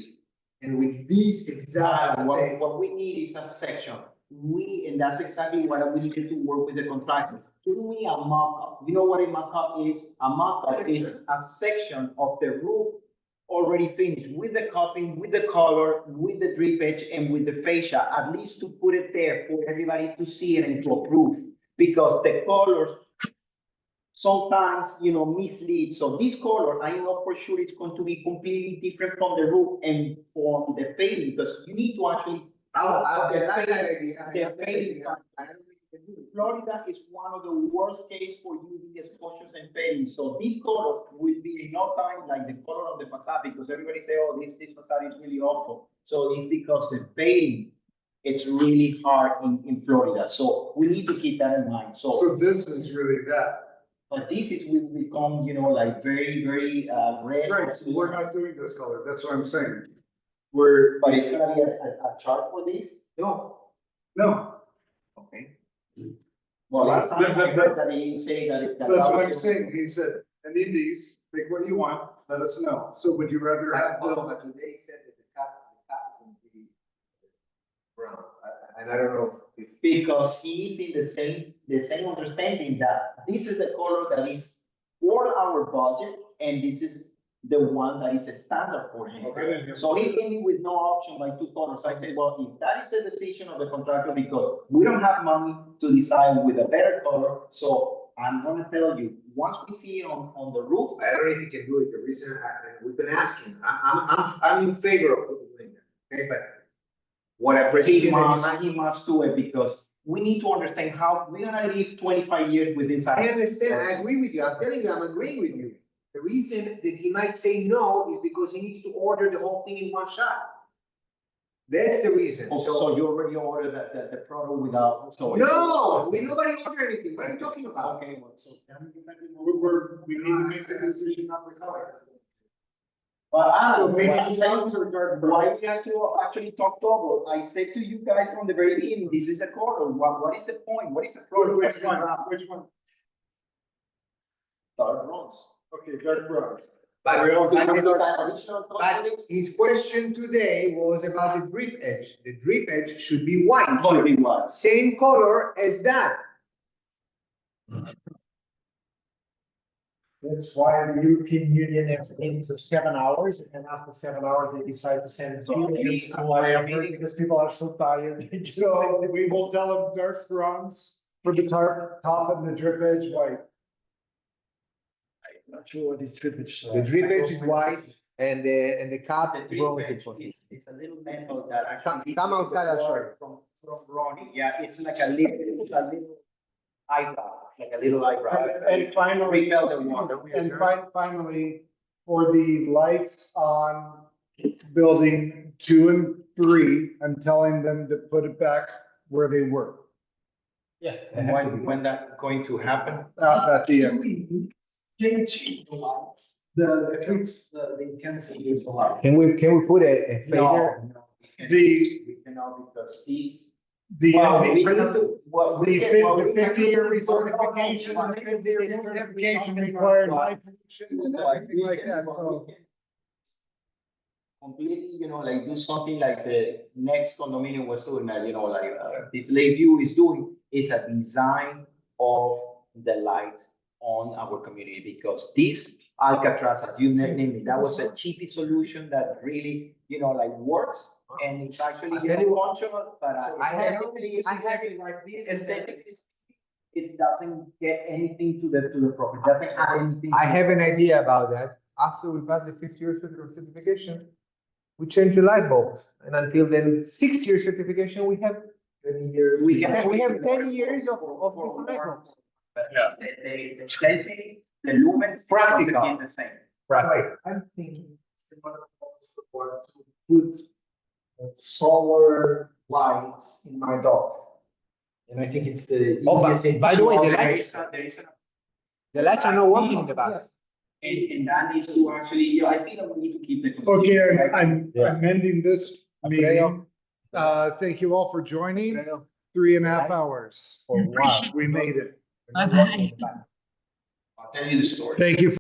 and with this exact. What we need is a section. And that's exactly what we need to work with the contractor. Do me a mock-up. You know what a mock-up is? A mock-up is a section of the roof already finished with the cutting, with the color, with the drip edge, and with the fascia, at least to put it there for everybody to see it and to approve. Because the colors sometimes, mislead. So this color, I know for sure it's going to be completely different from the roof and from the fading, because you need to actually. Florida is one of the worst case for UV exposures and fading. So this color will be in no time like the color of the facade, because everybody say, oh, this facade is really awful. So it's because the fading, it's really hard in Florida. So we need to keep that in mind. So this is really that. But this will become, like very, very red. Right, so we're not doing this color. That's what I'm saying. But it's gonna be a chart for this? No. Okay. Well, last time I heard that he say that. That's what I'm saying. He said, and in these, pick what you want, let us know. So would you rather have the? But today said that the cap is going to be brown, and I don't know if. Because he is in the same understanding that this is a color that is for our budget, and this is the one that is a standard for him. Okay. So he came in with no option by 2 colors. I said, well, if that is a decision of the contractor, because we don't have money to decide with a better color, so I'm gonna tell you, once we see it on the roof. I don't know if he can do it. The reason we've been asking, I'm in favor of doing that. Okay, but what I He must do it, because we need to understand how we're gonna live 25 years with this. I understand. I agree with you. I'm telling you, I'm agreeing with you. The reason that he might say no is because he needs to order the whole thing in one shot. That's the reason. So you already ordered the product without. No, nobody ordered anything. What are you talking about? Okay, well, so tell me exactly We need to make the decision not the color. Well, So maybe why it's not to regard. we have to actually talk double? I said to you guys from the very beginning, this is a color. What is the point? What is the problem? Which one? Which one? Dark bronze. Okay, dark bronze. But But his question today was about the drip edge. The drip edge should be white. should be what? Same color as that. That's why the European Union has meetings of 7 hours, and after 7 hours, they decide to send it to whatever, because people are so tired. So we will tell them dark bronze for the top and the drip edge white. I'm not sure what is drip edge. The drip edge is white and the cap The is drip bronze. edge is a little metal that actually. Come outside, I'll show you. From Ronnie, yeah, it's like a little eyebrow, like a little eyebrow. And finally, Repel the water. and finally, for the lights on building 2 and 3, I'm telling them to put it back where they were, Yeah. And when that going to happen? at the end. Change the lights, the intensity of the light. Can we put a fader? No, The- we cannot, because these. The, Well, the we need to- well, we can- well, we the can- 50-year recertification, the 50-year recertification required light pollution and everything like that, so. Completely, like do something like the next condominium was doing, this Lakeview is doing, is a design of the light on our community, because this Alcatraz, as you named it, that was a cheapy solution that really, works. And it's actually, I tell you what, functional, but I have- aesthetically, it's I have- exactly like this, aesthetically, it doesn't get anything to the property, doesn't add anything. I have an idea about that. After we pass the 50-year certification, we change the light bulbs. And until then, 6-year certification, we have 10 years. we have 10 years of different light bulbs. But the density, the lumens. Practical. remain the same. Right. I'm thinking similar support to put solar lights in my dog. And I think it's the Oh, easiest. thing. by the way, the There lights, is a- there is a- the lights are not working in the back. Yes. And that needs to actually, I think that we need to keep the. Okay, I'm Yeah. amending this meeting. Thank you all for joining. 3.5 hours. Oh, wow. We made it. Bye-bye. I'll tell you the story. Thank you.